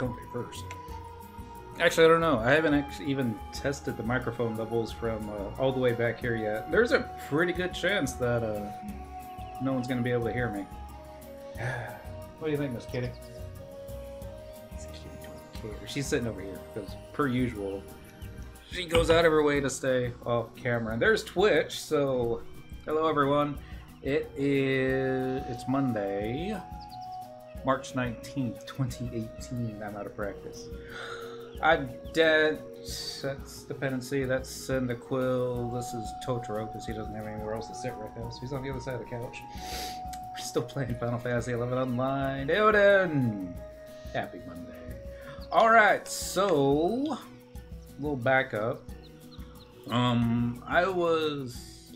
comfy first. Actually, I don't know. I haven't actually even tested the microphone levels from all the way back here yet. There's a pretty good chance that no one's going to be able to hear me. What do you think, Miss Kitty? This kitty don't care. She's sitting over here because, per usual, she goes out of her way to stay off camera. And there's Twitch, so hello everyone. It's Monday, March 19th, 2018. I'm out of practice. I'm dead. That's Dependency. That's Cyndaquil. This is Totoro because he doesn't have anywhere else to sit right now, so he's on the other side of the couch. We're still playing Final Fantasy XI Online. Eoden! Happy Monday. Alright, so a little backup. I was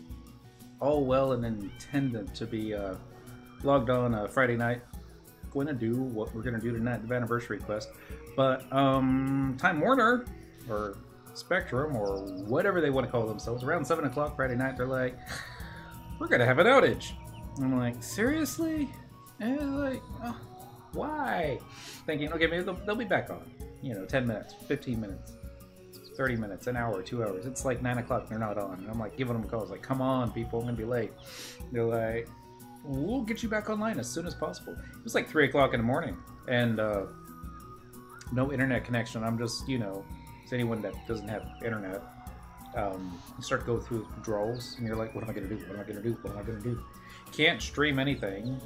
all well and intended to be logged on Friday night. Going to do what we're going to do tonight, the Vana'versary quest. But Time Warner, or Spectrum, or whatever they want to call themselves, around 7 o'clock Friday night, they're like, we're going to have an outage. I'm like, seriously? And it's like, oh, why? Thinking, okay, maybe they'll be back on. 10 minutes, 15 minutes, 30 minutes, an hour, 2 hours. It's like 9 o'clock, they're not on. And I'm like, giving them a call. I was like, come on, people, I'm going to be late. They're like, we'll get you back online as soon as possible. It was like 3 o'clock in the morning. And no internet connection. I'm just, it's anyone that doesn't have internet. You start to go through withdrawals, and you're like, what am I going to do? What am I going to do? What am I going to do? Can't stream anything.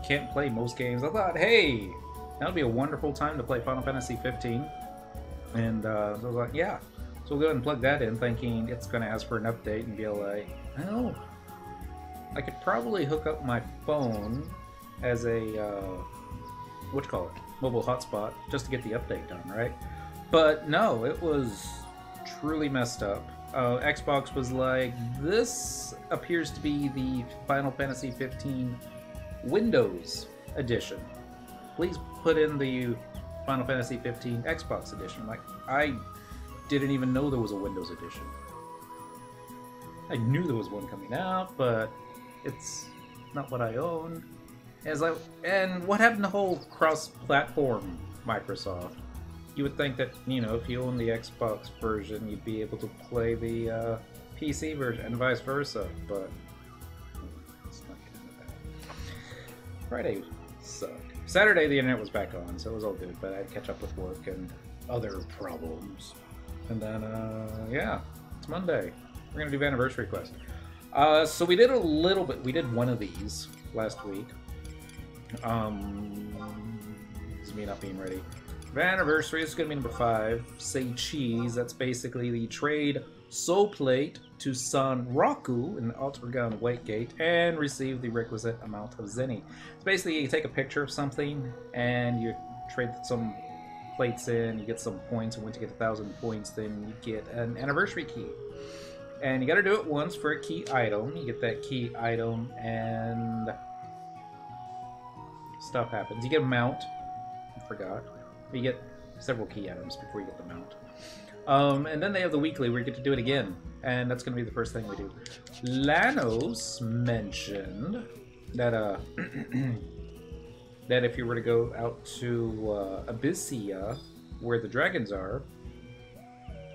Can't play most games. I thought, hey, that would be a wonderful time to play Final Fantasy 15. And so I was like, yeah. So we'll go ahead and plug that in, thinking it's going to ask for an update and be like, oh, I could probably hook up my phone as a, mobile hotspot, just to get the update done, right? But no, it was truly messed up. Xbox was like, this appears to be the Final Fantasy 15 Windows edition. Please put in the Final Fantasy 15 Xbox edition. Like, I didn't even know there was a Windows edition. I knew there was one coming out, but it's not what I own. And what happened to the whole cross-platform Microsoft? You would think that, if you own the Xbox version, you'd be able to play the PC version and vice versa, but let's not get into that. Friday sucked. Saturday, the internet was back on, so it was all good, but I had to catch up with work and other problems. And then, yeah, it's Monday. We're going to do Vana'versary quest. So we did a little bit. We did one of these last week. This is me not being ready. Vana'versary is going to be number 5. Say cheese. That's basically the trade soul plate to San Raku in the Altargon Whitegate and receive the requisite amount of zenny. So basically, you take a picture of something and you trade some plates in. You get some points, and once you get 1,000 points, then you get an anniversary key. And you got to do it once for a key item. You get that key item, and stuff happens. You get a mount. I forgot. You get several key items before you get the mount. And then they have the weekly where you get to do it again. And that's going to be the first thing we do. Lanos mentioned that that if you were to go out to Abyssia, where the dragons are,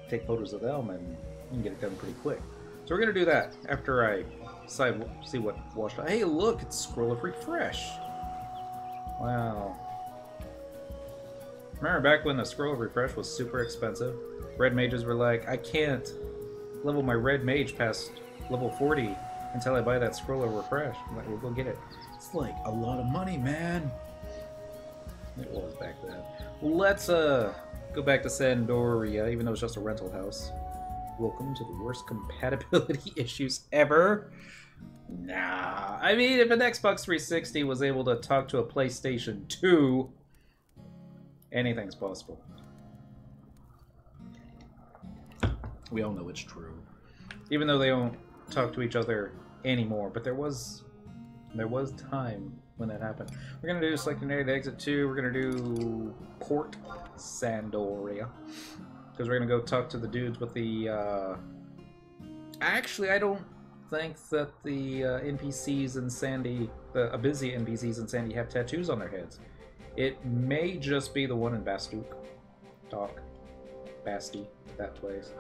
take photos of them, and you can get it done pretty quick. So we're going to do that after I see what washed out. Hey, look, it's Scroll of Refresh. Wow. Remember back when the Scroll of Refresh was super expensive? Red mages were like, I can't level my red mage past level 40 until I buy that Scroll of Refresh. I'm like, we'll go get it. It's like a lot of money, man. It was back then. Let's go back to Sandoria, even though it's just a rental house. Welcome to the worst compatibility issues ever. Nah. I mean, if an Xbox 360 was able to talk to a PlayStation 2, anything's possible. We all know it's true. Even though they don't talk to each other anymore, but there was time when that happened. We're gonna do selected exit 2. We're gonna do Port Sandoria, because we're gonna go talk to the dudes with the. Actually, I don't think that the NPCs in Sandy, the Abyssia NPCs in Sandy, have tattoos on their heads. It may just be the one in Bastook. Dock. Basti. That place.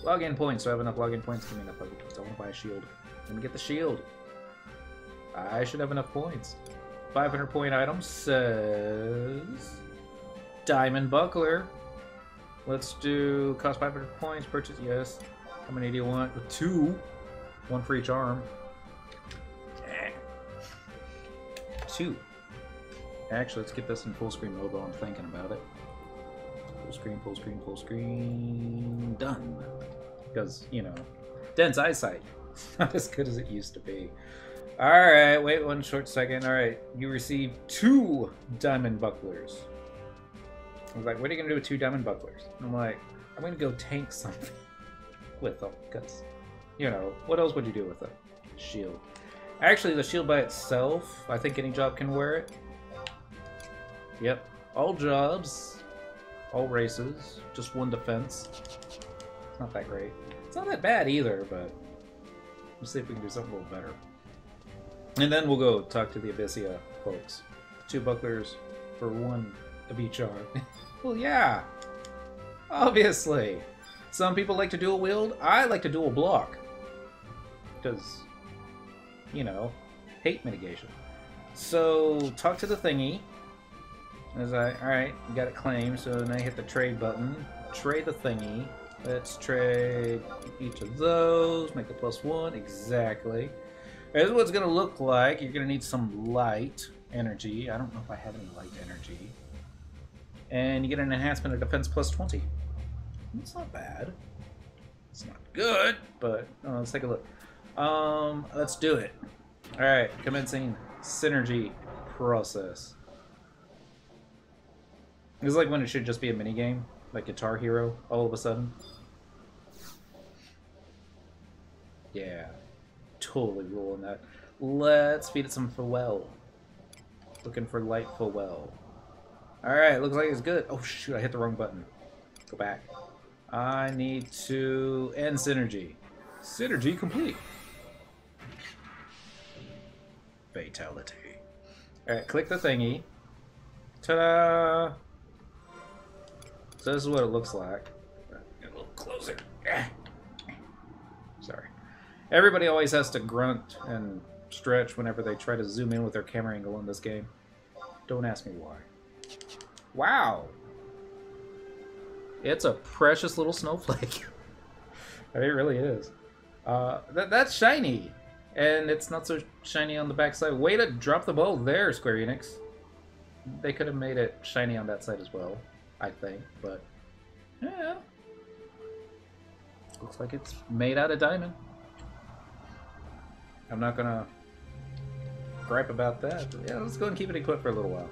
Login points. Do I have enough login points? Give me enough login points. I want to buy a shield. Let me get the shield. I should have enough points. 500 point item says... Diamond Buckler. Let's do cost 500 points. Purchase, yes. How many do you want? 2. 1 for each arm. 2. Actually, let's get this in full screen mode while I'm thinking about it. Full screen, full screen, full screen. Done. Because, you know, dense eyesight. It's not as good as it used to be. Alright, wait one short second. Alright, you receive 2 diamond bucklers. I was like, what are you going to do with 2 diamond bucklers? And I'm like, I'm going to go tank something with them. Because, you know, what else would you do with a shield? Actually, the shield by itself, I think any job can wear it. Yep. All jobs, all races, just 1 defense. It's not that great. It's not that bad either, but let's see if we can do something a little better. And then we'll go talk to the Abyssia folks. 2 bucklers for 1 of each arm. Well, yeah. Obviously. Some people like to dual wield. I like to dual block. Because, you know, hate mitigation. So, talk to the thingy. Alright, you got it claimed, so now you hit the trade button. Trade the thingy. Let's trade each of those. Make the +1. Exactly. This is what it's going to look like. You're going to need some light energy. I don't know if I have any light energy. And you get an enhancement of defense +20. It's not bad. It's not good, but let's take a look. Let's do it. Alright, commencing synergy process. It's like when it should just be a minigame, like Guitar Hero, all of a sudden. Yeah, totally rolling that. Let's feed it some Fuel. Looking for light Fuel. Alright, looks like it's good. Oh shoot, I hit the wrong button. Go back. I need to end synergy. Synergy complete. Fatality. Alright, click the thingy. Ta-da! So this is what it looks like. Get a little closer. Sorry. Everybody always has to grunt and stretch whenever they try to zoom in with their camera angle in this game. Don't ask me why. Wow! It's a precious little snowflake. It really is. That's shiny. And it's not so shiny on the backside. Way to drop the ball there, Square Enix. They could have made it shiny on that side as well, I think. But, yeah. Looks like it's made out of diamond. I'm not gonna gripe about that. But yeah, let's go and keep it equipped for a little while.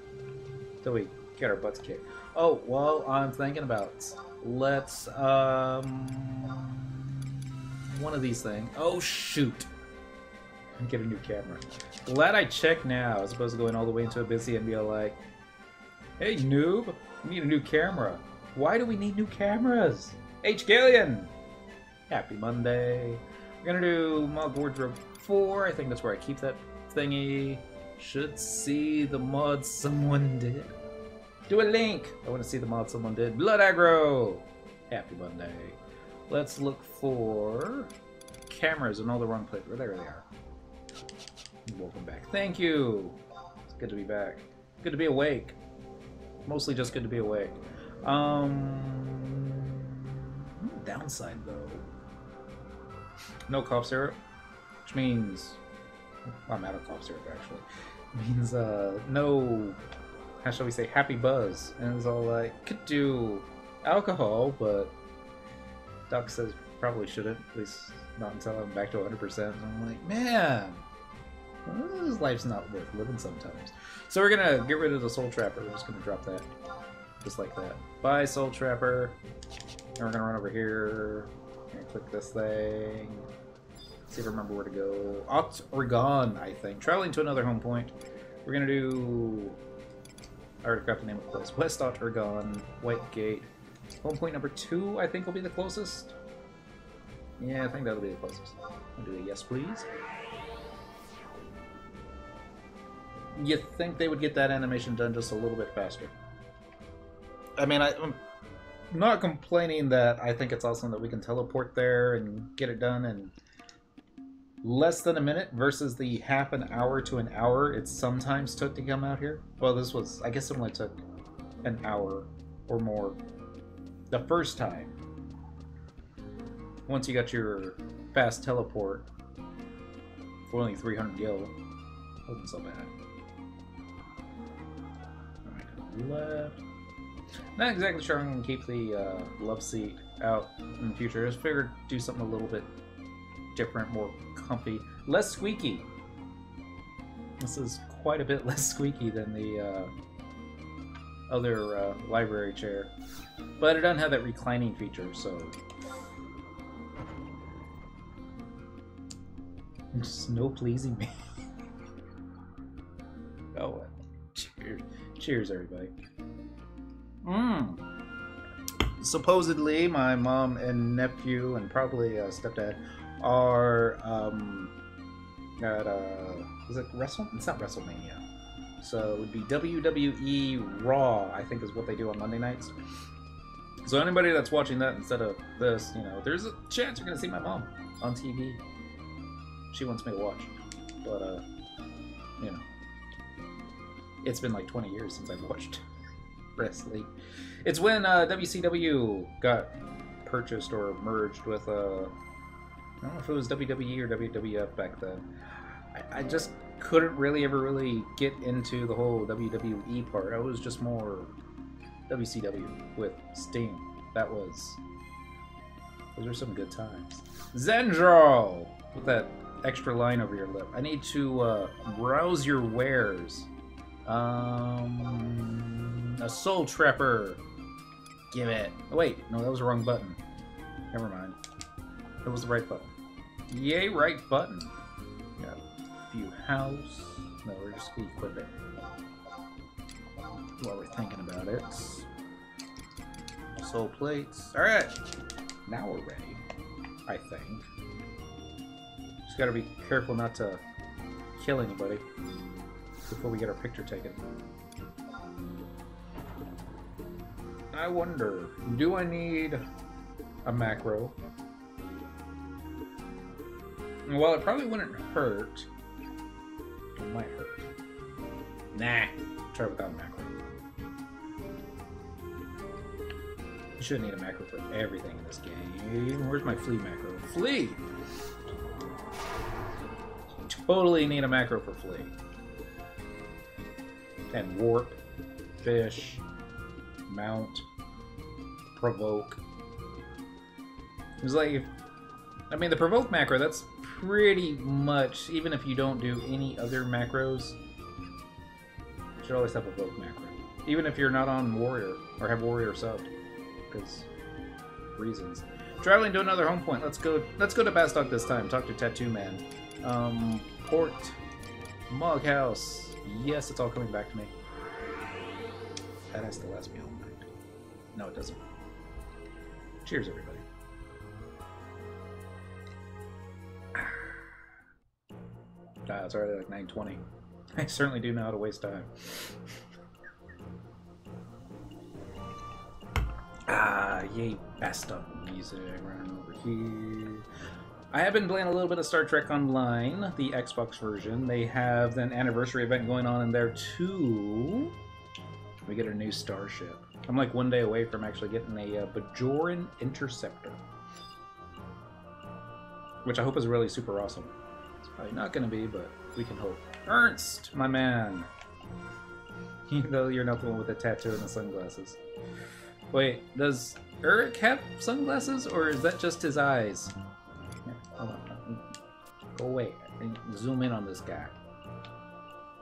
Till we get our butts kicked. Oh, well, I'm thinking about... Let's, one of these things. Oh, shoot. Get a new camera. Glad I checked now, as opposed to going all the way into Abyssia and be all like, hey, noob, we need a new camera. Why do we need new cameras? H. Gillian! Happy Monday. We're gonna do Mod Wardrobe 4. I think that's where I keep that thingy. Should see the mod someone did. Do a link! I want to see the mod someone did. Blood Aggro! Happy Monday. Let's look for cameras in all the wrong places. There they are. Welcome back. Thank you! It's good to be back. Good to be awake. Mostly just good to be awake. Downside, though. No cough syrup. Which means... I'm out of cough syrup, actually. Means, no... How shall we say? Happy buzz. And it's all like, could do alcohol, but... Doc says probably shouldn't. At least not until I'm back to 100%. And I'm like, man... This life's not worth living sometimes. So we're gonna get rid of the Soul Trapper. We're just gonna drop that. Just like that. Bye, Soul Trapper. And we're gonna run over here. And click this thing. See if I remember where to go. Oregon, I think. Traveling to another home point. We're gonna do... I already forgot the name of the place. West Oregon, White Gate. Home point number 2, I think, will be the closest. Yeah, I think that'll be the closest. I'll do a yes, please. you think they would get that animation done just a little bit faster. I mean, I'm not complaining that I think it's awesome that we can teleport there and get it done in less than a minute versus the half an hour to an hour it sometimes took to come out here. Well, this was, I guess it only took an hour or more the first time. Once you got your fast teleport for only 300 gil, wasn't so bad. Alright, left. Not exactly sure I'm going to keep the love seat out in the future. I just figured do something a little bit different, more comfy, less squeaky. This is quite a bit less squeaky than the other library chair. But it doesn't have that reclining feature, so... Just no pleasing me. Oh well. Cheers. Cheers, everybody. Supposedly, my mom and nephew, and probably stepdad, are at is it Wrestle? It's not WrestleMania. So it would be WWE Raw, I think is what they do on Monday nights. So anybody that's watching that instead of this, you know, there's a chance you're gonna see my mom on TV. She wants me to watch, but you know, it's been like 20 years since I've watched wrestling. It's when WCW got purchased or merged with I don't know if it was WWE or WWF back then. I just couldn't really ever get into the whole WWE part. I was just more WCW with Sting. Those were some good times. Zendro! With that extra line over your lip. I need to browse your wares. A soul trapper. Give it. Oh, wait, no, that was the wrong button. Never mind. That was the right button. Yay, right button. Got a few house. No, we're just gonna equip it while we're thinking about it. Soul plates. All right, now we're ready. I think. Just gotta be careful not to kill anybody before we get our picture taken. I wonder, do I need a macro? Well, it probably wouldn't hurt. It might hurt. Nah, try without a macro. You shouldn't need a macro for everything in this game. Where's my flea macro? Flea! Totally need a macro for flea. And warp, fish, mount, provoke. It's like, I mean, the provoke macro, that's pretty much, even if you don't do any other macros, you should always have a provoke macro. Even if you're not on warrior, or have warrior subbed, because reasons. Traveling to another home point. Let's go to Bastok this time. Talk to Tattoo Man. Port, Mug House. Yes, it's all coming back to me. That has to last me all night. No, it doesn't. Cheers, everybody. It's already like 9:20. I certainly do know how to waste time. Yay, Bastok music. Running over here. I have been playing a little bit of Star Trek Online, the Xbox version. They have an anniversary event going on in there too. We get a new starship. I'm like one day away from actually getting a Bajoran Interceptor, which I hope is really super awesome. It's probably not going to be, but we can hope. Ernst, my man. Even though you're not the one with the tattoo and the sunglasses. Wait, does Eric have sunglasses, or is that just his eyes? Here, hold on. Go away. Zoom in on this guy.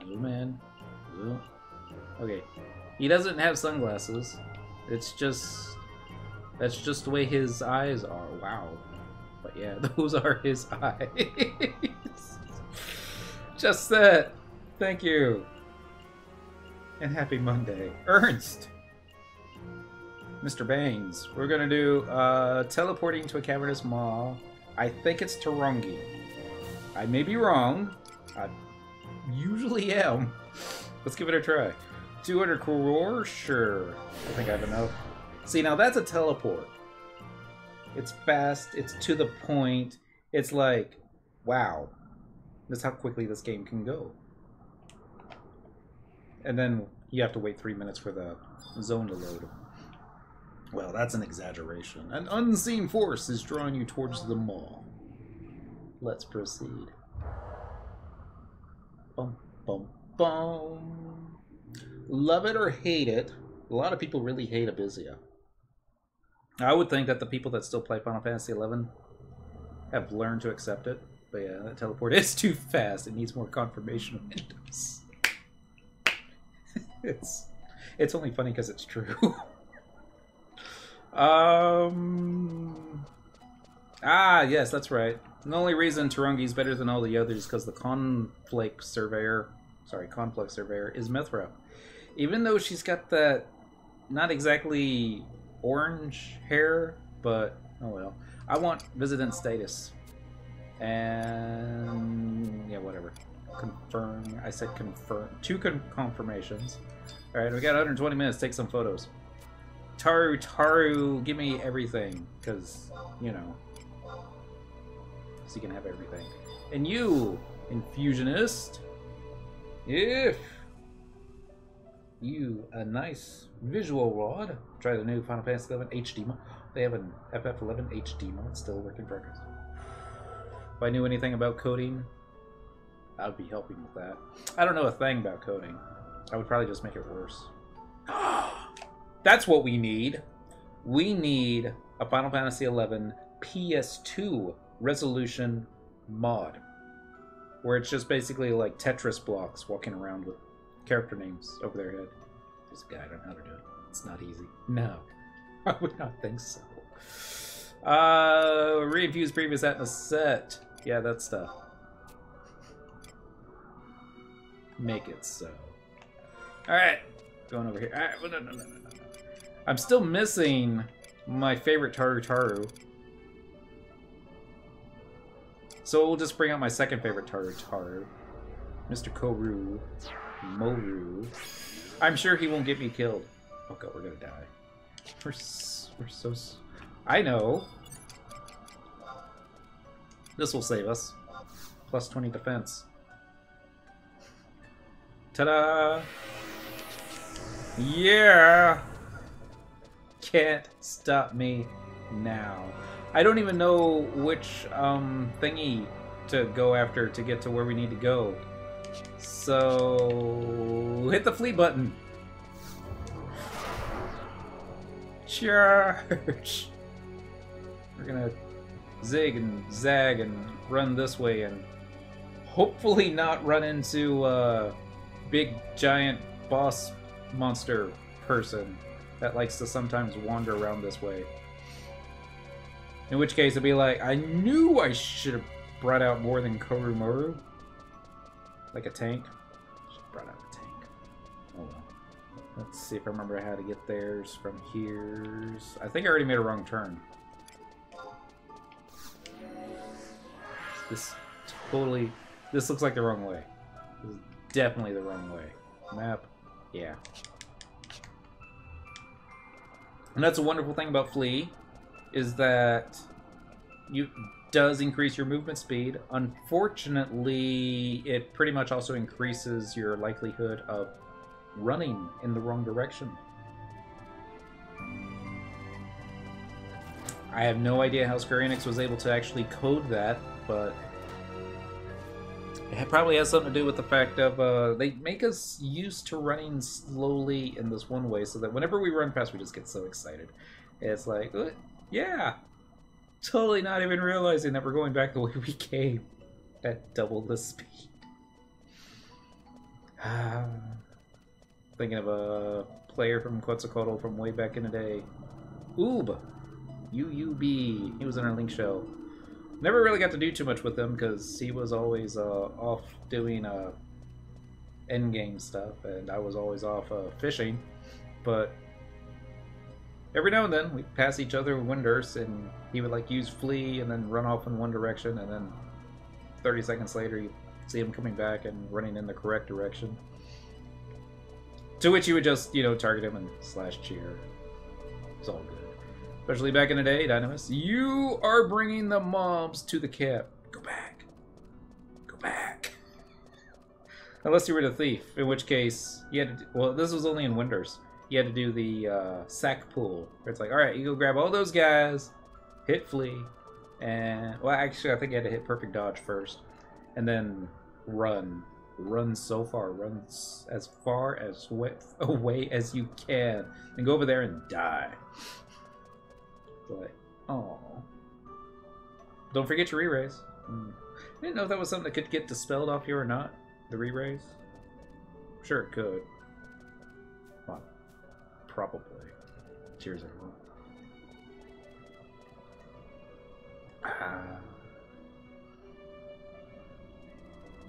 Zoom in. Zoom. Okay. He doesn't have sunglasses. It's just... That's just the way his eyes are. Wow. But yeah, those are his eyes. Just that. Thank you. And happy Monday. Ernst! Mr. Bangs. We're gonna do teleporting to a cavernous maw. I think it's Tarongi. I may be wrong. usually am. Let's give it a try. 200 crore? Sure. I think I have enough. See, now that's a teleport. It's fast, it's to the point. It's like, wow. That's how quickly this game can go. And then you have to wait 3 minutes for the zone to load. Well, that's an exaggeration. An unseen force is drawing you towards the mall. Let's proceed. Bum, bum, bum. Love it or hate it. A lot of people really hate Abysia. I would think that the people that still play Final Fantasy XI have learned to accept it. But yeah, that teleport is too fast. It needs more confirmation windows. It's only funny because it's true. Yes, that's right. The only reason Tarangi's better than all the others is because the Conflict Surveyor is Mithra. Even though she's got that not exactly orange hair, but oh well. I want Visitant status. And yeah, whatever. Confirm. I said confirm. 2 confirmations. Alright, we got 120 minutes. Take some photos. Taru, give me everything. Because, you know. So you can have everything. And you, Infusionist. If you a nice visual rod. Try the new Final Fantasy XI HD mod. They have an FF11 HD mod. Still a work in progress. If I knew anything about coding, I would be helping with that. I don't know a thing about coding. I would probably just make it worse. That's what we need. We need a Final Fantasy XI PS2 resolution mod. Where it's just basically like Tetris blocks walking around with character names over their head. There's a guide on how to do it. It's not easy. No. I would not think so. Reinfuse previous Atmos set. Yeah, that stuff. Make it so. Alright. Going over here. Alright, no. I'm still missing my favorite Taru. So we'll just bring out my second favorite Taru. Mr. Koru. Moru. I'm sure he won't get me killed. Oh god, we're gonna die. We're so... I know. This will save us. Plus 20 defense. Ta-da! Yeah! Can't stop me now. I don't even know which thingy to go after to get to where we need to go. So... hit the flee button. Charge! We're gonna zig and zag and run this way and hopefully not run into a big giant boss monster person that likes to sometimes wander around this way. In which case it'd be like, I knew I should have brought out more than Korumoru. Like a tank. Should have brought out a tank. Oh well. Let's see if I remember how to get theirs from here. I think I already made a wrong turn. This looks like the wrong way. This is definitely the wrong way. Map, yeah. And that's a wonderful thing about Flee, is that it does increase your movement speed. Unfortunately, it pretty much also increases your likelihood of running in the wrong direction. I have no idea how Square Enix was able to actually code that, but it probably has something to do with the fact of they make us used to running slowly in this one way, so that whenever we run fast, we just get so excited. It's like, yeah, totally not even realizing that we're going back the way we came at double the speed. Thinking of a player from Quetzalcoatl from way back in the day. Oob! UUB. He was in our Link show. Never really got to do too much with him because he was always off doing endgame stuff, and I was always off fishing. But every now and then we'd pass each other with Windurst, and he would like use Flee and then run off in one direction, and then 30 seconds later he'd see him coming back and running in the correct direction. To which you would just, you know, target him and slash cheer. It's all good. Especially back in the day, Dynamis. You are bringing the mobs to the camp. Go back. Go back. Unless you were the thief, in which case you had to. Well, this was only in Winters. You had to do the sack pull. Where it's like, all right, you go grab all those guys, hit flee, and well, actually, I think you had to hit perfect dodge first, and then run. Run so far. Run as far as away as you can, and go over there and die. But oh, don't forget your re-raise. I didn't know if that was something that could get dispelled off you or not. The re-raise? Sure it could. Well, probably. Cheers, everyone.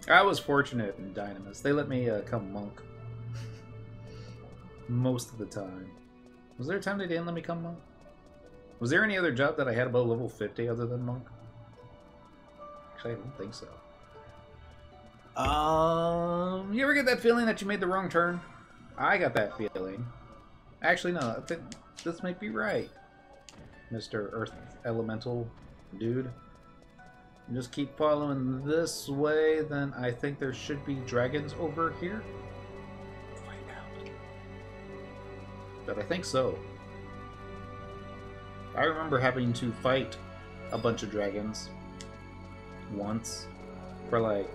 I was fortunate in Dynamis. They let me come monk. Most of the time. Was there a time they didn't let me come monk? Was there any other job that I had above level 50 other than monk? Actually, I don't think so. You ever get that feeling that you made the wrong turn? I got that feeling. Actually, no, I think this might be right. Mr. Earth Elemental dude. You just keep following this way, then I think there should be dragons over here. Find out. But I think so. I remember having to fight a bunch of dragons once for like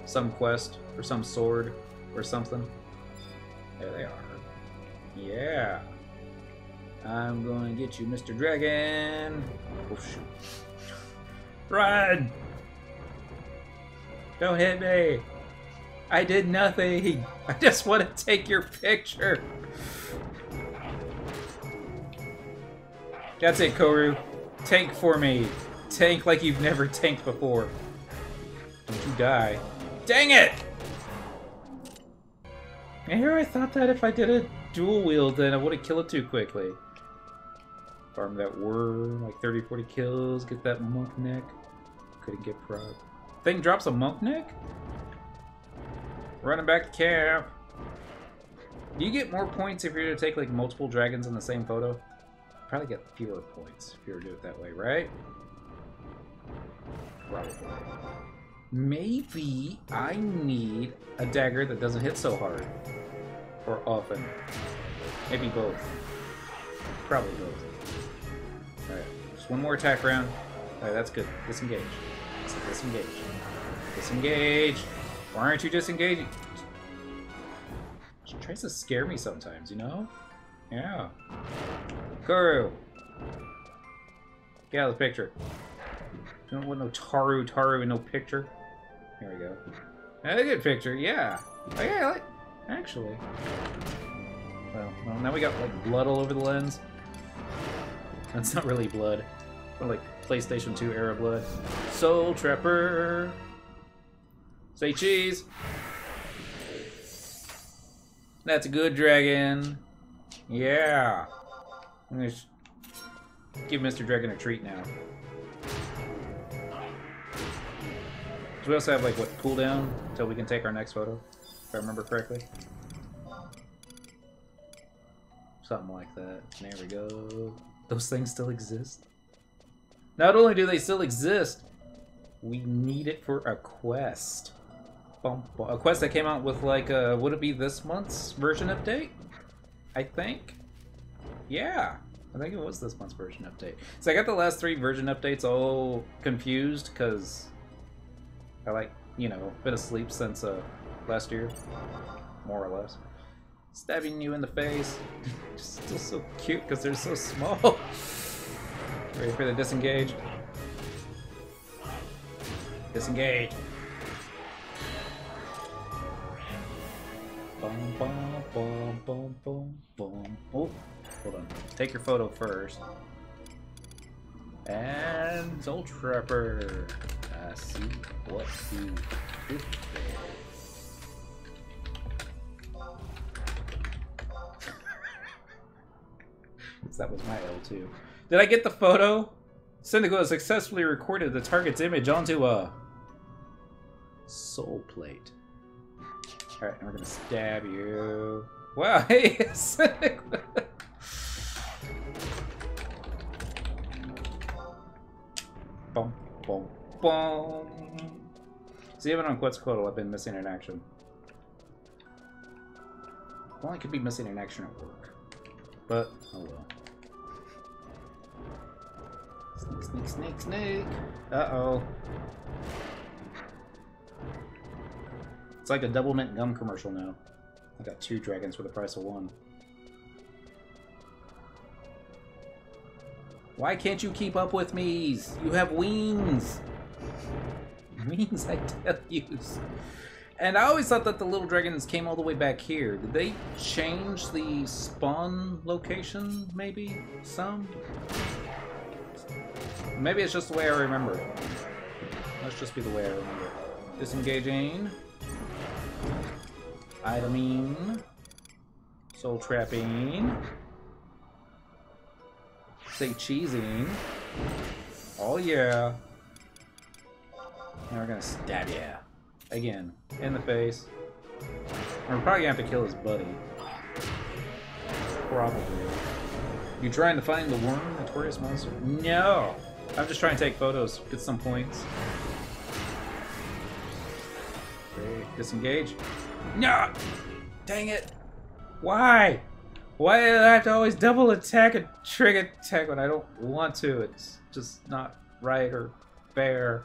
some quest or some sword or something. There they are. Yeah. I'm going to get you, Mr. Dragon. Oh, shoot. Run! Don't hit me. I did nothing. I just want to take your picture. That's it, Koru. Tank for me. Tank like you've never tanked before. Don't you die. Dang it! And here I thought that if I did a dual wield, then I wouldn't kill it too quickly. Farm that worm, like 30-40 kills, get that monk neck. Couldn't get prod. Thing drops a monk neck? Running back to camp. Do you get more points if you're to take like multiple dragons in the same photo? Probably get fewer points if you were to do it that way, right? Probably. Maybe I need a dagger that doesn't hit so hard. Or often. Maybe both. Probably both. Alright, just one more attack round. Alright, that's good. Disengage. So disengage. Disengage! Why aren't you disengaging? She tries to scare me sometimes, you know? Yeah. Kuru! Get out of the picture. Don't want no Taru in no picture. There we go. That's a good picture, yeah. Oh, yeah, I like... Actually. Well, now we got, like, blood all over the lens. That's not really blood. Or, like, PlayStation 2 era blood. Soul Trapper! Say cheese! That's a good dragon. Yeah! I'm gonna give Mr. Dragon a treat now. So we also have, like, what, cooldown until we can take our next photo, if I remember correctly. Something like that. There we go. Those things still exist. Not only do they still exist, we need it for a quest. A quest that came out with, like, would it be this month's version update? I think. Yeah. I think it was this month's version update. So I got the last 3 version updates all confused because I, like, you know, been asleep since last year, more or less. Stabbing you in the face. Still so cute because they're so small. Ready for the disengage? Disengage. Boom, boom, boom, boom, boom, boom. Oh, hold on. Take your photo first. And Soul Trapper. I see what you did there. That was my L2. Did I get the photo? Syndical has successfully recorded the target's image onto a Soul plate. Alright, we're gonna stab you. Wow, hey, Boom, boom, boom. See, even on Quetzalcoatl, I've been missing in action. Well, I could be missing in action at work. But, oh well. Snake, snake, snake, snake. Uh-oh. It's like a double mint gum commercial now. I got 2 dragons for the price of 1. Why can't you keep up with me? You have wings. Wings, I tell you. And I always thought that the little dragons came all the way back here. Did they change the spawn location, maybe? Some? Maybe it's just the way I remember it. Let's just be the way I remember it. Disengaging. Iteming. Soul trapping. Say cheesing. Oh yeah. Now we're gonna stab ya. Again. In the face. And we're probably gonna have to kill his buddy. Probably. You trying to find the worm, notorious monster? No! I'm just trying to take photos, get some points. Okay, disengage. No! Dang it! Why? Why do I have to always double attack and trigger attack when I don't want to? It's just not right or fair.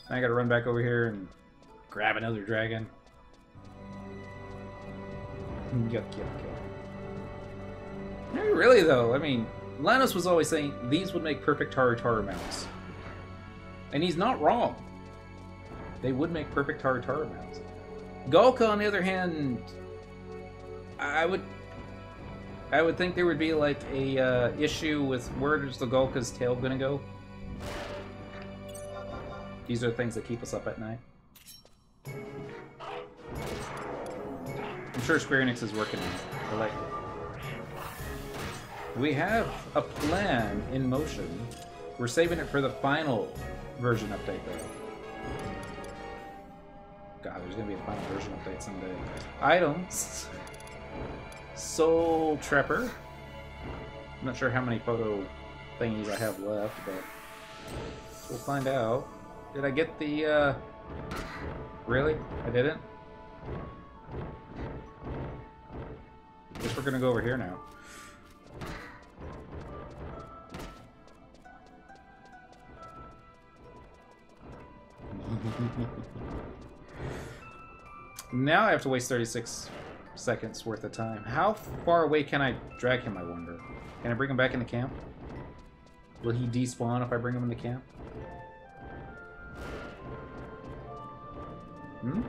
I gotta run back over here and grab another dragon. Yuck, yuck, yuck. No, really though, I mean, Linus was always saying these would make perfect Taru mounts. And he's not wrong. They would make perfect Taru mounts. Golka, on the other hand, I would think there would be like a issue with where is the Golka's tail gonna go. These are the things that keep us up at night. I'm sure Square Enix is working on it. I like it. We have a plan in motion. We're saving it for the final version update, though. God, there's gonna be a final version update someday. Items. Soul Trapper. I'm not sure how many photo thingies I have left, but we'll find out. Did I get the, Really? I didn't? Guess we're gonna go over here now. Now I have to waste 36 seconds worth of time. How far away can I drag him, I wonder? Can I bring him back into camp? Will he despawn if I bring him into camp? Hmm?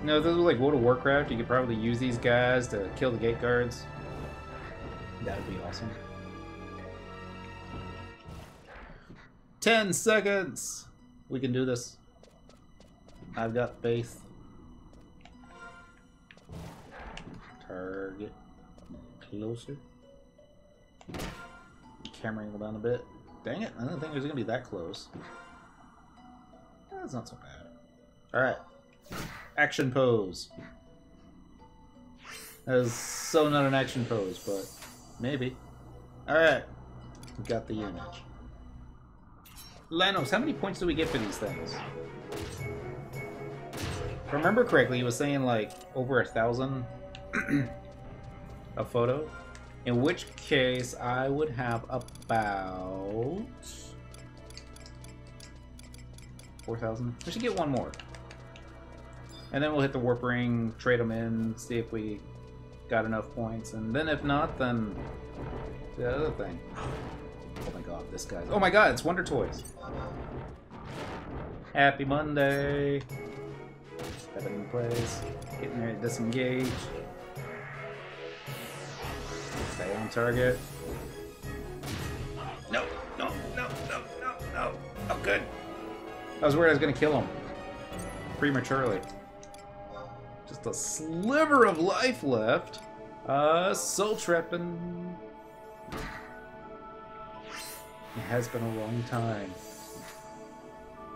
No, if this was like World of Warcraft, you could probably use these guys to kill the gate guards. That would be awesome. 10 seconds! We can do this. I've got faith. Target. Closer. Camera angle down a bit. Dang it, I didn't think it was going to be that close. That's not so bad. Alright. Action pose. That is so not an action pose, but maybe. Alright. We got the image. Lanos, how many points do we get for these things? If I remember correctly, he was saying like over 1,000 a photo. In which case, I would have about 4,000. I should get one more. And then we'll hit the warp ring, trade them in, see if we got enough points. And then if not, then the other thing. Oh my god, this guy's... Oh my god, it's Wonder Toys. Happy Monday. Step it in place. Getting ready to disengage. Stay on target. No, no, no, no, no, no. Oh, good. I was worried I was going to kill him. Prematurely. Just a sliver of life left. Soul trapping. It has been a long time.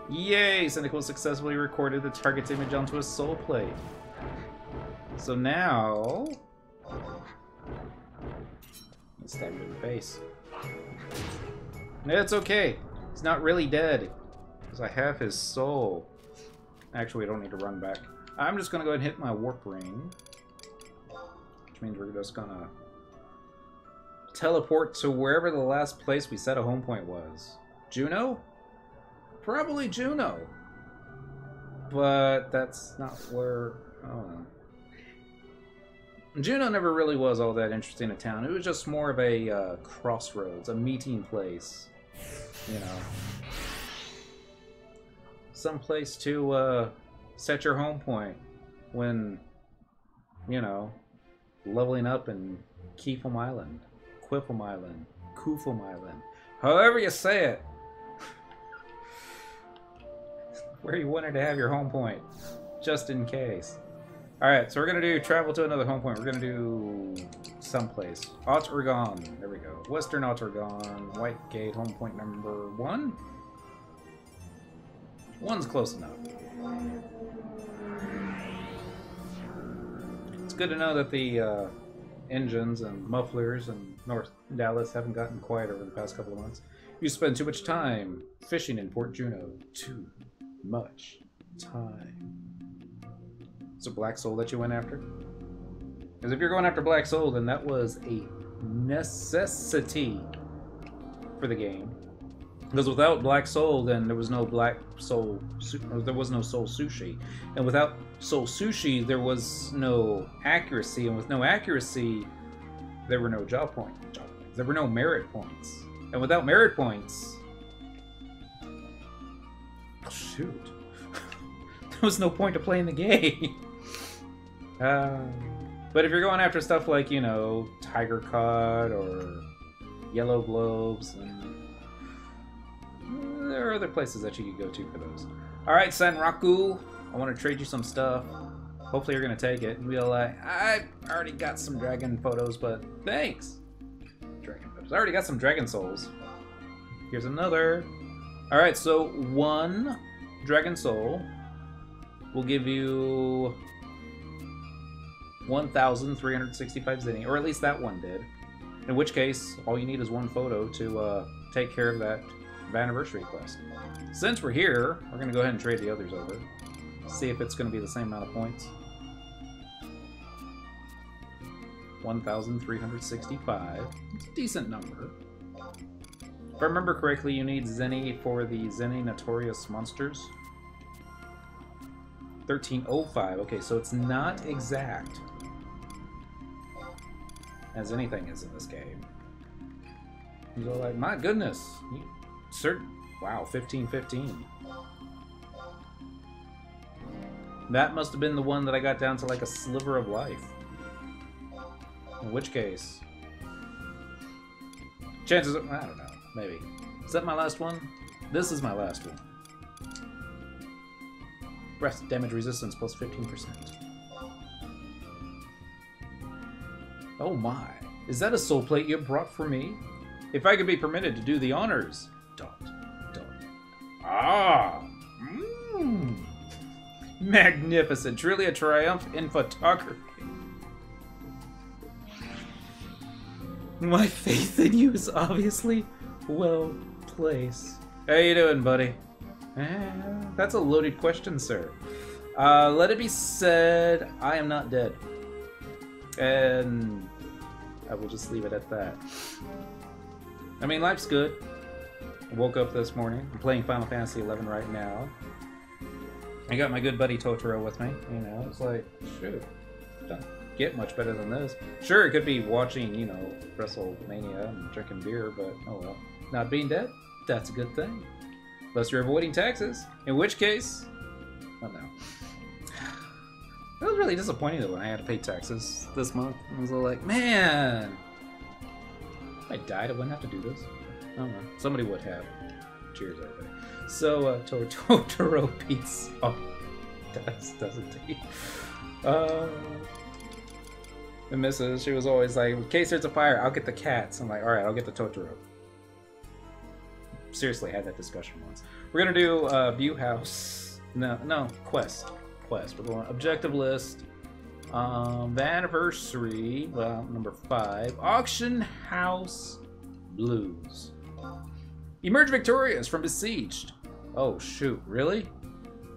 Yay! Cynical successfully recorded the target's image onto a soul plate. So now... let's stab him in the face. It's okay. He's not really dead. Because I have his soul. Actually, we don't need to run back. I'm just going to go ahead and hit my warp ring. Which means we're just going to teleport to wherever the last place we set a home point was. Juno? Probably Juno. But that's not where... I don't know. Juno never really was all that interesting a town. It was just more of a crossroads, a meeting place. You know. Some place to set your home point when, you know, leveling up in Keefum Island, Quiffum Island, Koofum Island, however you say it. Where you wanted to have your home point, just in case. Alright, so we're going to do travel to another home point. We're going to do someplace. Otorgon. There we go. Western Otorgon. White Gate, home point number 1. 1's close enough. It's good to know that the engines and mufflers in North Dallas haven't gotten quiet over the past couple of months. You spend too much time fishing in Port Juno. Too much time. Is it Black Soul that you went after? Because if you're going after Black Soul, then that was a necessity for the game. Because without Black Soul, then there was no Black Soul, there was no Soul Sushi. And without Soul Sushi, there was no accuracy. And with no accuracy, there were no job points. There were no merit points. And without merit points... oh, shoot. There was no point to playing the game. But if you're going after stuff like, you know, Tiger Cod or Yellow Globes, and there are other places that you could go to for those. Alright, Sanraku, I want to trade you some stuff. Hopefully you're going to take it. And be like, I already got some dragon photos, but thanks. Dragon photos. I already got some dragon souls. Here's another. Alright, so 1 dragon soul will give you 1,365 zenny, or at least that one did. In which case, all you need is 1 photo to take care of that Vana'versary quest. Since we're here, we're going to go ahead and trade the others over. See if it's going to be the same amount of points. 1,365. It's a decent number. If I remember correctly, you need zenny for the Zenny Notorious Monsters. 1305. Okay, so it's not exact as anything is in this game. You go like, my goodness. Wow, 1515. That must have been the one that I got down to like a sliver of life. In which case, chances are, I don't know, maybe. Is that my last one? This is my last one. Breath damage resistance plus 15%. Oh my. Is that a soul plate you brought for me? If I could be permitted to do the honors. Dot. Ah! Magnificent. Truly a triumph in photography. My faith in you is obviously well placed. How you doing, buddy? That's a loaded question, sir. Let it be said, I am not dead. And I will just leave it at that. I mean, life's good. I woke up this morning. I'm playing Final Fantasy XI right now. I got my good buddy Totoro with me. You know, it's like, shoot, don't get much better than this. Sure, it could be watching, you know, WrestleMania and drinking beer, but oh well. Not being dead, that's a good thing. Unless you're avoiding taxes, in which case, oh no. It was really disappointing though when I had to pay taxes this month. I was like, man, if I died, I wouldn't have to do this. I don't know. Somebody would have. Cheers, everybody. So, Totoro beats off doesn't he? The missus, she was always like, in case there's a fire, I'll get the cats. I'm like, alright, I'll get the Totoro. Seriously, had that discussion once. We're gonna do view house. No, quest. We're going objective list. Vana'versary, well, number 5. Auction house blues. Emerge victorious from besieged. Oh shoot, really?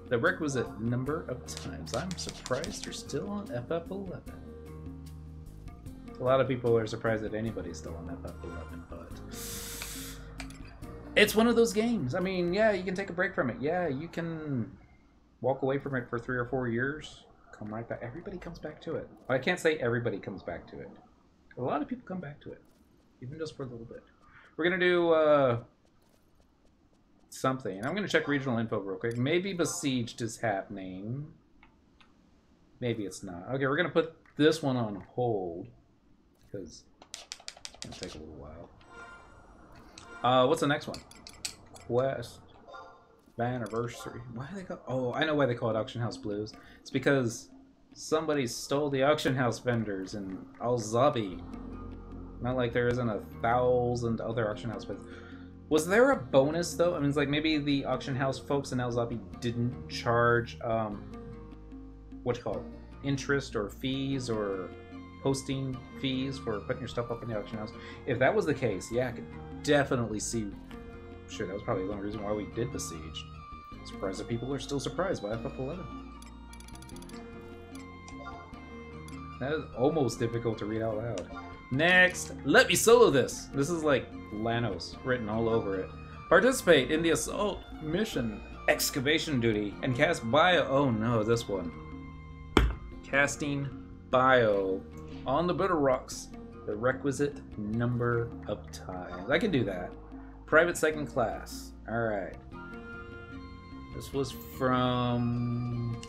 The requisite number of times. I'm surprised you're still on FF11. A lot of people are surprised that anybody's still on FF11, but it's one of those games. I mean, yeah, you can take a break from it. Yeah, you can walk away from it for 3 or 4 years. Come right back. Everybody comes back to it. Well, I can't say everybody comes back to it. A lot of people come back to it, even just for a little bit. We're gonna do something. I'm gonna check regional info real quick. Maybe besieged is happening. Maybe it's not. Okay, we're gonna put this one on hold because it's gonna take a little while. What's the next one? Quest. Vana'versary. Why do they call? Oh, I know why they call it Auction House Blues. It's because somebody stole the auction house vendors in Al-Zabi. Not like there isn't 1,000 other auction house vendors. Was there a bonus though? I mean, it's like maybe the auction house folks in Al-Zabi didn't charge what you call it, interest or fees or hosting fees for putting your stuff up in the auction house. If that was the case, yeah, I could definitely see. Sure, that was probably the only reason why we did besiege. Surprised that people are still surprised by FF11. That is almost difficult to read out loud. Next, let me solo this. This is like Lanos written all over it. Participate in the assault mission excavation duty and cast bio. Oh no, this one. Casting bio on the bitter rocks the requisite number of times. I can do that. Private second class. Alright. This was from...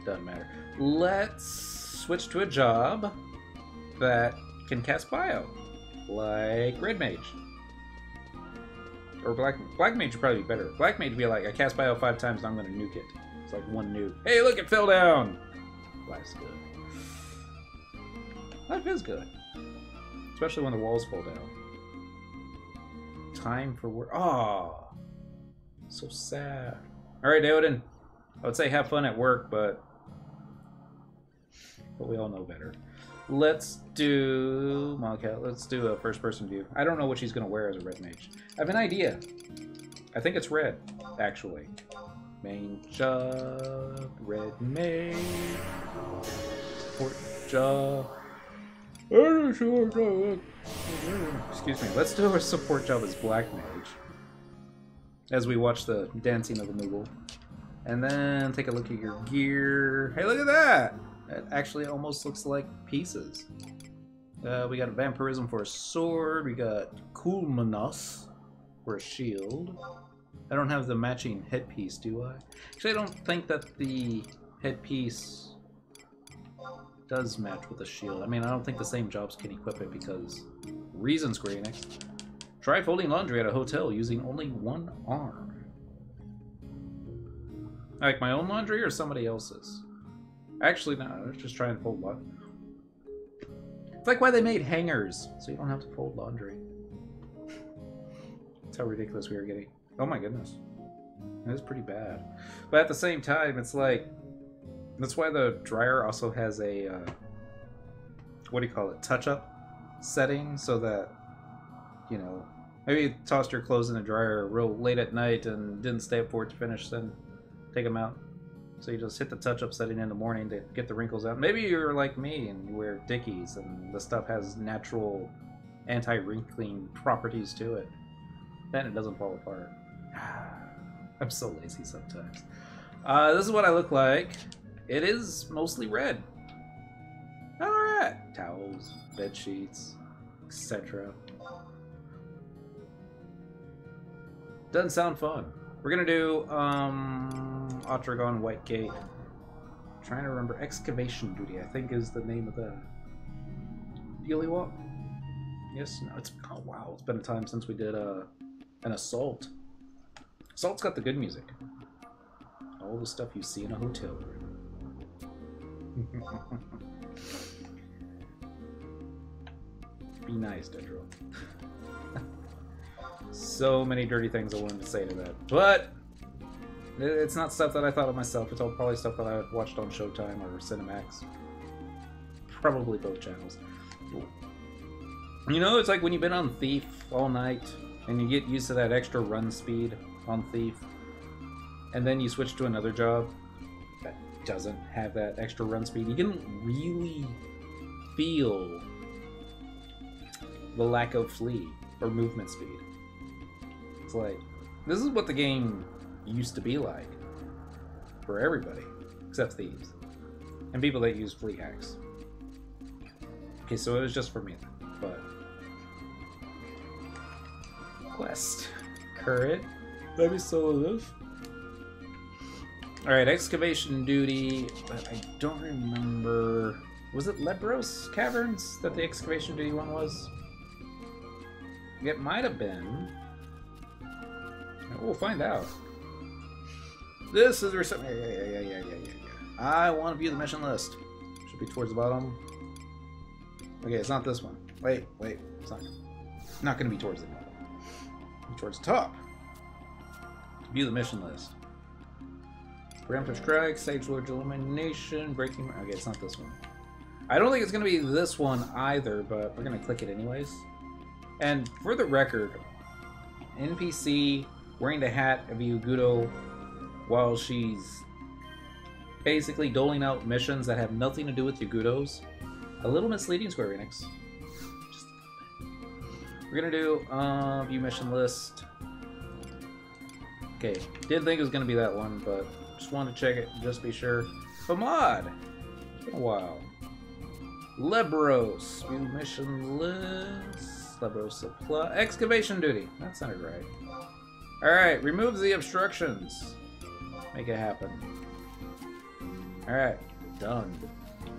doesn't matter. Let's switch to a job that can cast bio. Like Red Mage. Or Black Mage would probably be better. Black Mage would be like, I cast bio 5 times and I'm going to nuke it. It's like 1 nuke. Hey, look, it fell down! Life's good. Life is good. Especially when the walls fall down. Time for work. Oh, so sad. All right, Odin. I would say have fun at work, but we all know better. Let's do Wildcat. Let's do a first-person view. I don't know what she's gonna wear as a red mage. I have an idea. I think it's red, actually. Main job, red mage, support job. Excuse me. Let's do our support job as Black Mage as we watch the dancing of the Moogle. And then take a look at your gear. Hey, look at that! It actually almost looks like pieces. We got a Vampirism for a sword. We got Kulmanos for a shield. I don't have the matching headpiece, do I? Actually, I don't think that the headpiece does match with the shield. I mean, I don't think the same jobs can equip it because reasons, Square Enix. Try folding laundry at a hotel using only 1 arm. Like my own laundry or somebody else's? Actually, no, let's just try and fold laundry. It's like why they made hangers, so you don't have to fold laundry. That's how ridiculous we are getting. Oh my goodness. That is pretty bad. But at the same time, it's like, that's why the dryer also has a, what do you call it, touch-up setting, so that, you know, maybe you tossed your clothes in the dryer real late at night and didn't stay up for it to finish, then take them out. So you just hit the touch-up setting in the morning to get the wrinkles out. Maybe you're like me and you wear Dickies and the stuff has natural anti-wrinkling properties to it. Then it doesn't fall apart. I'm so lazy sometimes. This is what I look like. It is mostly red. Alright. Towels, bed sheets, etc. Doesn't sound fun. We're gonna do Otragon White Gate. Trying to remember. Excavation Duty, I think, is the name of the Dealywalk. Yes, no, it's, oh wow, it's been a time since we did an assault. Assault's got the good music. All the stuff you see in a hotel room. Be nice, Dedro. So many dirty things I wanted to say to that. But it's not stuff that I thought of myself. It's all probably stuff that I watched on Showtime or Cinemax. Probably both channels. You know, it's like when you've been on Thief all night and you get used to that extra run speed on Thief, and then you switch to another job that doesn't have that extra run speed. You can really feel the lack of flee or movement speed. It's like, this is what the game used to be like for everybody except thieves and people that use flee hacks. Okay, so it was just for me then, but quest current. Let me solo this. Alright, excavation duty, but I don't remember. Was it Lebros Caverns that the excavation duty one was? It might have been. We'll find out. This is something. Yeah. I want to view the mission list. Should be towards the bottom. Okay, it's not this one. Wait. It's not going to be towards the bottom. Be towards the top. View the mission list. Preemptive strike, Sage Lord's elimination, breaking. Okay, it's not this one. I don't think it's going to be this one either, but we're going to click it anyways. And for the record, NPC wearing the hat of Yugudo while she's basically doling out missions that have nothing to do with Yugudos. A little misleading, Square Enix. Just a little bit. We're going to do view mission list. Okay, didn't think it was going to be that one, but just wanted to check it just to be sure. Famad! It's been a while. Lebros. View mission list. Lebros supply. Excavation duty. That sounded right. Alright, remove the obstructions. Make it happen. Alright, done.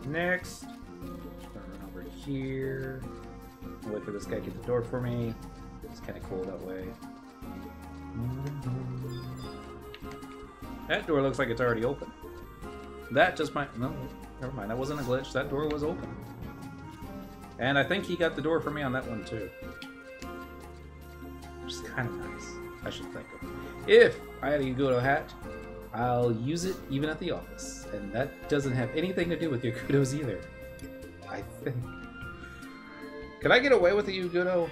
Next. Just gonna run over here. Wait for this guy to get the door for me. It's kind of cool that way. That door looks like it's already open. That just might... No, never mind. That wasn't a glitch. That door was open. And I think he got the door for me on that one too. Which is kind of nice. I should think of. If I had a Yugudo hat, I'll use it even at the office. And that doesn't have anything to do with Yugudos either. I think. Could I get away with a Yugudo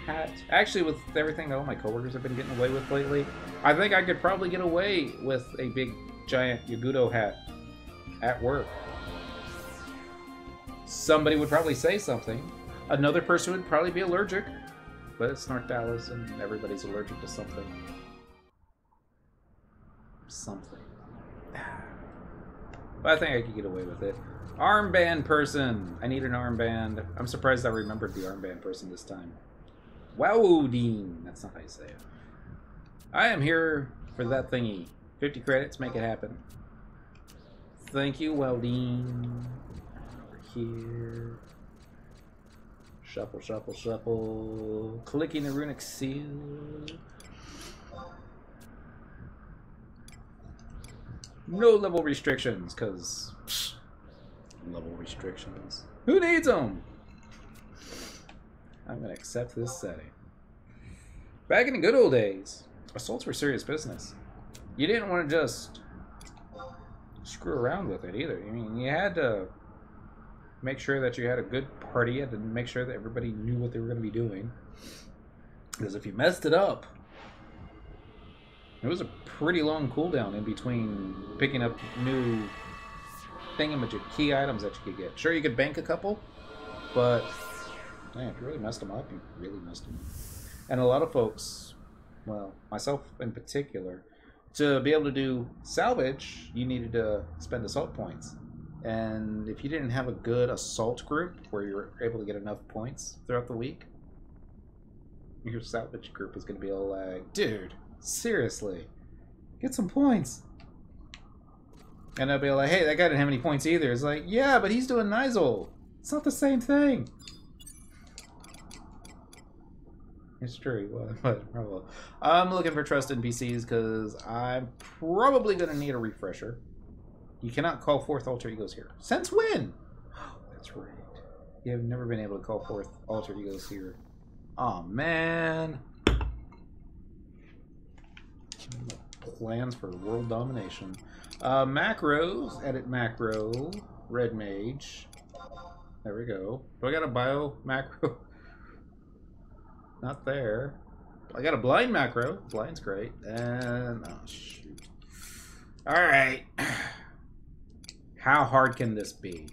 hat? Actually, with everything that all my coworkers have been getting away with lately, I think I could probably get away with a big, giant Yugudo hat at work. Somebody would probably say something. Another person would probably be allergic. But it's North Dallas and everybody's allergic to something. Something. But I think I could get away with it. Armband person! I need an armband. I'm surprised I remembered the armband person this time. Wowdeen! That's not how you say it. I am here for that thingy. 50 credits, make it happen. Thank you, Wowdeen. Over here. Shuffle, shuffle, shuffle. Clicking the runic seal. No level restrictions, because... level restrictions. Who needs them? I'm going to accept this setting. Back in the good old days, assaults were serious business. You didn't want to just screw around with it either. I mean, you had to make sure that you had a good party. You had to make sure that everybody knew what they were going to be doing. Because if you messed it up, it was a pretty long cooldown in between picking up new thingamajig key items that you could get. Sure, you could bank a couple, but man, if you really messed them up, you really messed them up. And a lot of folks, well, myself in particular, to be able to do salvage, you needed to spend assault points. And if you didn't have a good assault group where you were able to get enough points throughout the week, your salvage group is going to be all like, dude, seriously, get some points. And they'll be like, hey, that guy didn't have any points either. It's like, yeah, but he's doing Nizol. It's not the same thing. It's true. Well, I'm looking for trust NPCs because I'm probably going to need a refresher. You cannot call forth alter egos here. Since when? Oh, that's right. You have never been able to call forth alter egos here. Oh man. Plans for world domination. Macros. Edit macro. Red mage. There we go. Do I got a bio macro? Not there. I got a blind macro. Blind's great. And oh shoot. Alright. How hard can this be?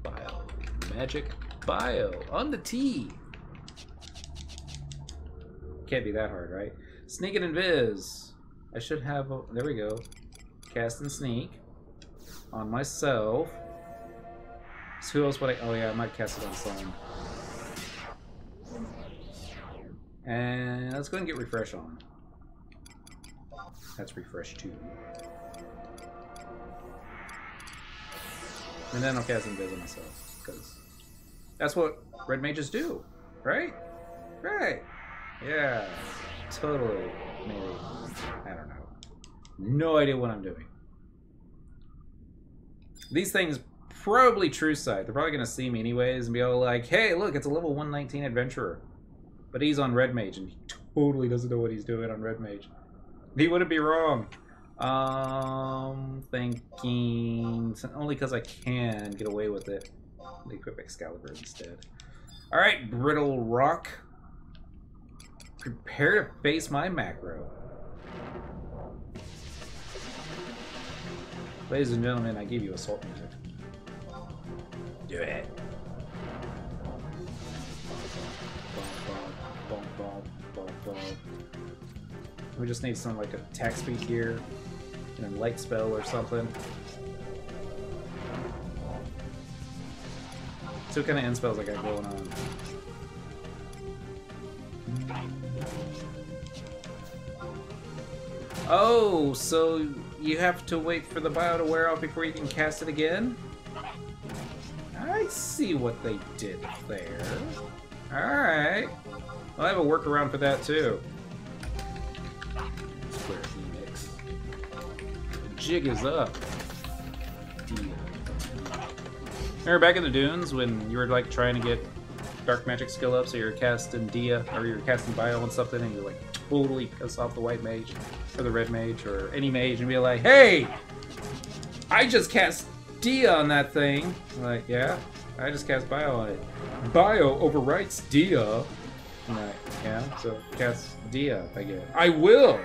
Bio. Magic bio. On the T. Can't be that hard, right? Sneak and invis. I should have a, there we go. Cast and sneak. On myself. So who else would I... Oh yeah, I might cast it on someone. And let's go ahead and get refresh on. That's refresh 2. And then I'll cast invis on myself. Because that's what red mages do. Right? Right. Yeah. Totally. Maybe. I don't know. No idea what I'm doing. These things probably true sight. They're probably going to see me anyways and be all like, hey, look, it's a level 119 adventurer. But he's on red mage and he totally doesn't know what he's doing on red mage. He wouldn't be wrong. Thinking only because I can get away with it. I'll equip Excalibur instead. Alright, brittle rock. Prepare to face my macro. Ladies and gentlemen, I give you assault music. Do it. We just need some like attack speed here, and a light spell or something. So what kind of end spells I got going on? Oh, so you have to wait for the bio to wear off before you can cast it again? I see what they did there. Alright. Well, I have a workaround for that too. Square enix. The jig is up. Remember back in the dunes when you were like trying to get dark magic skill up, so you're casting Dia, or you're casting bio on something, and you're like totally piss off the white mage, or the red mage, or any mage, and be like, hey! I just cast Dia on that thing. I'm like, yeah, I just cast bio on it. Bio overwrites Dia. I'm like, yeah, so cast Dia if I get it. I will!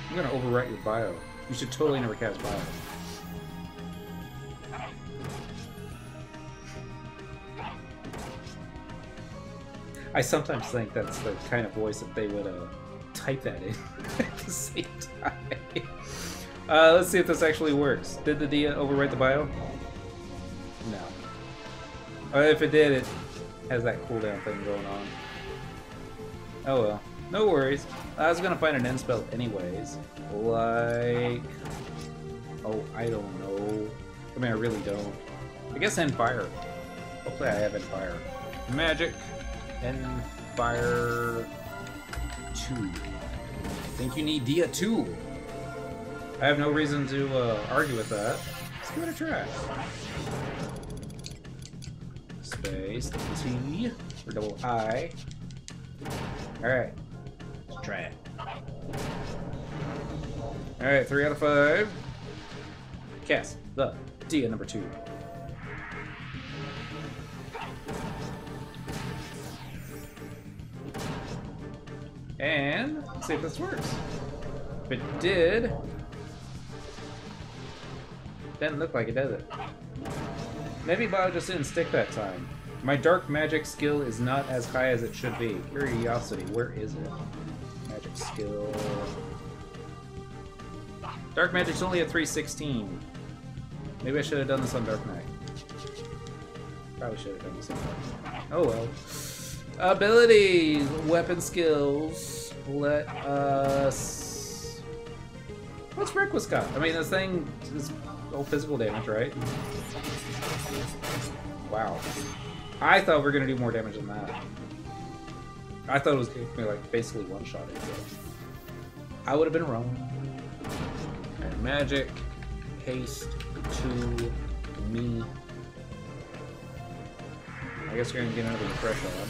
I'm gonna overwrite your bio. You should totally never cast bio. I sometimes think that's the kind of voice that they would type that in at the same time. Let's see if this actually works. Did the Dia overwrite the bio? No. If it did, it has that cooldown thing going on. Oh well. No worries. I was gonna find an end spell anyways. Like... Oh, I don't know. I mean, I really don't. I guess End Fire. Hopefully I have End Fire. Magic. End Fire 2. I think you need Dia 2. I have no reason to argue with that. Let's give it a try. Space, T, or double I. Alright. Let's try it. Alright, 3 out of 5. Cast the Dia number 2. And let's see if this works. If it did, doesn't look like it, does it? Maybe bio just didn't stick that time. My dark magic skill is not as high as it should be. Curiosity, where is it? Magic skill. Dark magic's only at 316. Maybe I should have done this on Dark Knight. Probably should have done this on Dark Knight. Oh well. Abilities, weapon skills. Let us. What's Requus got? I mean, this thing is all physical damage, right? Wow. I thought we were gonna do more damage than that. I thought it was gonna be like basically one-shot it. I would have been wrong. And magic, haste to me. I guess we're gonna get another refresh on.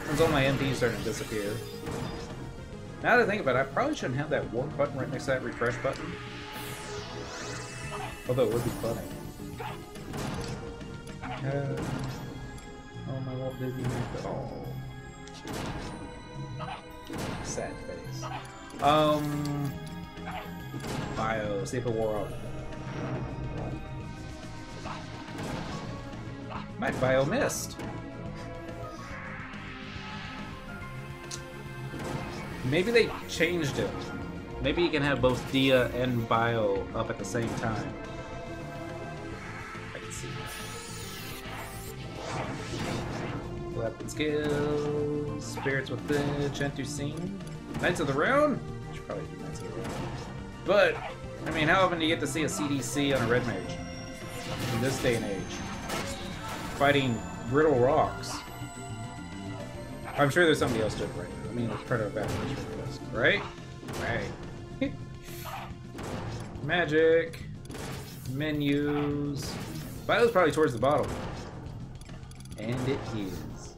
Since all my MPs are starting to disappear. Now that I think about it, I probably shouldn't have that warp button right next to that refresh button. Although it would be funny. Oh, my Walt Disney map at all. Sad face. Bio, see if it wore off. My bio missed. Maybe they changed it. Maybe you can have both Dia and Bio up at the same time. I can see that. Weapon skills, Spirits Within, Chantucine, Knights of the Rune? Should probably do Knights of the Rune. But, I mean, how often do you get to see a CDC on a Red Mage? In this day and age. Fighting brittle rocks. I'm sure there's somebody else doing it right now. I mean, it's part of a Vana'versary list, right? Right. Magic. Menus. Bio's probably towards the bottom. And it is.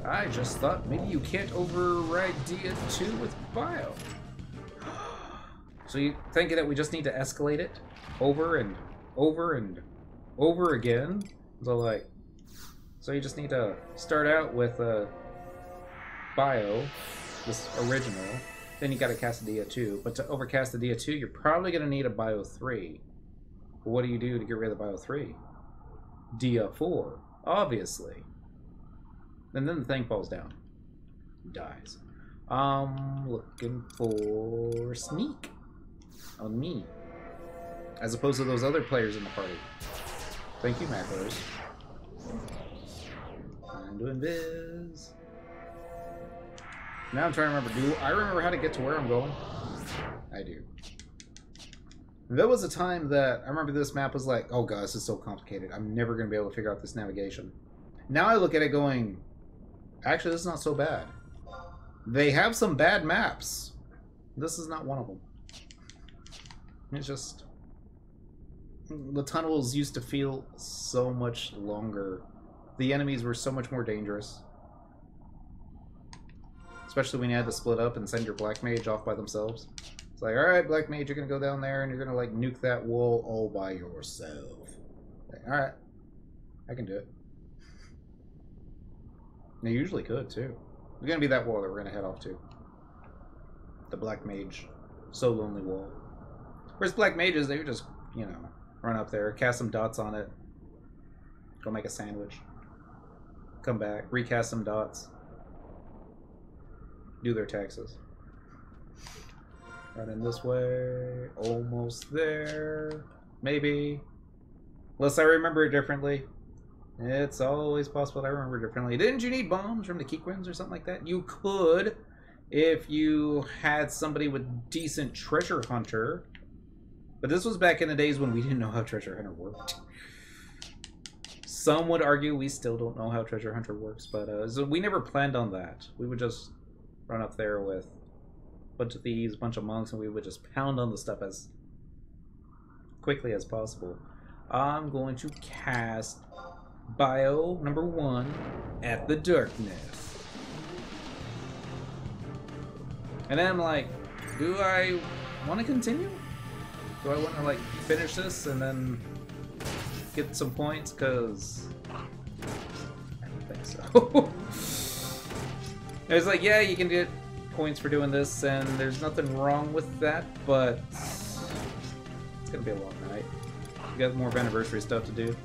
I just thought maybe you can't override Dia 2 with Bio. So you think that we just need to escalate it over and over and over again? So you just need to start out with Bio, this original, then you gotta cast a Dia 2. But to overcast the Dia 2, you're probably gonna need a Bio 3. But what do you do to get rid of the Bio 3? Dia 4, obviously. And then the thing falls down. Dies. Looking for Sneak on me. As opposed to those other players in the party. Thank you, macros. Time to invis. Now I'm trying to remember. Do I remember how to get to where I'm going? I do. There was a time that I remember this map was like, oh god, this is so complicated. I'm never going to be able to figure out this navigation. Now I look at it going, actually, this is not so bad. They have some bad maps. This is not one of them. It's just... the tunnels used to feel so much longer. The enemies were so much more dangerous. Especially when you had to split up and send your Black Mage off by themselves. It's like, alright, Black Mage, you're gonna go down there and you're gonna, like, nuke that wall all by yourself. Like, alright. I can do it. They usually could, too. It's gonna be that wall that we're gonna head off to. The Black Mage So Lonely wall. Whereas Black Mages, they would just, you know, run up there, cast some dots on it, go make a sandwich, come back, recast some dots, do their taxes. Run in this way, almost there, maybe. Unless I remember it differently. It's always possible that I remember it differently. Didn't you need bombs from the Keequins or something like that? You could, if you had somebody with decent treasure hunter. But this was back in the days when we didn't know how Treasure Hunter worked. Some would argue we still don't know how Treasure Hunter works, but so we never planned on that. We would just run up there with a bunch of thieves, a bunch of monks, and we would just pound on the stuff as quickly as possible. I'm going to cast Bio number 1 at the darkness. And then I'm like, do I want to continue? Do I want to, like, finish this and then get some points? Because I don't think so. It's like, yeah, you can get points for doing this, and there's nothing wrong with that, but it's going to be a long night. We got more Vana'versary stuff to do.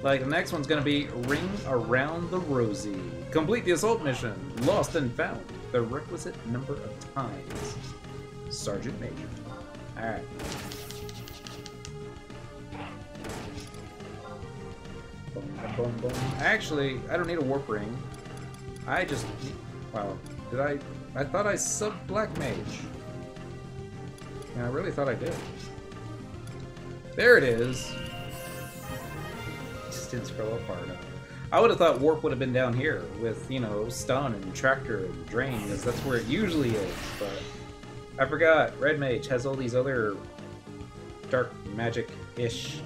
Like, the next one's going to be Ring Around the Rosie. Complete the assault mission. Lost and found the requisite number of times. Sergeant Major. Alright. Boom, boom. Actually, I don't need a warp ring. I just need... Wow. Did I thought I subbed Black Mage. Yeah, I really thought I did. There it is. Just didn't scroll up hard enough. I would have thought warp would have been down here with, you know, stun and tractor and drain, because that's where it usually is, but I forgot. Red Mage has all these other dark magic-ish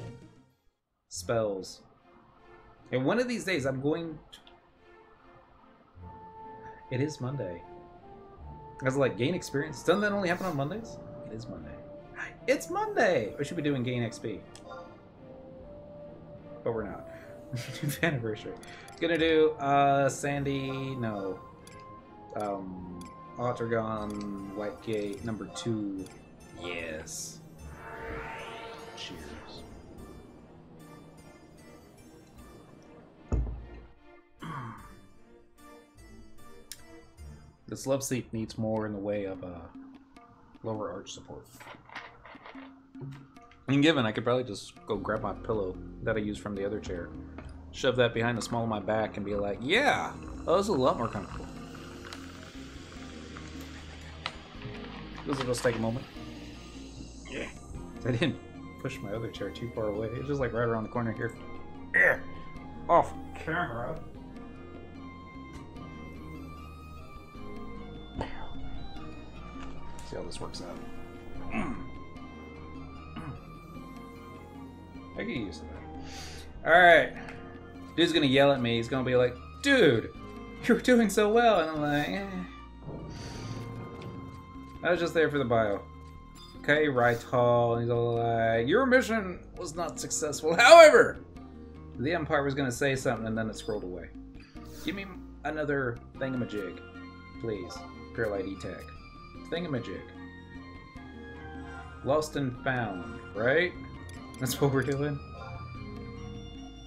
spells. And one of these days, I'm going to... It is Monday. I was like, gain experience? Doesn't that only happen on Mondays? It is Monday. It's Monday! I should be doing gain XP. But we're not. Vana'versary. Gonna do, Sandy, no. Ottergon, Whitegate, number 2. Yes. Cheers. This love seat needs more in the way of lower arch support. And given, I could probably just go grab my pillow that I used from the other chair, shove that behind the small of my back, and be like, yeah, oh, this is a lot more comfortable. This will just take a moment. Yeah. I didn't push my other chair too far away. It's just like right around the corner here. Yeah. Off camera. See how this works out. I get used to that. Alright. Dude's gonna yell at me. He's gonna be like, dude, you're doing so well. And I'm like, eh. I was just there for the bio. Okay, right tall. And he's all like, your mission was not successful. However, the Empire was gonna say something and then it scrolled away. Give me another thingamajig, please. Pearl ID tag. Thingamajig. Lost and found, right? That's what we're doing?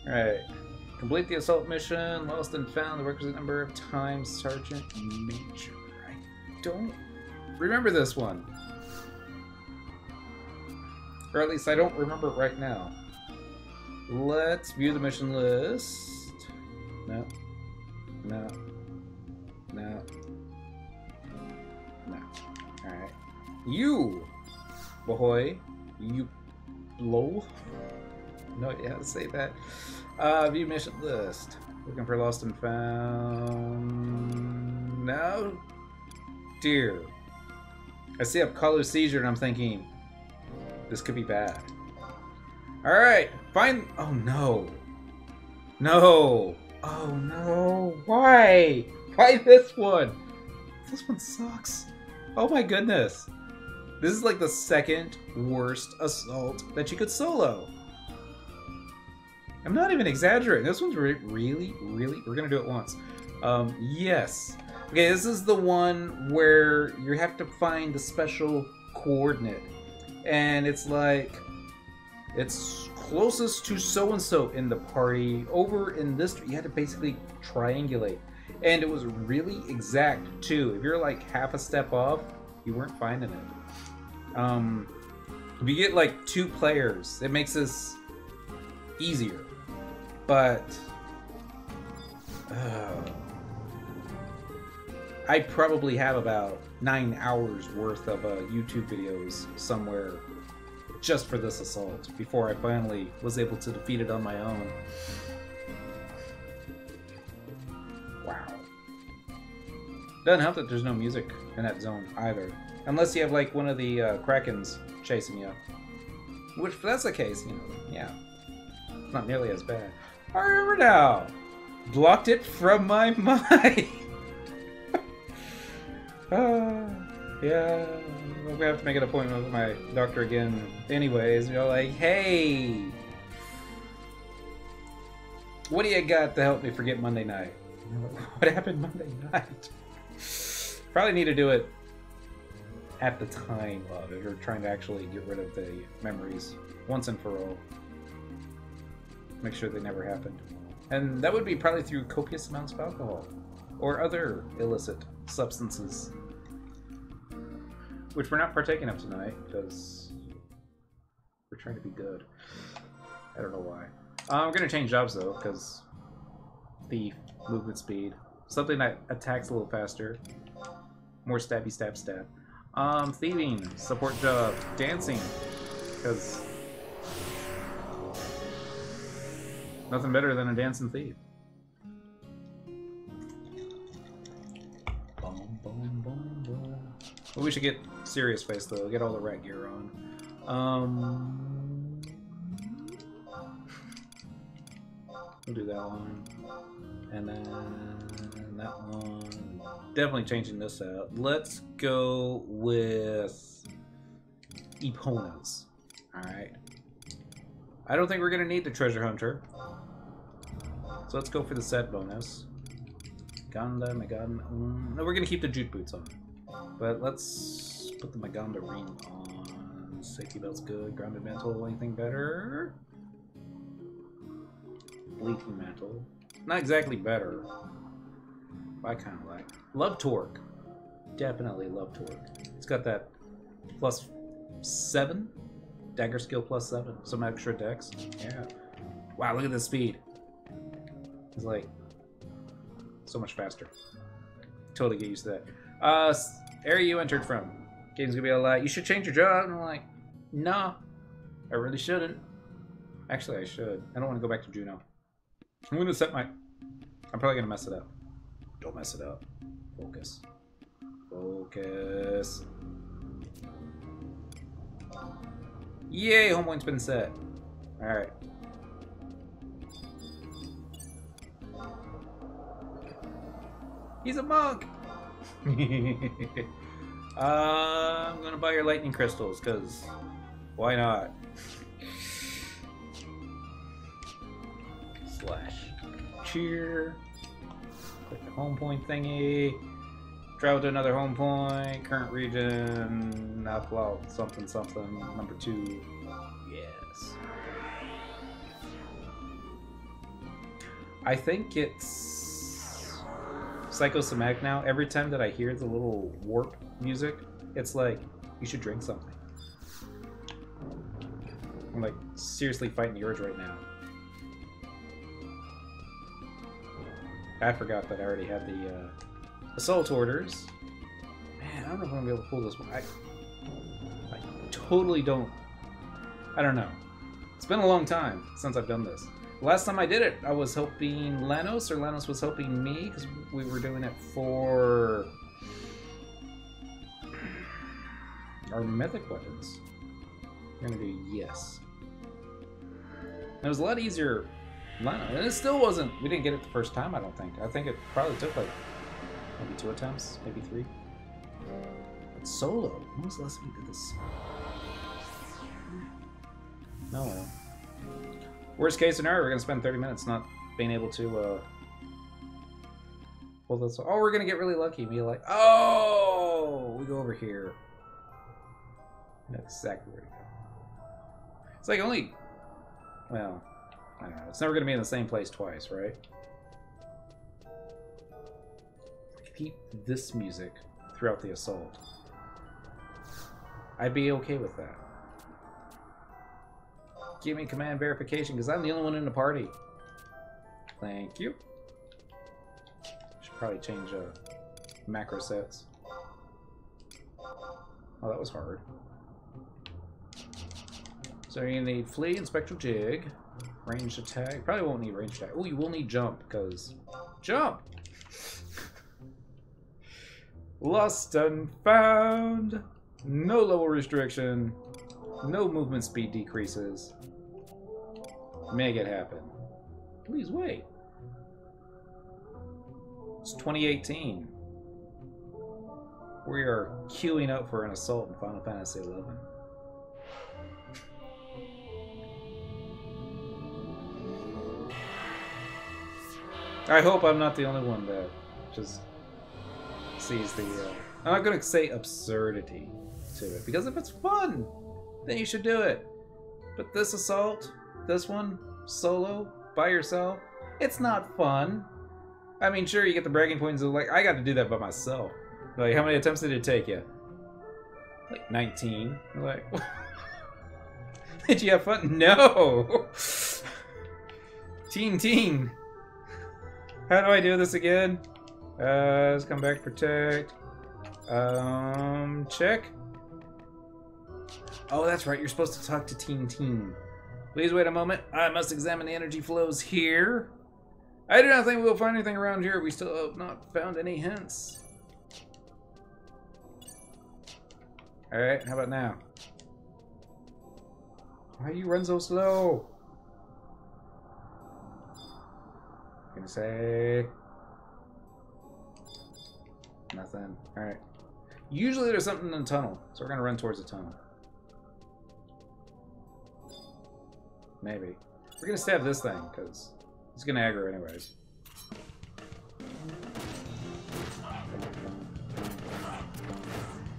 Alright. Complete the assault mission. Lost and found the requisite number of times, Sergeant Major. I don't remember this one. Or at least I don't remember it right now. Let's view the mission list. No. No. No. No. Alright. You, boy. You blow. No idea how to say that. View mission list. Looking for lost and found. No. Dear. I see a color seizure and I'm thinking, this could be bad. Alright. Find. Oh no. No. Oh no. Why? Why this one? This one sucks. Oh my goodness. This is like the second worst assault that you could solo. I'm not even exaggerating. This one's really, we're gonna do it once. Yes. Okay, this is the one where you have to find the special coordinate. And it's like, it's closest to so-and-so in the party. Over in this, you had to basically triangulate. And it was really exact, too. If you're like half a step off, you weren't finding it. If you get like 2 players, it makes this easier. But I probably have about 9 hours worth of YouTube videos somewhere just for this assault before I finally was able to defeat it on my own. Wow. Doesn't help that there's no music in that zone either. Unless you have like one of the Krakens chasing you. Which, if that's the case, you know, yeah. It's not nearly as bad. I remember now! Blocked it from my mind! Yeah. I'm gonna have to make an appointment with my doctor again. Anyways, you're like, hey! What do you got to help me forget Monday night? What happened Monday night? Probably need to do it at the time of it, or trying to actually get rid of the memories once and for all. Make sure they never happened. And that would be probably through copious amounts of alcohol or other illicit substances, which we're not partaking of tonight because we're trying to be good. I don't know why. I'm gonna change jobs though, because thief, movement speed, something that attacks a little faster, more stabby stab stab. Thieving, support job, dancing, because nothing better than a dancing thief. Boom, boom, boom, boom. Well, we should get serious face though. Get all the rat gear on. We'll do that one. And then that one. Definitely changing this out. Let's go with Eponas. Alright. I don't think we're going to need the treasure hunter. So let's go for the set bonus. Maganda, Maganda. No, we're going to keep the jute boots on. But let's put the Maganda ring on. Safety belt's good. Grounded mantle, anything better? Bleating mantle. Not exactly better. I kind of like. Love torque. Definitely love torque. It's got that +7. Dagger skill +7. Some extra dex. Yeah. Wow, look at this speed. It's like so much faster. Totally get used to that. Area you entered from. Game's gonna be like, you should change your job. And I'm like, nah, I really shouldn't. Actually, I should. I don't want to go back to Juno. I'm gonna set my. I'm probably gonna mess it up. Don't mess it up. Focus. Focus. Yay! Home point's been set. All right. He's a monk. I'm gonna buy your lightning crystals, cause why not? Slash cheer. Click the home point thingy. Travel to another home point. Current region. Outlaw something something. Number 2. Yes. I think it's psychosomatic now. Every time that I hear the little warp music, it's like, you should drink something. I'm like seriously fighting the urge right now. I forgot that I already had the assault orders. Man, I don't know if I'm gonna be able to pull this one. I totally don't. I don't know. It's been a long time since I've done this. The last time I did it, I was helping Lanos, or Lanos was helping me, because we were doing it for our mythic weapons. We're gonna do yes. And it was a lot easier. And it still wasn't. We didn't get it the first time, I don't think. I think it probably took like maybe 2 attempts, maybe 3. But solo. When was the last time we did this? No, well. Worst case scenario, we're gonna spend 30 minutes not being able to pull this. Oh, we're gonna get really lucky. Be like, oh, we go over here. That's exactly where to go. It's like only, well, I don't know. It's never gonna be in the same place twice, right? Keep this music throughout the assault. I'd be okay with that. Give me command verification, because I'm the only one in the party. Thank you. Should probably change macro sets. Oh, that was hard. So you're gonna need flee and spectral jig. Ranged attack. Probably won't need ranged attack. Oh, you will need jump, because jump! Lost and found. No level restriction. No movement speed decreases. Make it happen. Please wait. It's 2018. We are queuing up for an assault in Final Fantasy XI. I hope I'm not the only one that just sees the... I'm not going to say absurdity to it, because if it's fun, then you should do it. But this assault, this one, solo, by yourself, it's not fun. I mean, sure, you get the bragging points of, like, I got to do that by myself. Like, how many attempts did it take you? Like, 19. You're like, did you have fun? No! Teen. How do I do this again? Let's come back, protect. Check. Oh, that's right. You're supposed to talk to Teen. Please wait a moment. I must examine the energy flows here. I do not think we'll find anything around here. We still have not found any hints. Alright, how about now? Why do you run so slow? Gonna say nothing. Alright. Usually there's something in the tunnel, so we're gonna run towards the tunnel. Maybe. We're gonna stab this thing, because it's gonna aggro anyways.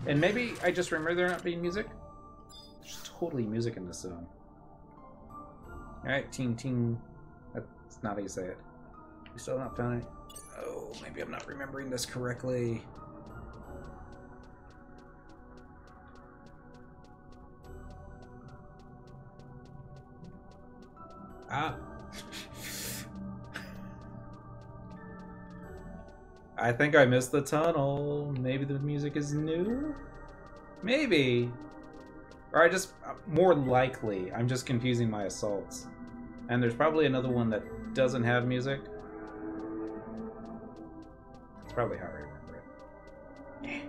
And maybe I just remember there not being music? There's totally music in this zone. Alright, ting ting. That's not how you say it. We still not found it. Oh, maybe I'm not remembering this correctly. Ah. I think I missed the tunnel. Maybe the music is new? Maybe. Or more likely, I'm just confusing my assaults. And there's probably another one that doesn't have music. That's probably how I remember it.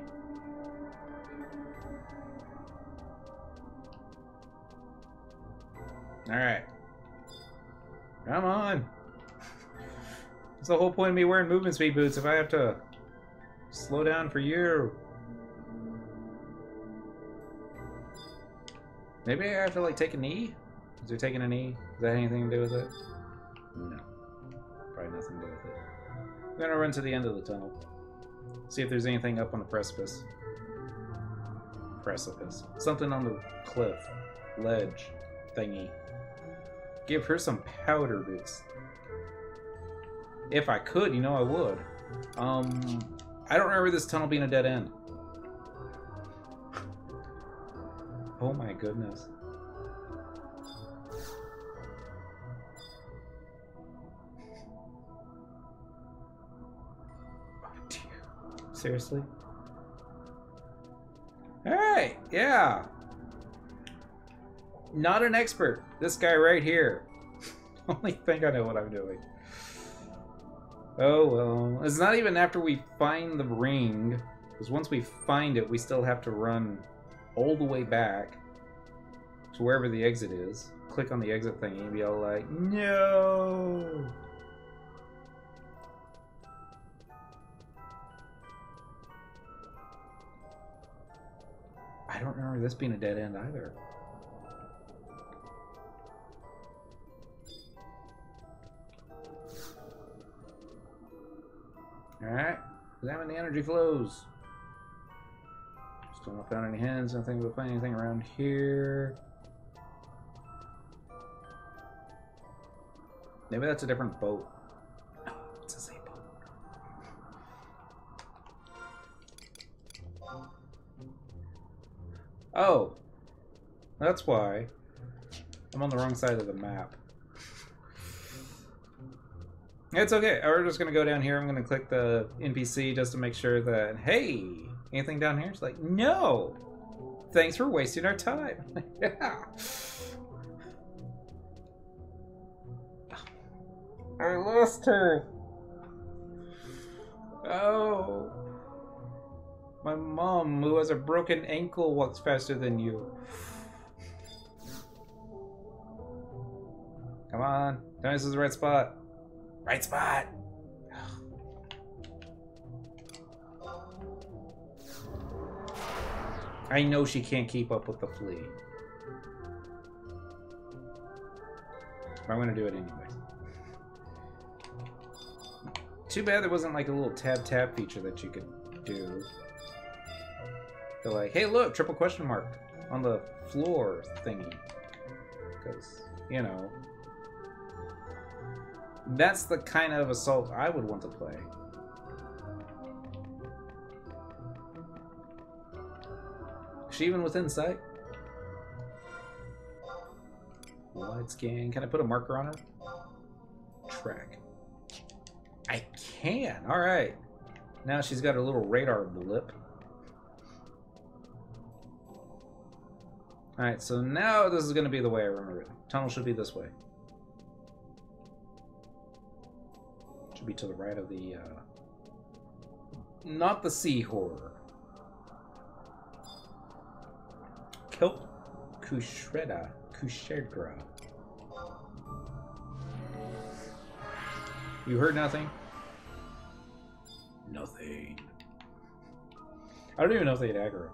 Alright. Come on. That's the whole point of me wearing movement speed boots if I have to slow down for you. Maybe I have to like take a knee? Is there taking a knee? Does that have anything to do with it? No. Probably nothing to do with it. I'm gonna run to the end of the tunnel. See if there's anything up on the precipice. Precipice. Something on the cliff. Ledge. Thingy. Give her some powder boots. If I could, you know I would. I don't remember this tunnel being a dead end. Oh my goodness. Oh dear. Seriously? Alright, yeah. Not an expert. This guy right here. Only think I know what I'm doing. Oh well. It's not even after we find the ring. Because once we find it, we still have to run all the way back to wherever the exit is. Click on the exit thing and be all like, no! I don't remember this being a dead end either. Alright, examine the energy flows. Still not found any hints, nothing we'll find anything around here. Maybe that's a different boat. No, it's the same boat. Oh, that's why. I'm on the wrong side of the map. It's okay. We're just going to go down here. I'm going to click the NPC just to make sure that, hey, anything down here? It's like, no. Thanks for wasting our time. Yeah. I lost her. Oh. My mom, who has a broken ankle, walks faster than you. Come on. Tell me this is the right spot. Right spot! I know she can't keep up with the flea. I'm gonna do it anyways. Too bad there wasn't like a little tab feature that you could do. They're like, hey look, triple question mark on the floor thingy. Because, you know. That's the kind of assault I would want to play. Is she even within sight? Wide scan. Can I put a marker on her? Track. I can! Alright. Now she's got her little radar blip. Alright, so now this is going to be the way I remember it. Tunnel should be this way. Be to the right of the not the sea horror. Kelp Kushredra. You heard nothing? Nothing. I don't even know if they'd aggro.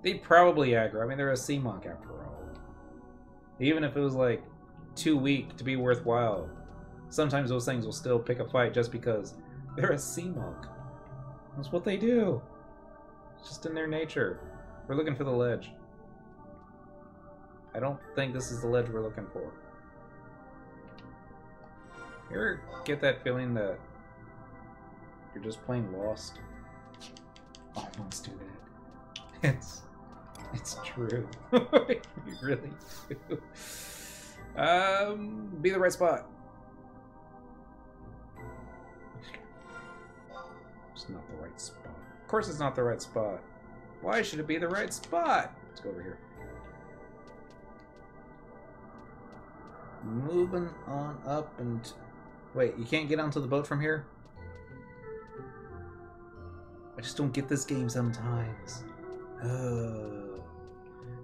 They'd probably aggro. I mean, they're a sea monk after all. Even if it was like too weak to be worthwhile, sometimes those things will still pick a fight just because they're a sea monk. That's what they do. It's just in their nature. We're looking for the ledge. I don't think this is the ledge we're looking for. You ever get that feeling that you're just plain lost? Almost do that. It's true. You really do. Be the right spot. It's not the right spot. Of course it's not the right spot. Why should it be the right spot? Let's go over here. Moving on up and... Wait, you can't get onto the boat from here? I just don't get this game sometimes.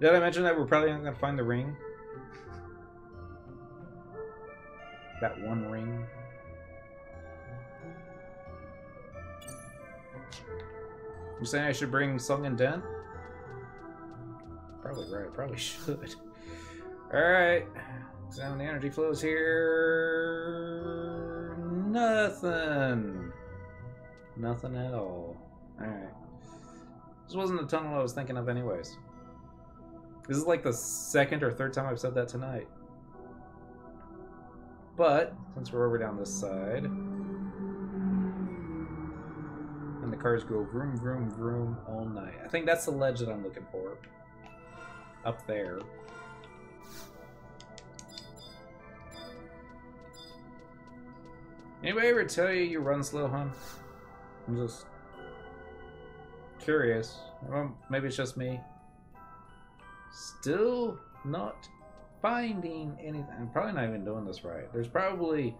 Did I mention that we're probably not going to find the ring? That one ring. You saying I should bring Song and Den? Probably right. Probably should. Alright. Examine the energy flows here. Nothing. Nothing at all. Alright. This wasn't the tunnel I was thinking of anyways. This is like the second or third time I've said that tonight. But, since we're over down this side, and the cars go vroom, vroom, vroom all night. I think that's the ledge that I'm looking for. Up there. Anybody ever tell you you run slow, hon? I'm just curious. Well, maybe it's just me. Still not finding anything. I'm probably not even doing this right. There's probably...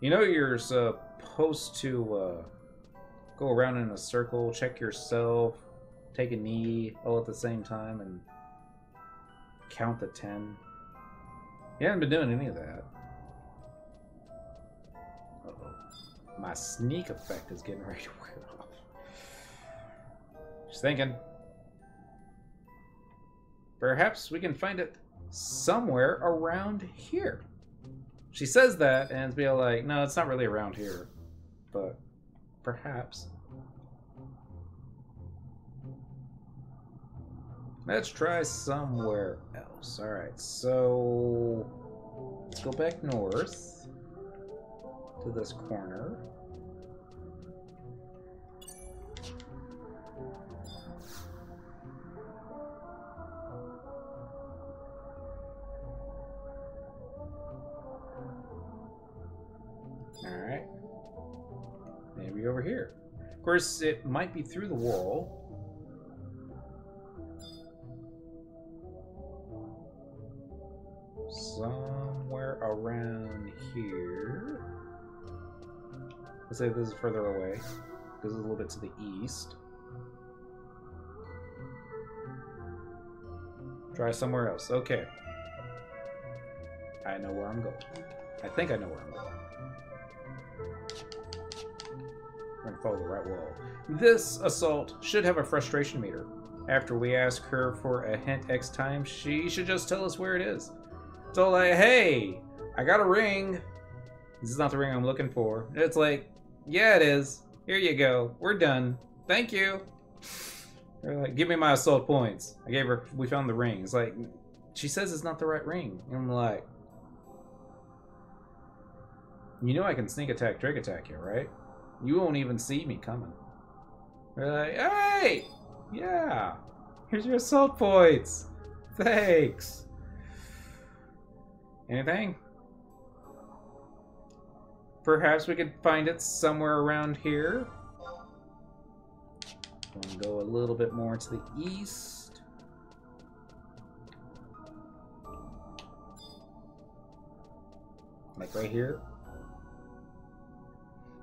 You know you're supposed to go around in a circle, check yourself, take a knee all at the same time, and count to 10. You haven't been doing any of that. Uh-oh. My sneak effect is getting ready to wear off. Just thinking. Perhaps we can find it somewhere around here. She says that, and it's be like, no, it's not really around here. But perhaps. Let's try somewhere else. Alright, so let's go back north to this corner. Alright. Maybe over here. Of course, it might be through the wall. Somewhere around here. Let's say this is further away. This is a little bit to the east. Try somewhere else. Okay. I know where I'm going. I think I know where I'm going. I'm going to follow the right wall. This assault should have a frustration meter. After we ask her for a hint X times, she should just tell us where it is. So like, hey, I got a ring. This is not the ring I'm looking for. It's like, yeah, it is. Here you go. We're done. Thank you. They're like, give me my assault points. I gave her, we found the ring. It's like, she says it's not the right ring. And I'm like, you know I can sneak attack, trick attack here, right? You won't even see me coming. They're like, hey! Yeah! Here's your assault points! Thanks! Anything? Perhaps we could find it somewhere around here. We'll go a little bit more to the east. Like right here.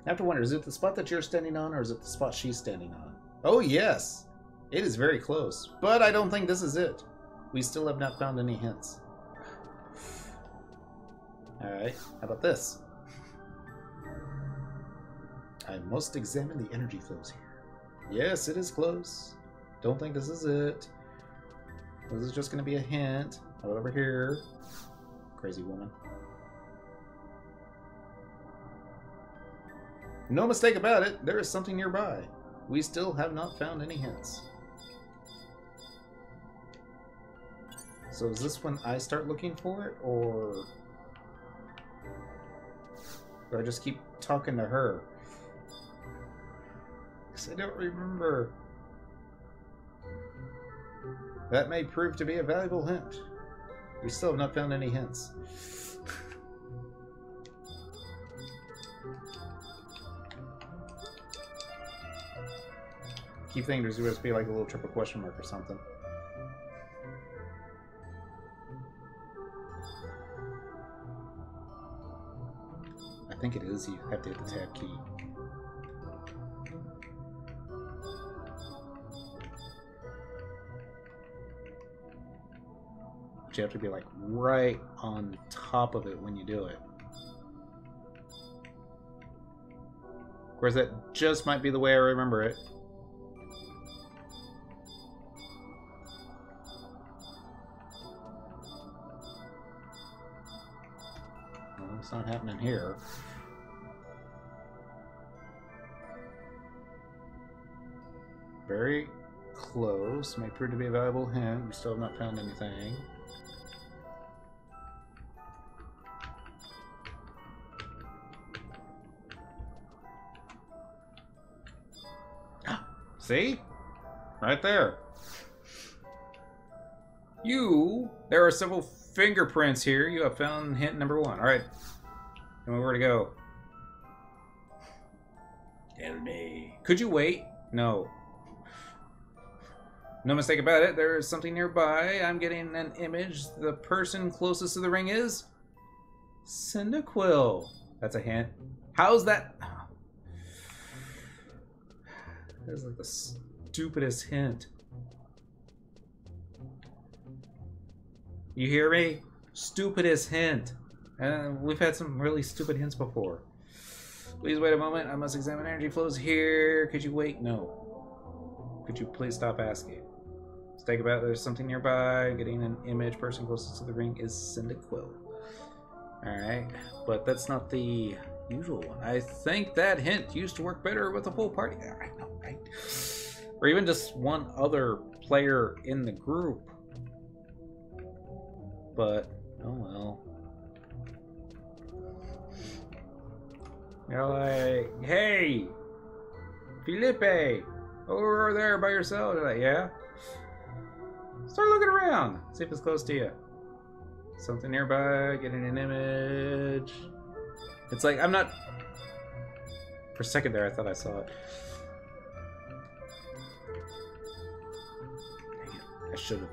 I have to wonder, is it the spot that you're standing on, or is it the spot she's standing on? Oh, yes! It is very close, but I don't think this is it. We still have not found any hints. Alright, how about this? I must examine the energy flows here. Yes, it is close. Don't think this is it. This is just going to be a hint. Right over here. Crazy woman. No mistake about it, there is something nearby. We still have not found any hints. So is this when I start looking for it, or do I just keep talking to her? Because I don't remember. That may prove to be a valuable hint. We still have not found any hints. Keep thinking there's supposed to be like a little triple question mark or something. I think it is. You have to hit the tab key. But you have to be like right on top of it when you do it. Of course, that just might be the way I remember it. Well, it's not happening here. Very close. May prove to be a valuable hint. We still have not found anything. See? Right there. There are several fingerprints here. You have found hint number 1. Alright. Tell me where to go. Tell me. Could you wait? No. No mistake about it. There is something nearby. I'm getting an image. The person closest to the ring is Cyndaquil. That's a hint. How's that? That is like the stupidest hint. You hear me? Stupidest hint. We've had some really stupid hints before. Please wait a moment. I must examine energy flows here. Could you wait? No. Could you please stop asking? Let's think about it. There's something nearby. Getting an image. Person closest to the ring is Cyndaquil. Alright. But that's not the usual one. I think that hint used to work better with a full party. I know, right? Or even just one other player in the group. But, oh well. You're like, hey, Felipe, over there by yourself. You're like, yeah. Start looking around. See if it's close to you. Something nearby, getting an image. It's like, I'm not... For a second there, I thought I saw it. Dang it. I should have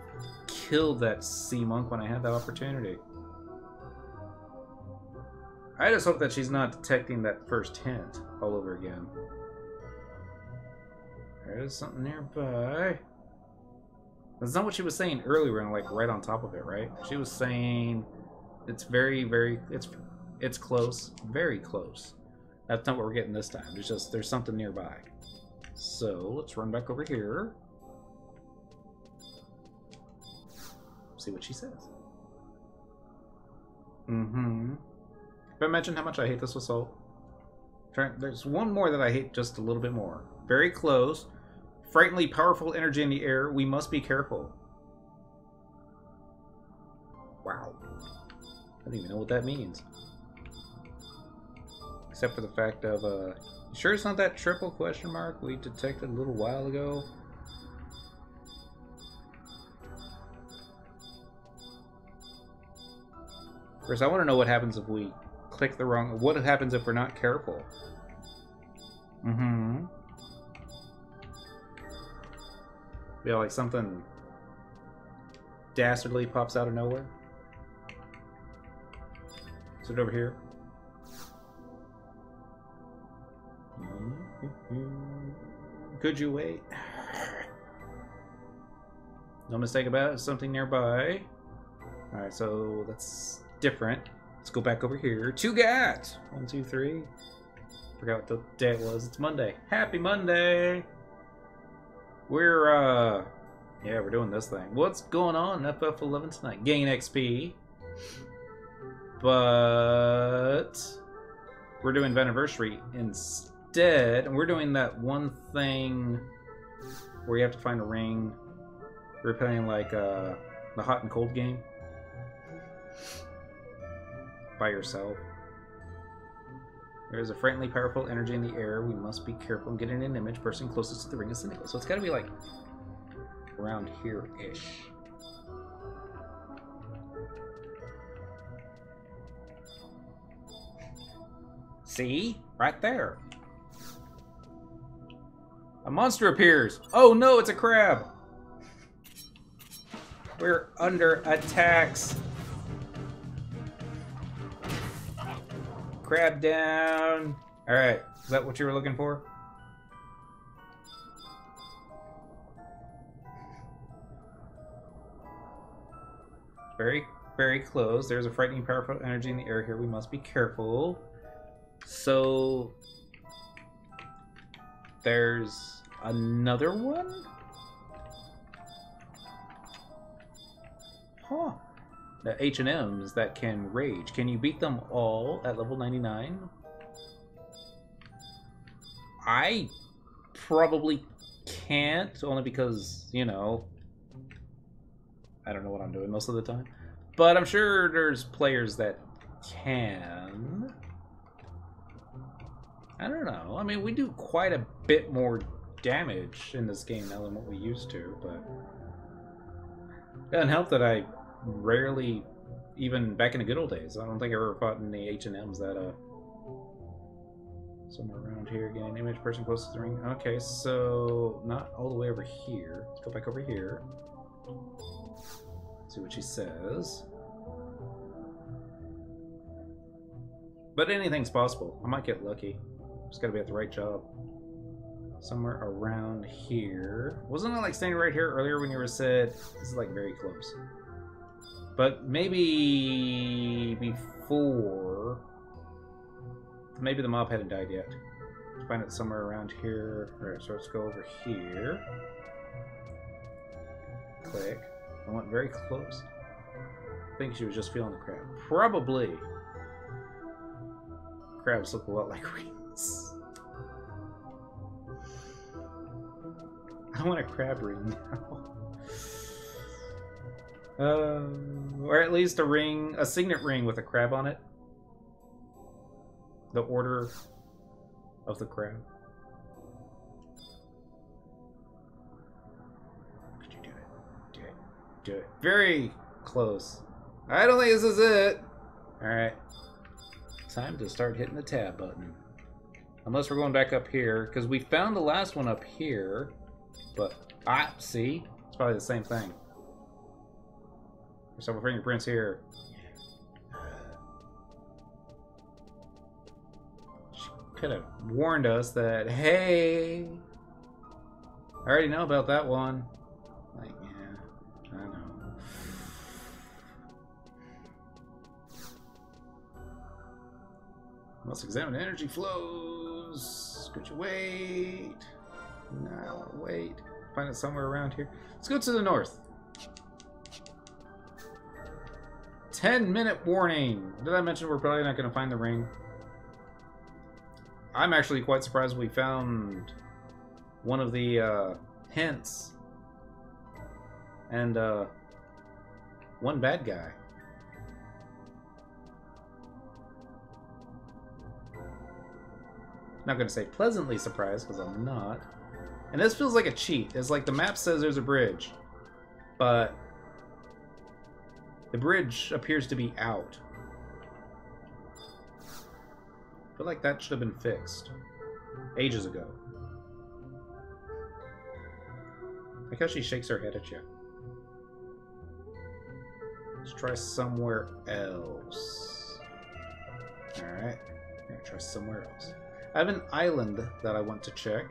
killed that sea monk when I had that opportunity. I just hope that she's not detecting that first hint all over again. There's something nearby. That's not what she was saying earlier, and like right on top of it, right? She was saying it's it's close, very close. That's not what we're getting this time. It's just there's something nearby. So let's run back over here. See what she says. If I mentioned how much I hate this assault. There's one more that I hate just a little bit more. Very close. Frighteningly powerful energy in the air. We must be careful. Wow. I don't even know what that means. Except for the fact of, you sure it's not that triple question mark we detected a little while ago? First, I want to know what happens if we click the wrong... What happens if we're not careful? Yeah, like something dastardly pops out of nowhere. Is it over here? Could you wait? No mistake about it. Something nearby. Alright, so that's different. Let's go back over here. 2 GAT! 1, 2, 3. Forgot what day it was. It's Monday. Happy Monday! We're, yeah, we're doing this thing. What's going on in FF11 tonight? Gain XP. But we're doing Vana'versary instead. And we're doing that one thing where you have to find a ring. We're playing like the hot and cold game. By yourself. There's a friendly, powerful energy in the air. We must be careful in getting an image. Person closest to the ring is cynical. So it's got to be like around here-ish. See? Right there. A monster appears. Oh no, it's a crab. We're under attacks. Crab down. Alright, is that what you were looking for? Very, very close. There's a frightening, powerful energy in the air here. We must be careful. So... there's another one? Huh. The H&Ms that can rage. Can you beat them all at level 99? I probably can't, only because, you know, I don't know what I'm doing most of the time. But I'm sure there's players that can. I don't know. I mean, we do quite a bit more damage in this game now than what we used to, but it doesn't help that I rarely, even back in the good old days, I don't think I ever fought in the H&Ms that, somewhere around here, getting an image, person close to the ring. Okay, so not all the way over here. Let's go back over here. See what she says. But anything's possible. I might get lucky. Just gotta be at the right job. Somewhere around here. Wasn't it like standing right here earlier when you were said, this is like very close. But maybe before, maybe the mob hadn't died yet. Let's find it somewhere around here. Alright, so let's go over here. Click. I went very close. I think she was just feeling the crab. Probably. Crabs look a lot like rings. I want a crab ring now. Or at least a ring, a signet ring with a crab on it. The order of the crab. Could you do it? Do it. Do it. Very close. I don't think this is it. Alright. Time to start hitting the tab button. Unless we're going back up here, because we found the last one up here. But, see? It's probably the same thing. There's several fingerprints here. She could have warned us that, hey, I already know about that one. Like, yeah, I know. Must examine energy flows. Could you wait? No, wait. Find it somewhere around here. Let's go to the north. 10-minute warning. Did I mention we're probably not going to find the ring? I'm actually quite surprised we found one of the hints. And one bad guy. Not going to say pleasantly surprised, because I'm not. And this feels like a cheat. It's like the map says there's a bridge, but the bridge appears to be out. I feel like that should have been fixed ages ago. Like how she shakes her head at you. Let's try somewhere else. Alright, I'm gonna try somewhere else. I have an island that I want to check.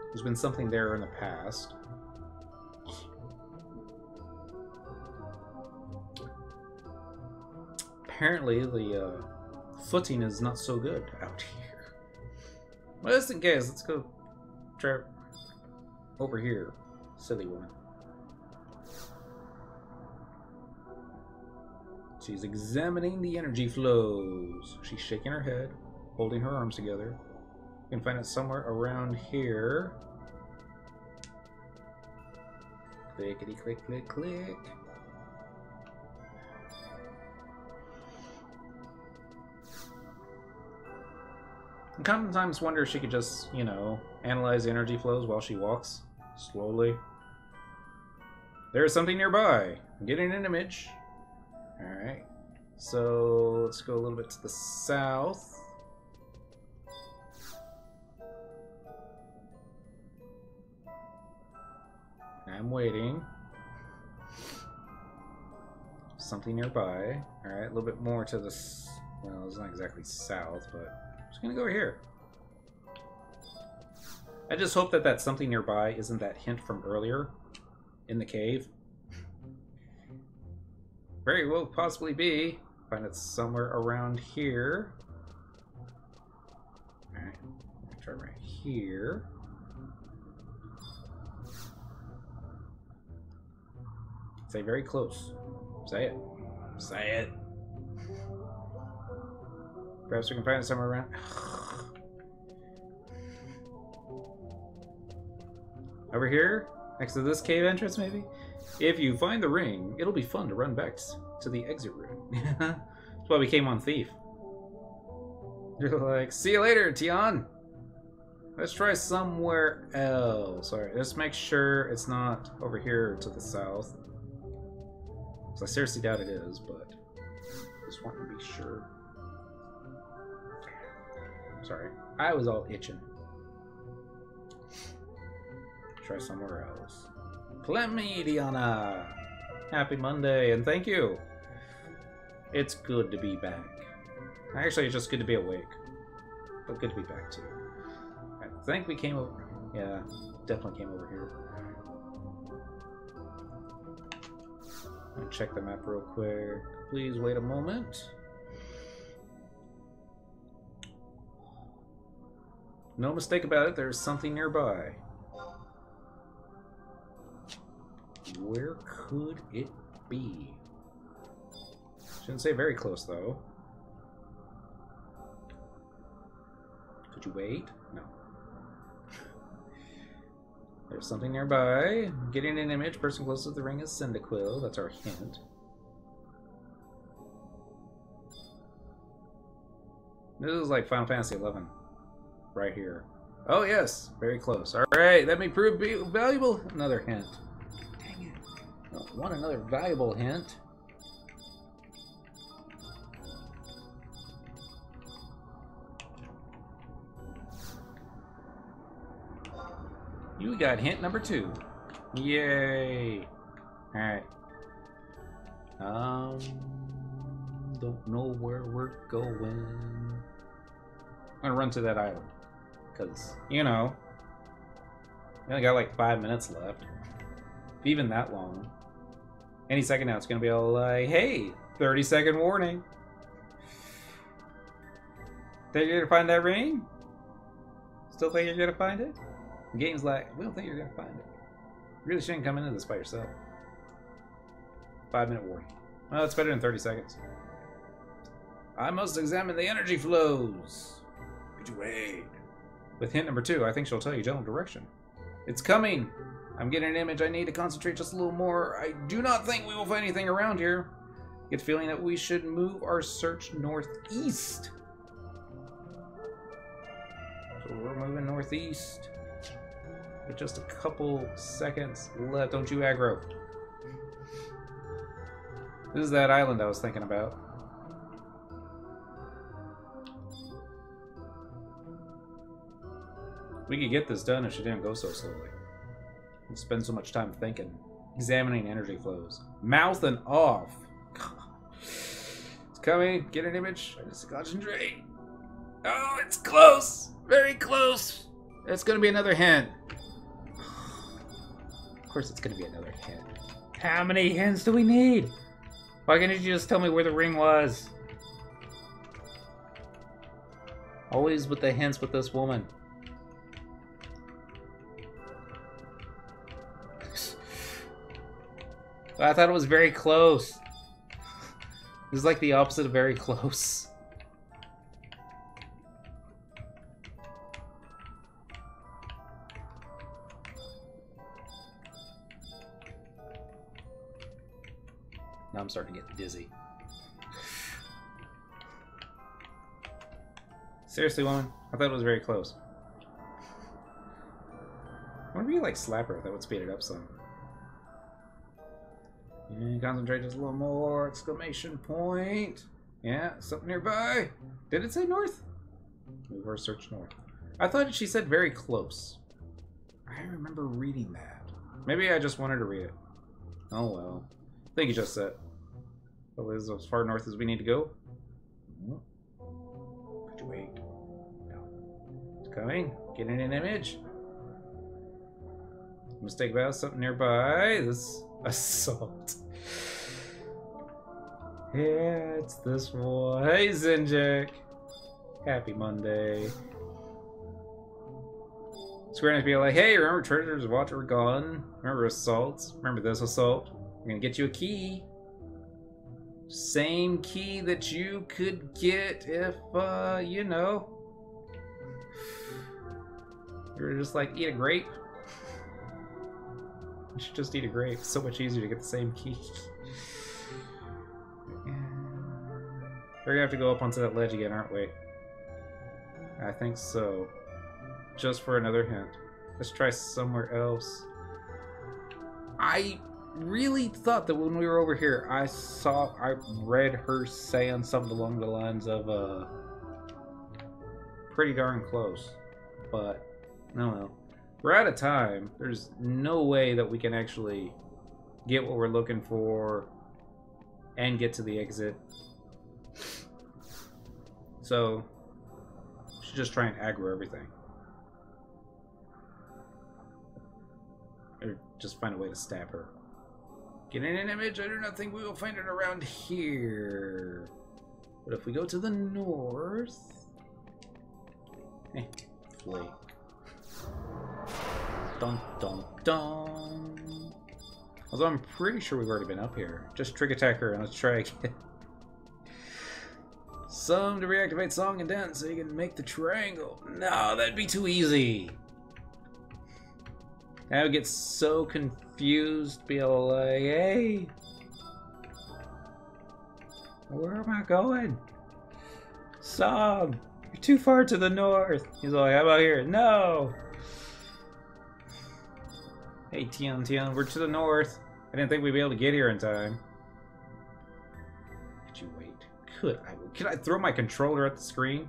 There's been something there in the past. Apparently, the footing is not so good out here. Well, just in case, let's go try over here. Silly woman. She's examining the energy flows. She's shaking her head, holding her arms together. You can find it somewhere around here. Clickety click click click. I sometimes wonder if she could just, you know, analyze the energy flows while she walks slowly. There's something nearby. I'm getting an image. Alright. So let's go a little bit to the south. I'm waiting. Something nearby. Alright, a little bit more to the... Well, it's not exactly south, but I'm just gonna go over here. I just hope that that something nearby isn't that hint from earlier in the cave. Very well possibly be. Find it somewhere around here. Alright, try right here. Say very close. Say it. Say it. Perhaps we can find it somewhere around. Over here? Next to this cave entrance, maybe? If you find the ring, it'll be fun to run back to the exit room. That's why we came on Thief. You're like, see you later, Tion! Let's try somewhere else. Alright, let's make sure it's not over here to the south. I seriously doubt it is, but just want to be sure. Sorry, I was all itching. Try somewhere else. Clemediana! Happy Monday, and thank you! It's good to be back. Actually, it's just good to be awake. But good to be back, too. I think we came over... Yeah, definitely came over here. Let me check the map real quick. Please wait a moment. No mistake about it, there's something nearby. Where could it be? Shouldn't say very close, though. Could you wait? No. There's something nearby. Getting an image. Person closest to the ring is Cyndaquil. That's our hint. This is like Final Fantasy XI. Right here. Oh, yes. Very close. Alright, that may prove to be valuable. Another hint. Dang it. I don't want another valuable hint. You got hint number 2. Yay. Alright. Don't know where we're going. I'm gonna run to that island. Because, you know, we only got like 5 minutes left. If even that long. Any second now it's gonna be all like, hey, 30-second warning. Think you're gonna find that ring? Still think you're gonna find it? The game's like, we don't think you're gonna find it. You really shouldn't come into this by yourself. 5-minute warning. Well, it's better than 30 seconds. I must examine the energy flows. Could you wait? With hint number 2, I think she'll tell you general direction. It's coming! I'm getting an image. I need to concentrate just a little more. I do not think we will find anything around here. I get the feeling that we should move our search northeast. So we're moving northeast. With just a couple seconds left. Don't you aggro. This is that island I was thinking about. We could get this done if she didn't go so slowly. And spend so much time thinking. Examining energy flows. Mouth and off. It's coming. Get an image. I just concentrate. Oh, it's close. Very close. It's going to be another hint. Of course it's going to be another hint. How many hints do we need? Why can't you just tell me where the ring was? Always with the hints with this woman. I thought it was very close. This is like the opposite of very close. Now I'm starting to get dizzy. Seriously, woman? I thought it was very close. I wonder if you like slap her, that would speed it up some. And concentrate just a little more. Exclamation point. Yeah, something nearby. Did it say north? Move or search north. I thought she said very close. I remember reading that. Maybe I just wanted to read it. Oh well. I think you just said. Oh, is as far north as we need to go? Could you wait? No. It's coming. Getting an image. Mistake about something nearby. This assault. Yeah, it's this one. Hey, Zinjek. Happy Monday. Square Enix be like, hey, remember treasures of water gone? Remember assaults? Remember this assault? I'm gonna get you a key. Same key that you could get if, you know, you were just like, eat a grape. You should just eat a grape. It's so much easier to get the same key. We're gonna have to go up onto that ledge again, aren't we? I think so. Just for another hint. Let's try somewhere else. I really thought that when we were over here, I read her saying something along the lines of, pretty darn close. But, no, no. We're out of time. There's no way that we can actually get what we're looking for and get to the exit. So, we should just try and aggro everything. Or just find a way to stab her. Getting an image, I do not think we will find it around here. But if we go to the north... flee. Dun dun dun. Although I'm pretty sure we've already been up here. Just trick attack her and let's try again. Some to reactivate song and dance so you can make the triangle. No, that'd be too easy. I would get so confused, be like, hey, where am I going? Song, you're too far to the north. He's like, how about here? No. Hey, Tian, we're to the north. I didn't think we'd be able to get here in time. Could you wait? Could I throw my controller at the screen?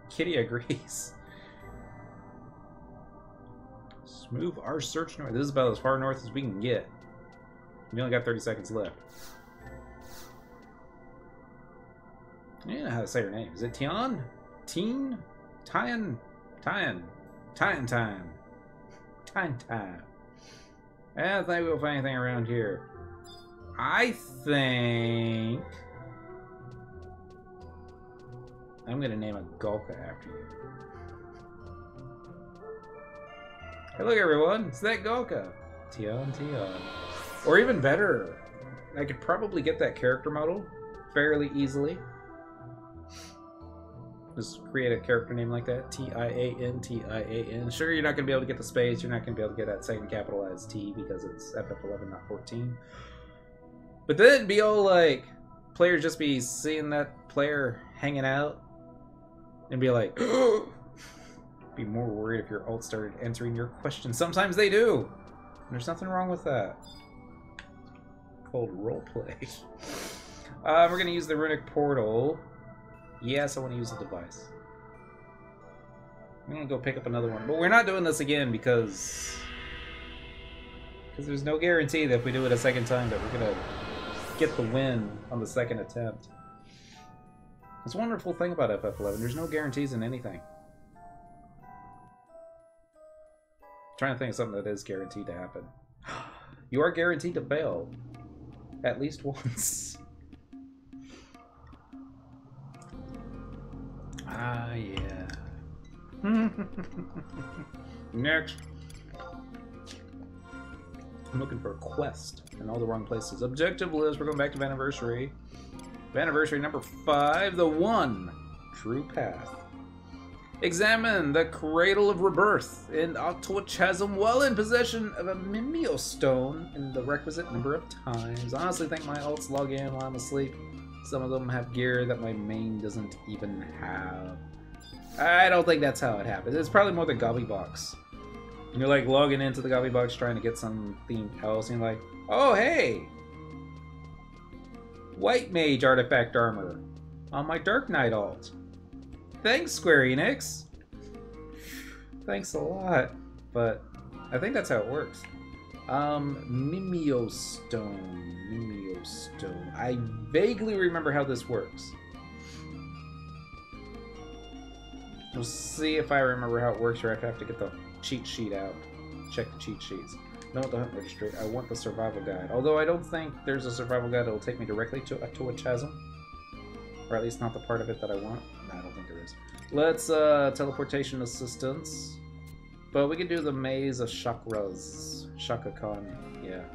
Kitty agrees. Move our search north. This is about as far north as we can get. We only got 30 seconds left. I don't know how to say her name. Is it Tian? Teen? Tian? Tian? Tian time. Tian time. I don't think we'll find anything around here. I think I'm gonna name a Gulka after you. Hey, look everyone, it's that Gulka. Tian. Or even better, I could probably get that character model fairly easily. Just create a character name like that. Tian. Sure, you're not going to be able to get the space. You're not going to be able to get that second capitalized T because it's FF11, not 14. But then it'd be all like, players just be seeing that player hanging out and be like, be more worried if your alt started answering your question. Sometimes they do. And there's nothing wrong with that. Called roleplay. We're going to use the runic portal. Yes, I want to use the device. I'm going to go pick up another one. But we're not doing this again because there's no guarantee that if we do it a second time that we're going to get the win on the second attempt. That's a wonderful thing about FF11. There's no guarantees in anything. I'm trying to think of something that is guaranteed to happen. You are guaranteed to fail. At least once. Ah, yeah. Next. I'm looking for a quest in all the wrong places. Objective list. We're going back to Vana'versary. Vana'versary number 5. The one true path. Examine the cradle of rebirth in Octoa Chasm while in possession of a mimeo stone in the requisite number of times. Honestly, think my alts log in while I'm asleep. Some of them have gear that my main doesn't even have. I don't think that's how it happens. It's probably more the Gobby box. You're like logging into the Gobby box trying to get something else, and you're like, oh hey! White Mage artifact armor on my Dark Knight alt. Thanks, Square Enix. Thanks a lot. But I think that's how it works. Mimeo stone. Mimeo stone. I vaguely remember how this works. We'll see if I remember how it works, or if I have to get the cheat sheet out. Check the cheat sheets. I don't want the hunt registry. I want the survival guide. Although I don't think there's a survival guide that will take me directly to a chasm. Or at least not the part of it that I want. No, I don't think there is. Let's, teleportation assistance. But we can do the Maze of Chakras. Shaka Khan, yeah.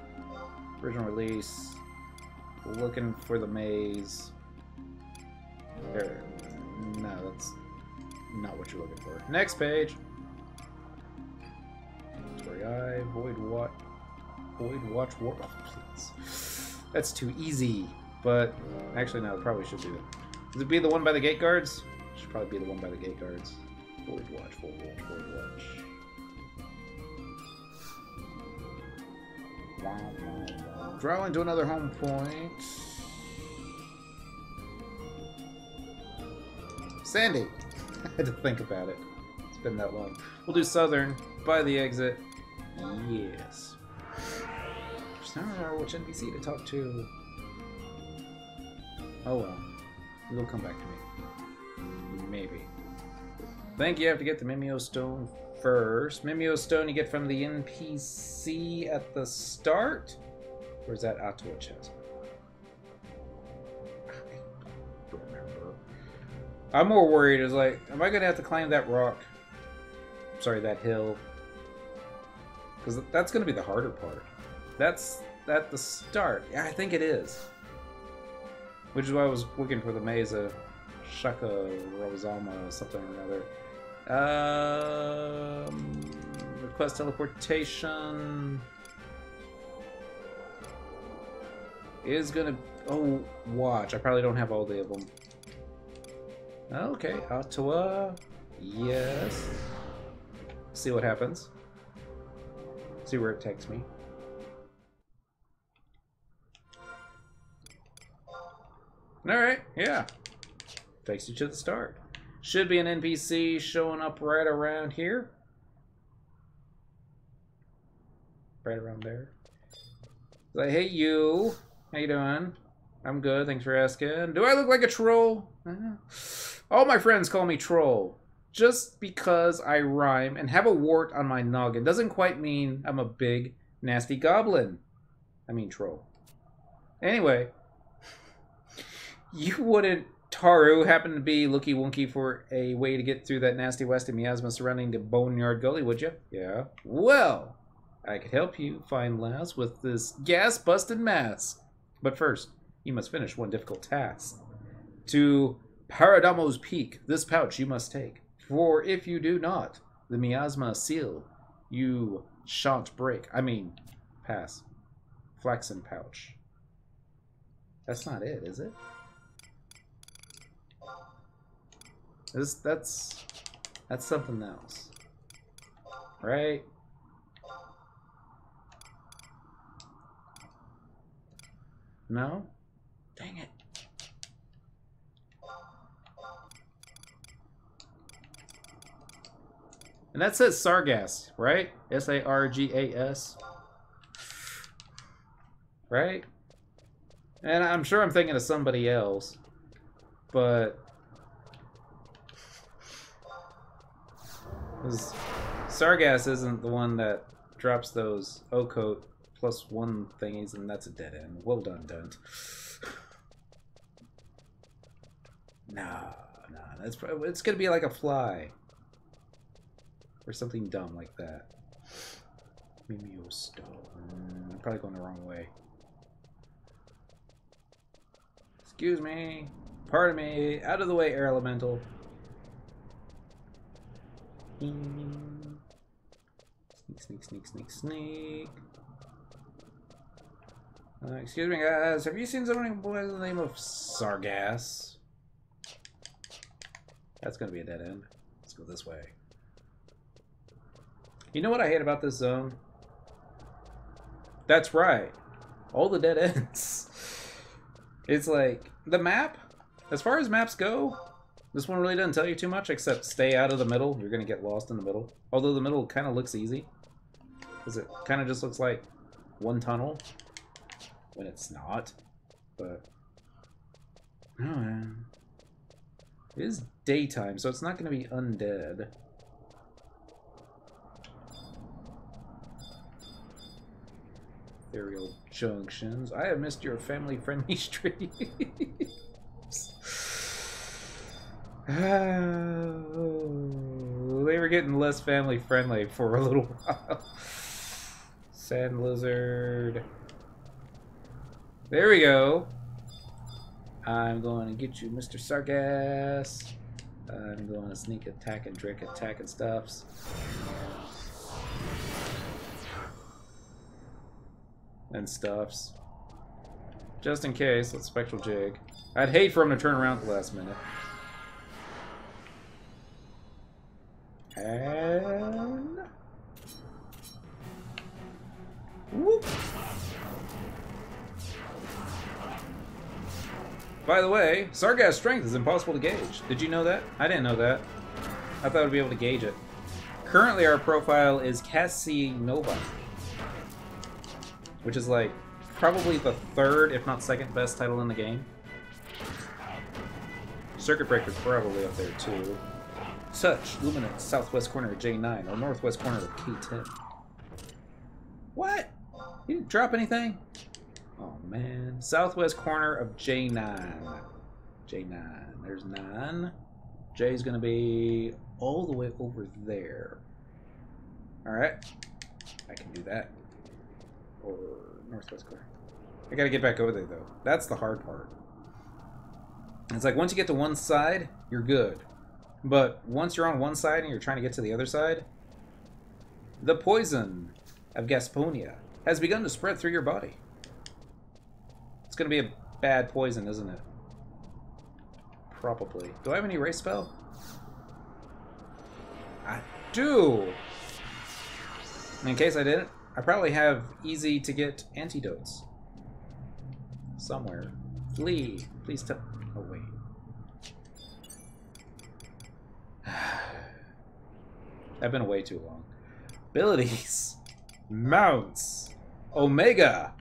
Original release. Looking for the maze. There. No, that's not what you're looking for. Next page. Story Eye, Void Watch. Void Watch War. Oh, please. That's too easy. But, actually, no, it probably should do it. Would it be the one by the gate guards? Should probably be the one by the gate guards. Void Watch, Void Watch, Void Watch. Traveling to another home point. Sandy! I had to think about it. It's been that long. We'll do southern, by the exit. Yes. Just don't remember which NPC to talk to. Oh well. It'll come back to me. Maybe. I think you have to get the Mimeo Stone first. Mimeo Stone you get from the NPC at the start? Or is that Octoa Chasm? I don't remember. I'm more worried is like, am I gonna have to climb that rock? Sorry, that hill. Because that's gonna be the harder part. That's at the start. Yeah, I think it is. Which is why I was looking for the maze of Shaka Rosama or something or another. Request teleportation is gonna. Oh, watch. I probably don't have all of them. Okay, Octoa. Yes. See what happens. See where it takes me. Alright, yeah. Takes you to the start. Should be an NPC showing up right around here. Right around there. Like, hey you. How you doing? I'm good, thanks for asking. Do I look like a troll? All my friends call me troll. Just because I rhyme and have a wart on my noggin doesn't quite mean I'm a big, nasty goblin. I mean troll. Anyway. You wouldn't, Taru, happen to be looky-wonky for a way to get through that nasty westy miasma surrounding the Boneyard Gully, would you? Yeah. Well, I could help you find Laz with this gas-busted mask. But first, you must finish one difficult task. To Paradamo's Peak, this pouch you must take. For if you do not, the miasma seal you shan't break. I mean, pass. Flaxen pouch. That's not it, is it? That's something else, right? No? Dang it. And that says Sargas, right? S-A-R-G-A-S. Right? And I'm sure I'm thinking of somebody else, but Sargas isn't the one that drops those Ocote +1 thingies, and that's a dead end. Well done, Dunt. Nah. Nah, it's gonna be like a fly. Or something dumb like that. Mimeo stone. I'm probably going the wrong way. Excuse me. Pardon me. Out of the way, air elemental. Sneak. Excuse me, guys. Have you seen someone by the name of Sargass? That's gonna be a dead end. Let's go this way. You know what I hate about this zone? That's right. All the dead ends. It's like, the map, as far as maps go, this one really doesn't tell you too much, except stay out of the middle. You're going to get lost in the middle. Although the middle kind of looks easy. Because it kind of just looks like one tunnel. When it's not. But, oh man. It is daytime, so it's not going to be undead. Ethereal junctions. I have missed your family-friendly streams. They were getting less family-friendly for a little while. Sand lizard. There we go. I'm going to get you, Mr. Sargass. I'm going to sneak attack and drink attack and stuffs. And stuffs. Just in case, let's spectral jig. I'd hate for him to turn around at the last minute. And... whoop. By the way, Sargass strength is impossible to gauge. Did you know that? I didn't know that. I thought I'd be able to gauge it. Currently our profile is Casinova, which is like probably the third, if not second best title in the game. Circuit Breaker's probably up there too. Touch, luminance, southwest corner of J9, or northwest corner of K10. What? You didn't drop anything? Oh man. Southwest corner of J9. J9. There's 9. J's gonna be all the way over there. Alright. I can do that. Or northwest corner. I gotta get back over there though. That's the hard part. It's like once you get to one side, you're good. But once you're on one side and you're trying to get to the other side, the poison of Gasponia has begun to spread through your body. It's gonna be a bad poison, isn't it? Probably. Do I have any race spell? I do! In case I didn't, I probably have easy to get antidotes. Somewhere. Flee. Please tell. Oh, wait. I've been away too long. Abilities. Mounts. Omega.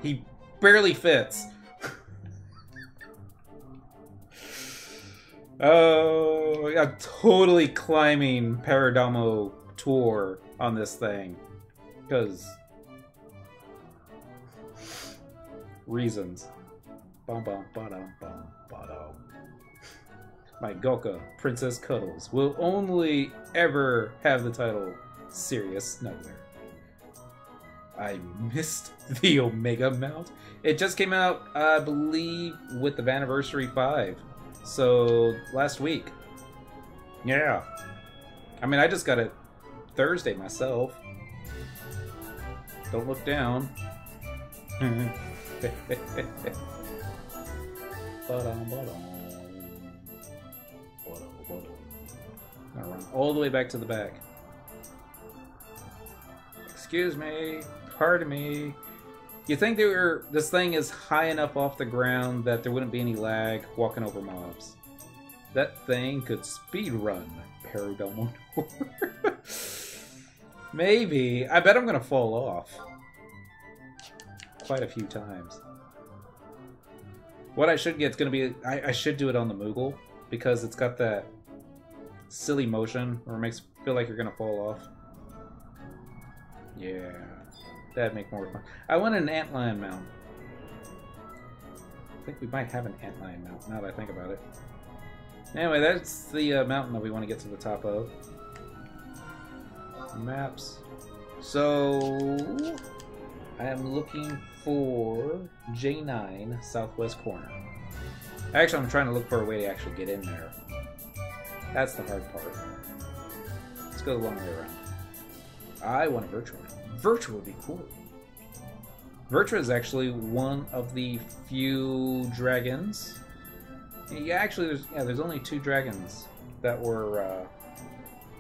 He barely fits. Oh, I'm totally climbing Paradomo Tour on this thing. Because... reasons. Bum bum ba-dum bum ba-dum. My Goka, Princess Cuddles, will only ever have the title Serious Nowhere. I missed the Omega mount. It just came out, I believe, with the Vana'versary V. So, last week. Yeah. I mean, I just got it Thursday myself. Don't look down. I'll run all the way back to the back. Excuse me. Pardon me. You think this thing is high enough off the ground that there wouldn't be any lag walking over mobs? That thing could speedrun Paradomo. Maybe. I bet I'm gonna fall off. Quite a few times. What I should get is gonna be... I should do it on the Moogle, because it's got that silly motion where it makes you feel like you're gonna fall off. Yeah. That'd make more fun. I want an antlion mount. I think we might have an antlion mountain, now that I think about it. Anyway, that's the mountain that we want to get to the top of. Maps. So, I am looking for J9 southwest corner. Actually, I'm trying to look for a way to actually get in there. That's the hard part. Let's go the long way around. I want a Virtua. Virtua would be cool. Virtua is actually one of the few dragons. Yeah, actually, there's only 2 dragons that were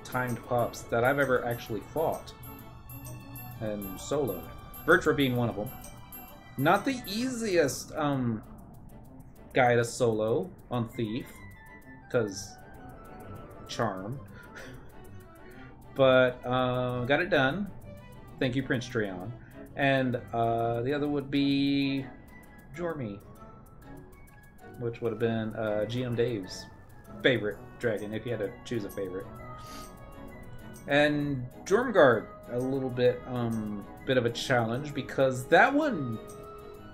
timed pops that I've ever actually fought and soloed. Virtua being one of them. Not the easiest guy to solo on Thief, because charm. But got it done. Thank you, Prince Treon. And the other would be Jormy, which would have been GM Dave's favorite dragon, if you had to choose a favorite. And Jormungard, a little bit of a challenge, because that one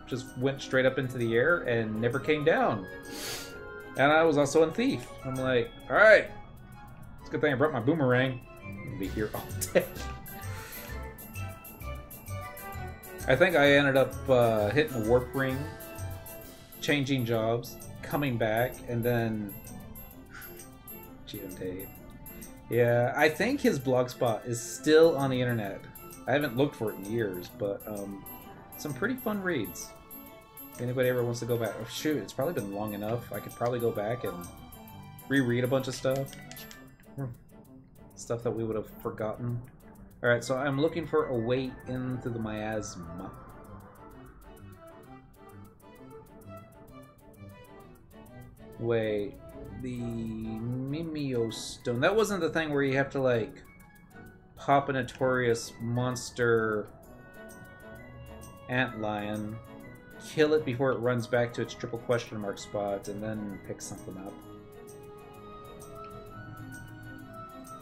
just went straight up into the air and never came down. And I was also in Thief. I'm like, alright, it's a good thing I brought my boomerang. I'll be here all day. I think I ended up hitting a warp ring, changing jobs, coming back, and then GM Dave. Yeah, I think his blogspot is still on the internet. I haven't looked for it in years, but some pretty fun reads. If anybody ever wants to go back, oh, shoot, it's probably been long enough. I could probably go back and reread a bunch of stuff. Stuff that we would have forgotten. Alright, so I'm looking for a way into the miasma. Wait, the mimeo stone. That wasn't the thing where you have to, like, pop a notorious monster antlion, kill it before it runs back to its triple question mark spot, and then pick something up.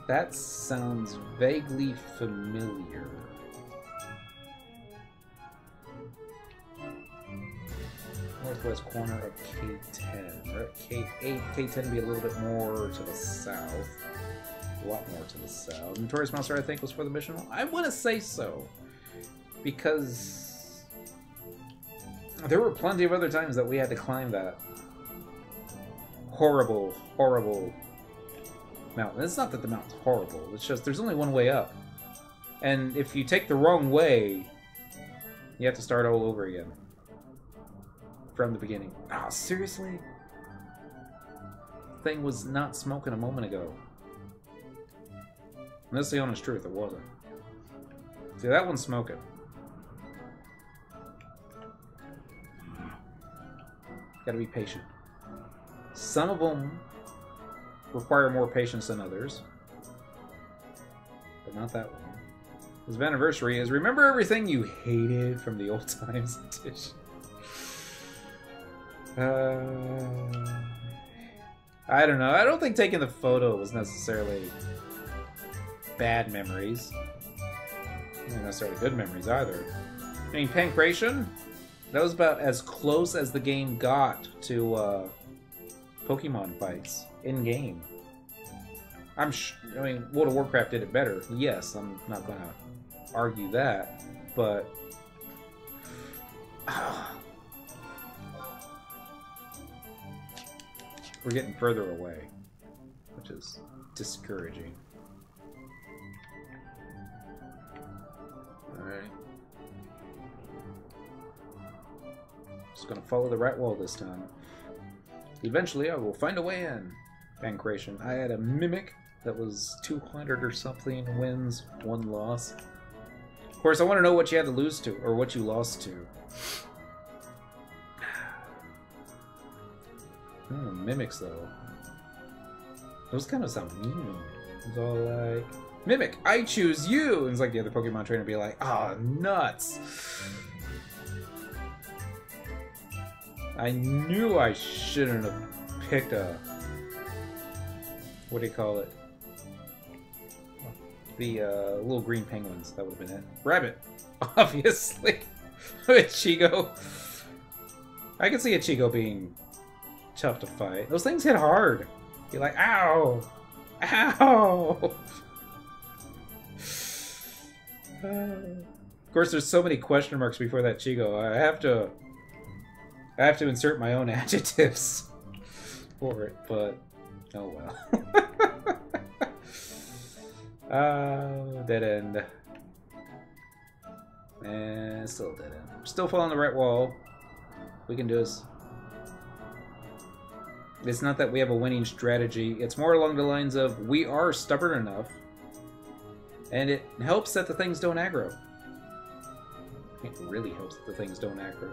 That sounds vaguely familiar. Northwest corner of K10. We're at K8. K10 would be a little bit more to the south. A lot more to the south. Notorious Monster, I think, was for the mission. I want to say so. Because there were plenty of other times that we had to climb that horrible, horrible mountain. It's not that the mountain's horrible, it's just there's only one way up. And if you take the wrong way, you have to start all over again. From the beginning. Ah, oh, seriously? Thing was not smoking a moment ago. And that's the honest truth, it wasn't. See, that one's smoking. Gotta be patient. Some of them require more patience than others. But not that one. This Vana'versary is remember everything you hated from the old times edition. I don't know. I don't think taking the photo was necessarily bad memories. Not necessarily good memories either. I mean, Pancration, that was about as close as the game got to Pokemon fights in game. I mean, World of Warcraft did it better. Yes, I'm not going to argue that, but we're getting further away, which is discouraging. Alright. Just gonna follow the right wall this time. Eventually I will find a way in. Pancration. I had a Mimic that was 200 or something wins, 1 loss. Of course, I want to know what you had to lose to, or what you lost to. Mimics, though. Those kind of sound mean. It's all like, Mimic, I choose you! And it's like the other Pokemon trainer be like, ah, oh, nuts! I knew I shouldn't have picked a... What do you call it? The little green penguins. That would have been it. Rabbit! Obviously! With Chigo. I can see a Chico being tough to fight. Those things hit hard. You're like, ow! Ow! Of course, there's so many question marks before that Chico. I have to insert my own adjectives for it, but oh well. Dead end. And still dead end. Still following the right wall. We can do this. It's not that we have a winning strategy. It's more along the lines of we are stubborn enough, and it helps that the things don't aggro. It really helps that the things don't aggro.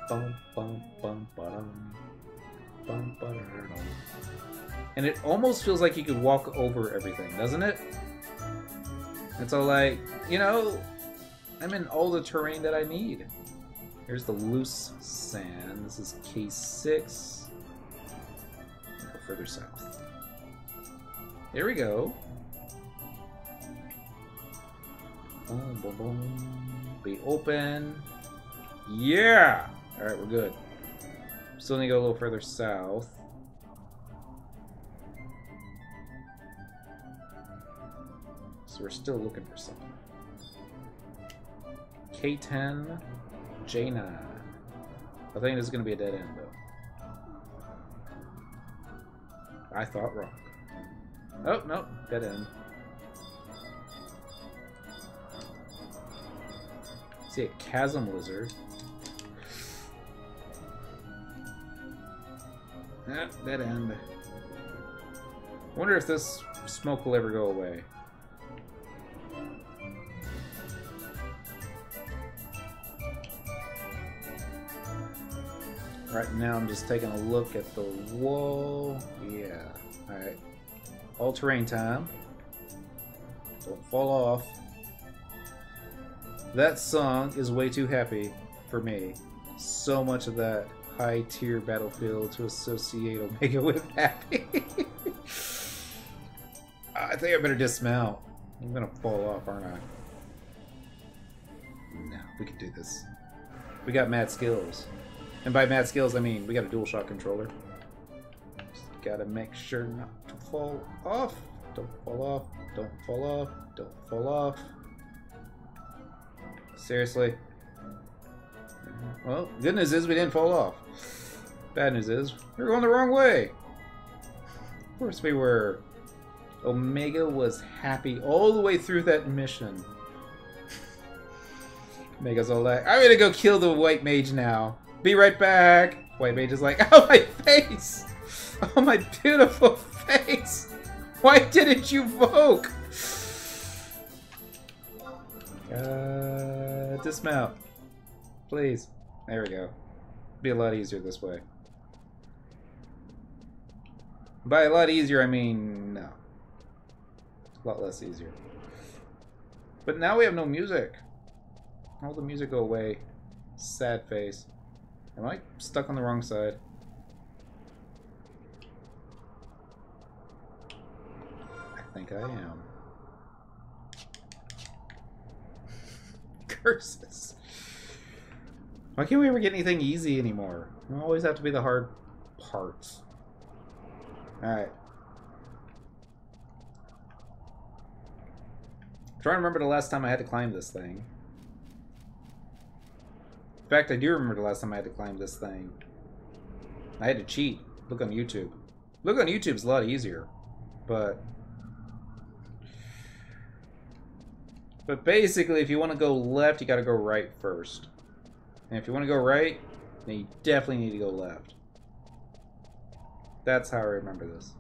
Bum, bum, bum, ba-dum. Bum, ba-da-da-dum. And it almost feels like you could walk over everything, doesn't it? It's all like, you know, I'm in all the terrain that I need. Here's the loose sand. This is K6. Go further south. There we go. Boom, boom, boom. Be open. Yeah! Alright, we're good. Still need to go a little further south. So we're still looking for something. K10, J9. I think this is going to be a dead end, though. I thought wrong. Oh, no, dead end. See a chasm lizard. Dead end. I wonder if this smoke will ever go away. Right now I'm just taking a look at the wall. Yeah. Alright. All terrain time. Don't fall off. That song is way too happy for me. So much of that high tier Battlefield to associate Omega with happy. I think I better dismount. I'm gonna fall off, aren't I? No, we can do this. We got mad skills. And by mad skills, I mean we got a DualShock controller. Just gotta make sure not to fall off. Don't fall off. Don't fall off. Don't fall off. Seriously? Well, good news is we didn't fall off. Bad news is we were going the wrong way. Of course we were. Omega was happy all the way through that mission. Omega's all like, I'm gonna go kill the white mage now. Be right back. White mage is like, oh my face! Oh my beautiful face! Why didn't you voke? Dismount. Please. There we go. Be a lot easier this way. By a lot easier, I mean no. A lot less easier. But now we have no music. All the music go away. Sad face. Am I stuck on the wrong side? I think I am. Curses. Why can't we ever get anything easy anymore? We always have to be the hard parts. Alright. I'm trying to remember the last time I had to climb this thing. In fact, I do remember the last time I had to climb this thing. I had to cheat. Look on YouTube. Look on YouTube is a lot easier. But basically, if you want to go left, you got to go right first. And if you want to go right, then you definitely need to go left. That's how I remember this.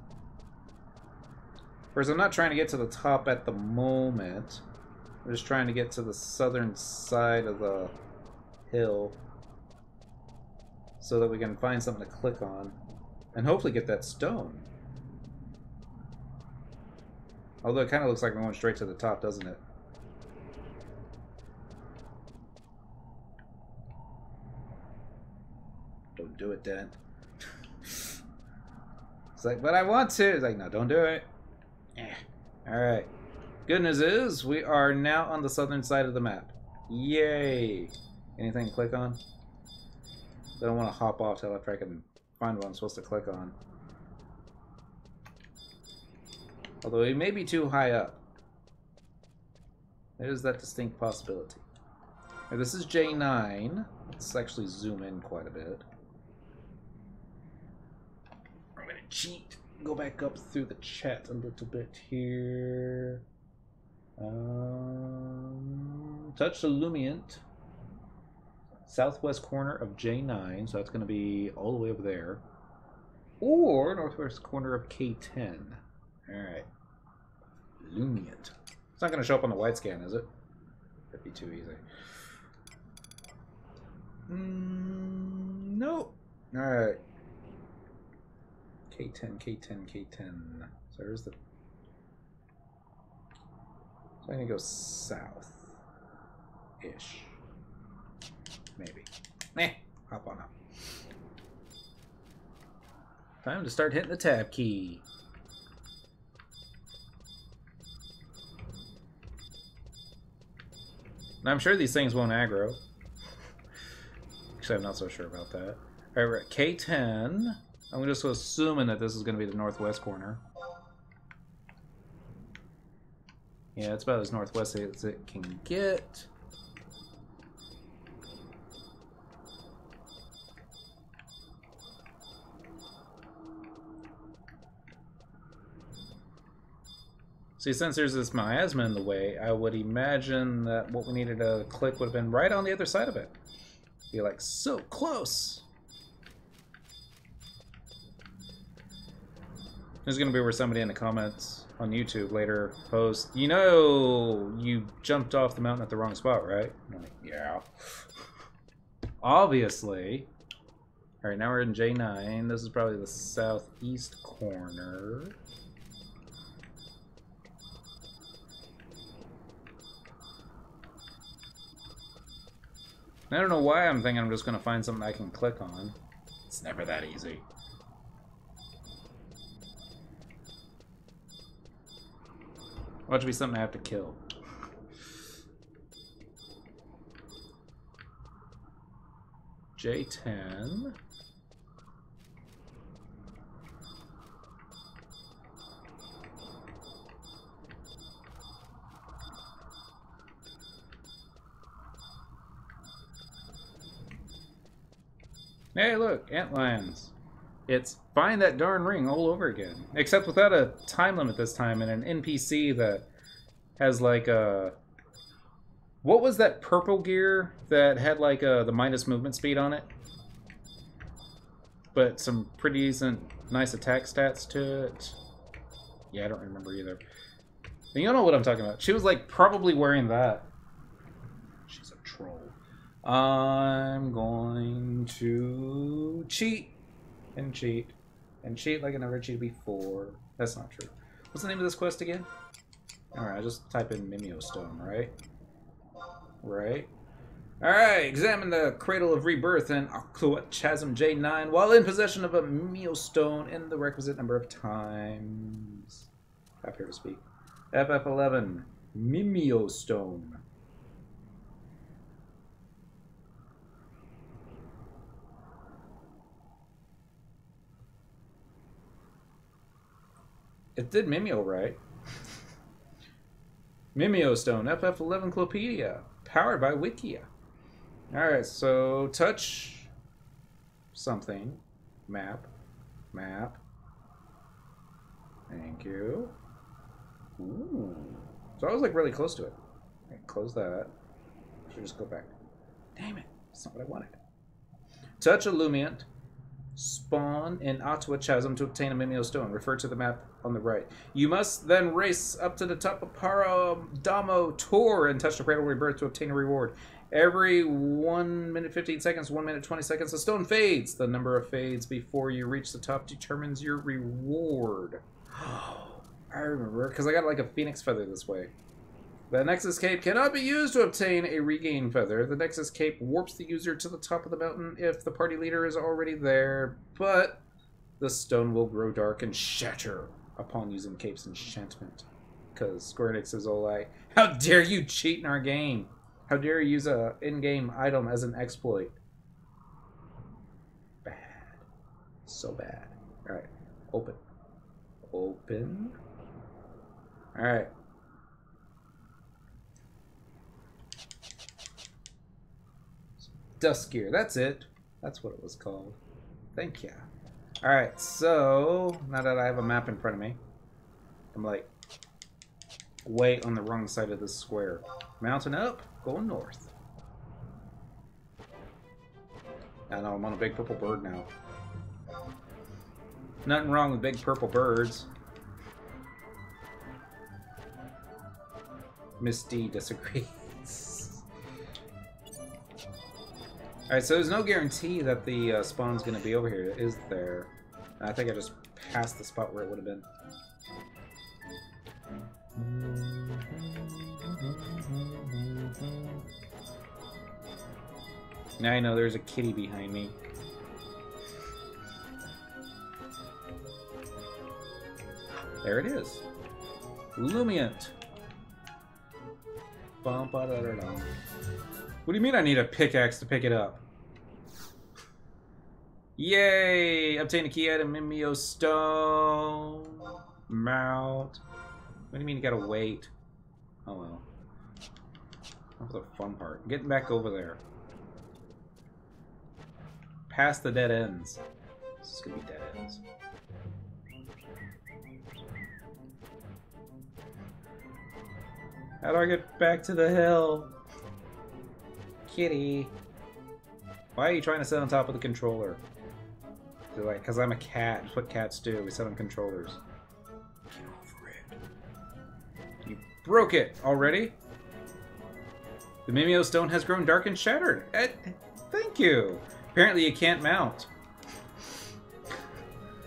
Whereas I'm not trying to get to the top at the moment. I'm just trying to get to the southern side of the hill so that we can find something to click on and hopefully get that stone. Although it kind of looks like we're going straight to the top, doesn't it? Don't do it, Dan. It's like, but I want to. It's like, no, don't do it. Alright. Good news is, we are now on the southern side of the map. Yay! Anything to click on? I don't want to hop off till after I can find what I'm supposed to click on. Although he may be too high up. There's that distinct possibility. Now, this is J9. Let's actually zoom in quite a bit. I'm going to cheat. Go back up through the chat a little bit here. Touch the Lumient. Southwest corner of J9, so that's going to be all the way over there. Or northwest corner of K10. Alright. Lumient. It's not going to show up on the white scan, is it? That'd be too easy. Nope. Alright. K10, K10, K10. So there's the... So I'm going to go south-ish. Maybe. Hop on up. Time to start hitting the tab key. Now, I'm sure these things won't aggro. Actually, I'm not so sure about that. Alright, we're at K10. I'm just assuming that this is going to be the northwest corner. Yeah, it's about as northwest as it can get. See, since there's this miasma in the way, I would imagine that what we needed to click would have been right on the other side of it. Be like, so close! There's going to be where somebody in the comments on YouTube later posts, you know, you jumped off the mountain at the wrong spot, right? I'm like, yeah. Obviously. Alright, now we're in J9. This is probably the southeast corner. I don't know why I'm thinking I'm just going to find something I can click on. It's never that easy. Watch be something I have to kill. J10. Hey, look, antlions. It's find that darn ring all over again. Except without a time limit this time, and an NPC that has like a... What was that purple gear that had like the minus movement speed on it? But some pretty decent, nice attack stats to it. Yeah, I don't remember either. And you know what I'm talking about. She was like probably wearing that. She's a troll. I'm going to cheat. And cheat. And cheat like I never cheated before. That's not true. What's the name of this quest again? Alright, I just type in mimeo stone, right? Right. Alright, examine the Cradle of Rebirth in Chasm J9 while in possession of a mimeo stone in the requisite number of times. Tap here to speak. FF11. Mimeo stone. It did Mimeo right. Mimeo Stone, FF11 Clopedia, powered by Wikia. Alright, so touch something. Map. Map. Thank you. Ooh. So I was like really close to it. Right, close that. Should just go back. Damn it. That's not what I wanted. Touch Illumient. Spawn in Ottawa Chasm to obtain a mimeo stone. Refer to the map on the right. You must then race up to the top of Paradamo Tor and touch the Cradle of Rebirth to obtain a reward. Every 1 minute 15 seconds, 1 minute 20 seconds, a stone fades. The number of fades before you reach the top determines your reward. I remember, because I got like a phoenix feather this way. The Nexus Cape cannot be used to obtain a regain feather. The Nexus Cape warps the user to the top of the mountain if the party leader is already there, but the stone will grow dark and shatter upon using Cape's enchantment. Because Square Enix is all like, how dare you cheat in our game? How dare you use a in-game item as an exploit? So bad. Alright. Open. Open. Alright. Dust gear. That's it. That's what it was called. Thank you. Alright, so now that I have a map in front of me, I'm like way on the wrong side of this square. Mountain up, going north. I know I'm on a big purple bird now. Nothing wrong with big purple birds. Miss D disagrees. Alright, so there's no guarantee that the spawn's going to be over here, is there? I think I just passed the spot where it would have been. Now I know there's a kitty behind me. There it is. Lumiant. Bum, ba, da, da, da. What do you mean I need a pickaxe to pick it up? Yay! Obtain a key item, mimeo stone. Mount. What do you mean you gotta wait? Oh well. That was the fun part. Getting back over there. Past the dead ends. This is gonna be dead ends. How do I get back to the hill? Kitty. Why are you trying to sit on top of the controller? They're like, because I'm a cat. That's what cats do. We sit on controllers. Get over it. You broke it already? The mimeo stone has grown dark and shattered. Thank you. Apparently you can't mount. I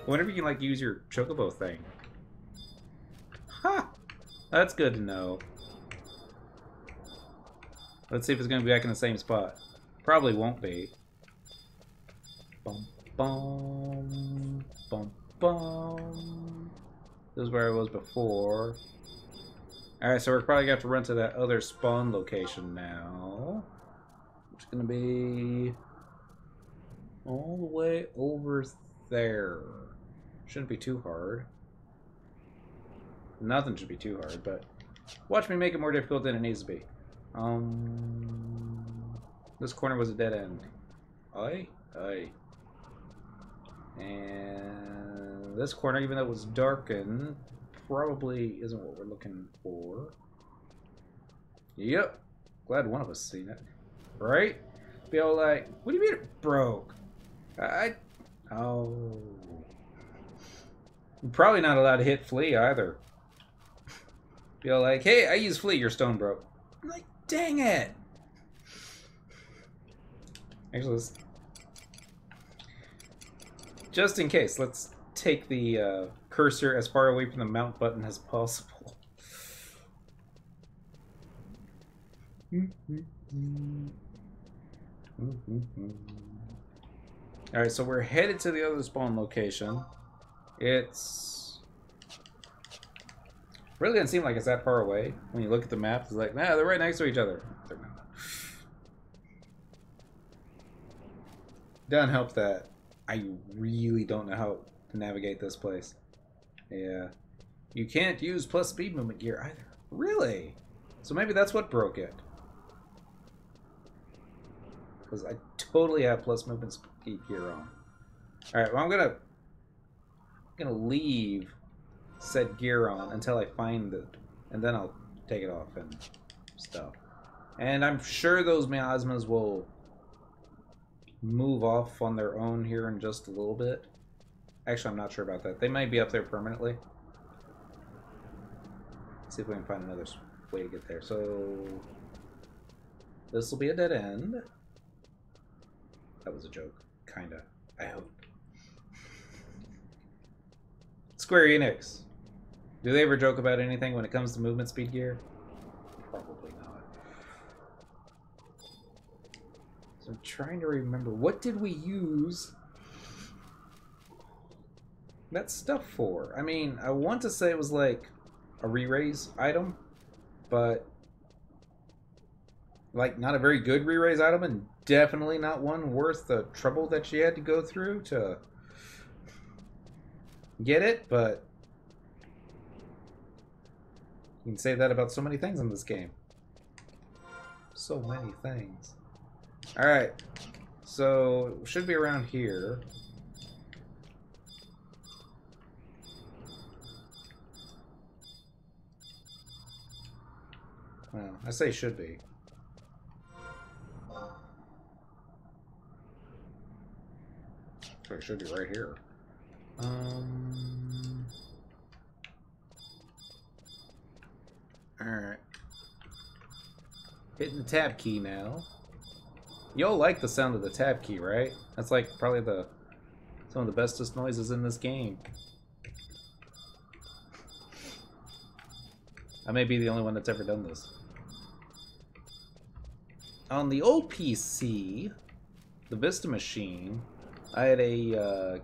wonder if you can like use your chocobo thing. Ha! That's good to know. Let's see if it's going to be back in the same spot. Probably won't be. Bum, bum, bum, bum. This is where I was before. Alright, so we're probably going to have to run to that other spawn location now. It's going to be all the way over there. Shouldn't be too hard. Nothing should be too hard, but watch me make it more difficult than it needs to be. This corner was a dead end. Aye. And this corner, even though it was darkened, probably isn't what we're looking for. Yep. Glad one of us seen it. Right? Be all like, what do you mean it broke? Oh. You're probably not allowed to hit flea either. Be all like, hey, I use flea, your stone broke. I'm like, dang it! Actually, just in case, let's take the cursor as far away from the mount button as possible. Alright, so we're headed to the other spawn location. It's really doesn't seem like it's that far away. When you look at the map, it's like, nah, they're right next to each other. They're not. Doesn't help that I really don't know how to navigate this place. Yeah. You can't use plus speed movement gear either. Really? So maybe that's what broke it. Because I totally have plus movement speed gear on. Alright, well I'm gonna leave said gear on until I find it. And then I'll take it off and stuff. And I'm sure those miasmas will move off on their own here in just a little bit. Actually, I'm not sure about that. They might be up there permanently. Let's see if we can find another way to get there. So this will be a dead end. That was a joke. Kinda. I hope. Square Enix. Do they ever joke about anything when it comes to movement speed gear? Probably not. So I'm trying to remember, what did we use that stuff for? I mean, I want to say it was like a re-raise item, but like not a very good re-raise item, and definitely not one worth the trouble that she had to go through to get it, but you can say that about so many things in this game. So many things. Alright, so it should be around here. Well, I say should be. So it should be right here. Alright. Hitting the tab key now. Y'all like the sound of the tab key, right? That's like probably some of the bestest noises in this game. I may be the only one that's ever done this. On the old PC, the Vista machine, I had a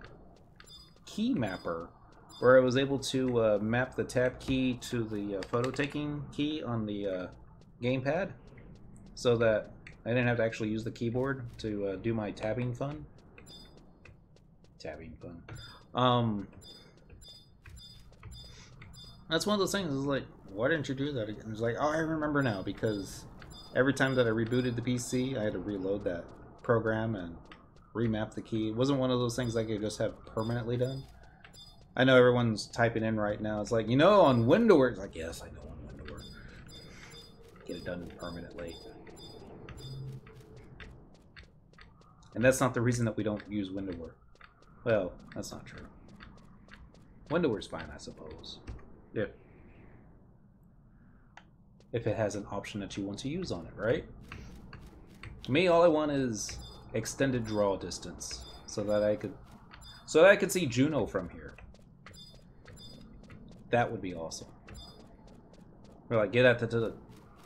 key mapper where I was able to map the tab key to the photo taking key on the gamepad, so that I didn't have to actually use the keyboard to do my tabbing fun. That's one of those things. Is like, why didn't you do that again? It's like, oh, I remember now, because every time that I rebooted the PC, I had to reload that program and remap the key. It wasn't one of those things I could just have permanently done. I know everyone's typing in right now. It's like, you know, on WindowWorks. It's like, yes, I know on WindowWorks. Get it done permanently. And that's not the reason that we don't use WindowWorks. Well, that's not true. WindowWorks fine, I suppose. If it has an option that you want to use on it, right? Me, all I want is extended draw distance, so that I could see Juno from here. That would be awesome. Or like get at the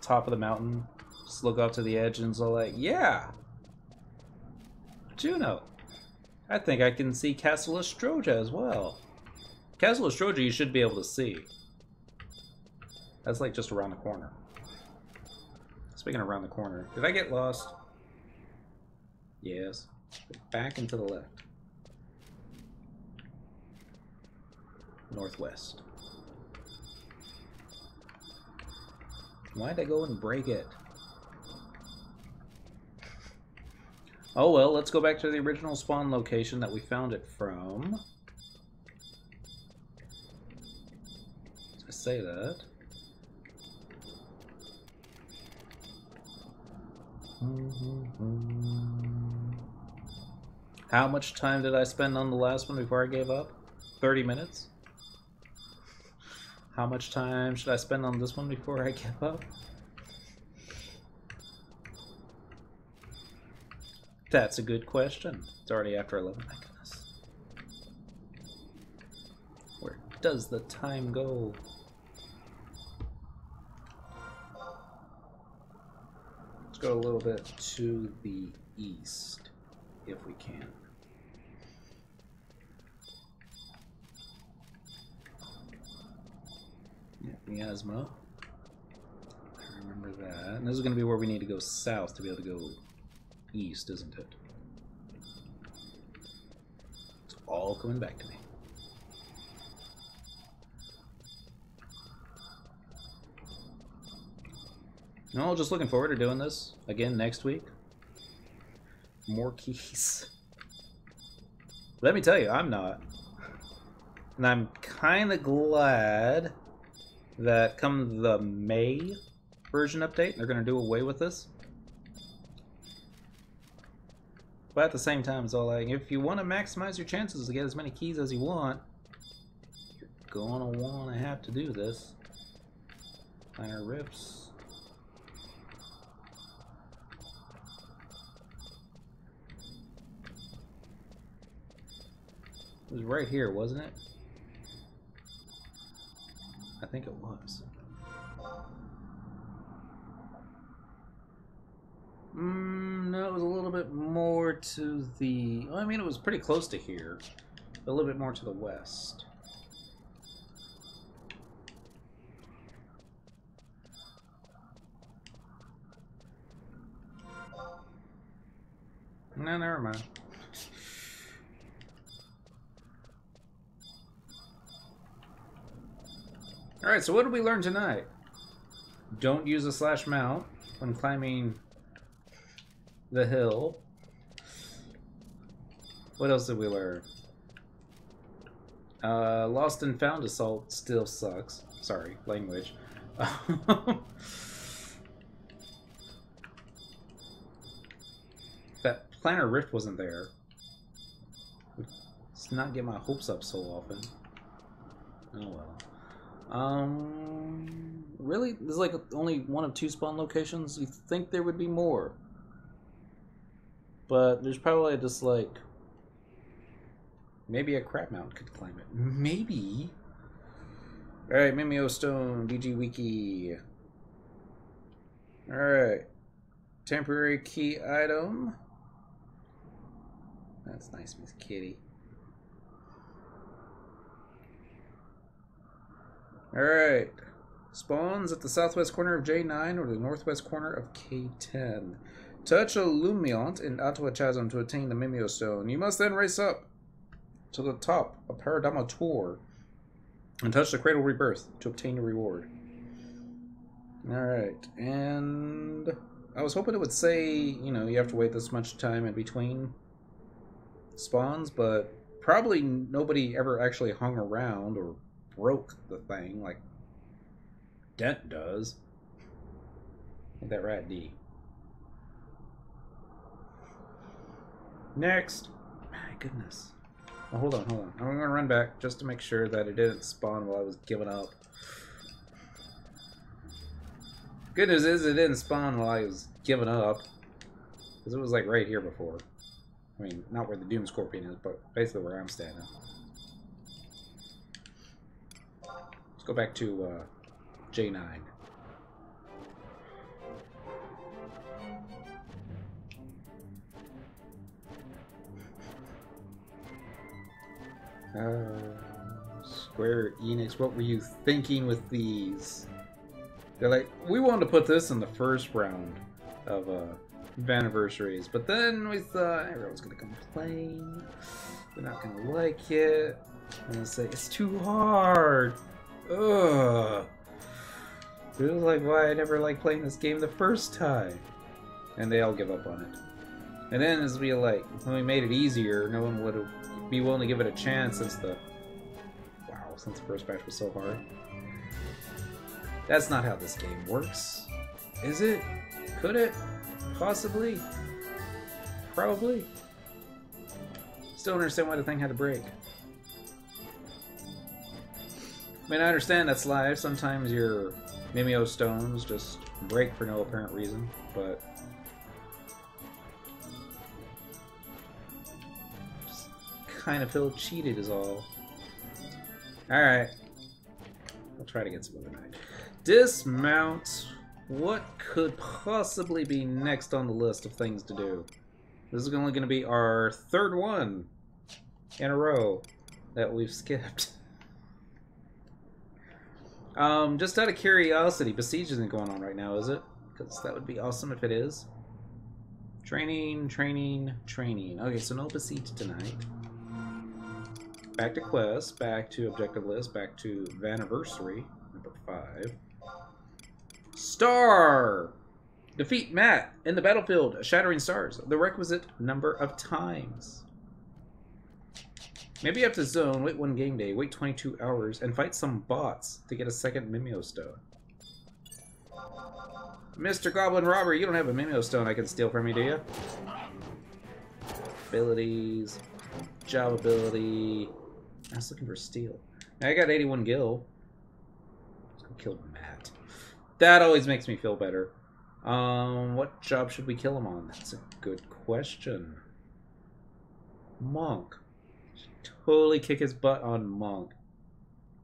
top of the mountain, just look up to the edge, and it's all like, yeah, Juno. I think I can see Castle Ostroja as well. Castle Ostroja you should be able to see. That's like just around the corner. Speaking of around the corner, did I get lost? Yes. Back and to the left. Northwest. Why'd I go and break it? Oh well, let's go back to the original spawn location that we found it from. I say that. How much time did I spend on the last one before I gave up? 30 minutes? How much time should I spend on this one before I give up? That's a good question. It's already after 11. My goodness. Where does the time go? Let's go a little bit to the east, if we can. Yeah, miasma. I remember that. And this is going to be where we need to go south to be able to go east, isn't it? It's all coming back to me. No, just looking forward to doing this again next week. More keys. Let me tell you, I'm not. And I'm kind of glad that come the May version update, they're going to do away with this. But at the same time, it's all like, if you want to maximize your chances to get as many keys as you want, you're going to want to have to do this. Minor rifts. It was right here, wasn't it? I think it was. No, it was a little bit more to the... Well, I mean, it was pretty close to here. But a little bit more to the west. No, never mind. Alright, so what did we learn tonight? Don't use a slash mount when climbing the hill. What else did we learn? Lost and found assault still sucks. Sorry, language. That planar rift wasn't there. Let's not get my hopes up so often. Oh well. Really? There's like only one of two spawn locations? You'd think there would be more. But there's probably just like... Maybe a crap mount could climb it. Maybe. Alright, Mimeo Stone, BG Wiki. Alright. Temporary key item. That's nice, Miss Kitty. Alright. Spawns at the southwest corner of J9 or the northwest corner of K10. Touch a Lumiant in Ottawa Chasm to attain the Mimeo Stone. You must then race up to the top of Paradama Tour and touch the Cradle Rebirth to obtain your reward. Alright, and I was hoping it would say, you know, you have to wait this much time in between spawns, but probably nobody ever actually hung around or broke the thing like Dent does. Ain't that right, D? Next. My goodness. Oh, hold on. I'm gonna run back just to make sure that it didn't spawn while I was giving up. Good news is it didn't spawn while I was giving up. Because it was like right here before. I mean, not where the Doom Scorpion is, but basically where I'm standing. Let's go back to J9. Square Enix, what were you thinking with these? They're like, we wanted to put this in the first round of Vana'versaries, but then we thought everyone's gonna complain. They're not gonna like it. And they say it's too hard. Ugh. Feels like why I never liked playing this game the first time. And they all give up on it. And then as we like, when we made it easier, no one would be willing to give it a chance since the first patch was so hard. That's not how this game works. Is it? Could it? Possibly? Probably? Still don't understand why the thing had to break. I mean, I understand that's live. Sometimes your mimeo stones just break for no apparent reason, but just kind of feel cheated is all. Alright. I'll try to get some other night. Dismount. What could possibly be next on the list of things to do? This is only going to be our third one in a row that we've skipped. Just out of curiosity, Besiege isn't going on right now, is it? Because that would be awesome if it is. Training. Okay, so no Besiege tonight. Back to quest, back to objective list, back to Vana'versary, number 5. Star! Defeat Matt in the battlefield, shattering stars, the requisite number of times. Maybe you have to zone, wait 1 game day, wait 22 hours, and fight some bots to get a second Mimeo Stone. Mr. Goblin Robber, you don't have a Mimeo Stone I can steal from you, do you? Abilities, job ability. I was looking for steel. Now I got 81 gil. Let's go kill Matt. That always makes me feel better. What job should we kill him on? That's a good question. Monk. Should totally kick his butt on Monk.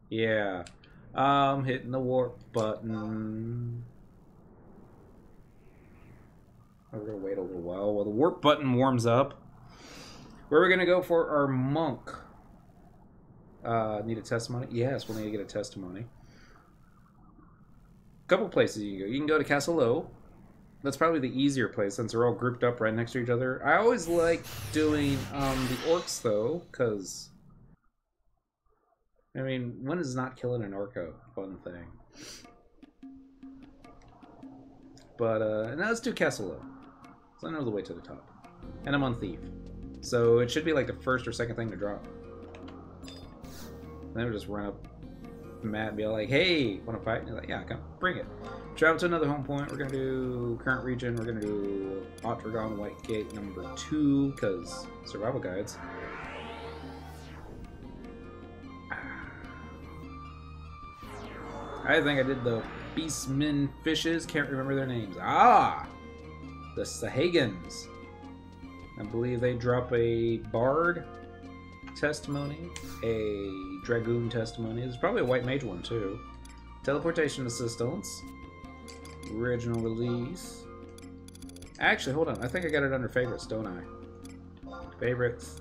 Yeah. Hitting the warp button. We're gonna wait a little while the warp button warms up. Where are we gonna go for our monk? Need a testimony? Yes, we'll need to get a testimony. Couple places you can go. You can go to Castle Low. That's probably the easier place since they're all grouped up right next to each other. I always like doing the orcs though, because I mean, when is not killing an orc a fun thing? But, now let's do Castle Low. So I know the way to the top. And I'm on Thief. So it should be like the first or second thing to drop. Then we'll just run up Matt and be like, hey, want to fight? And he's like, yeah, come, bring it. Travel to another home point. We're going to do current region. We're going to do Otragon White Gate number 2, because survival guides. I think I did the Beastmen fishes. Can't remember their names. Ah! The Sahagins. I believe they drop a Bard testimony, a Dragoon testimony. There's probably a White Mage one too. Teleportation assistance. Original release. Actually, hold on. I think I got it under favorites, don't I? Favorites.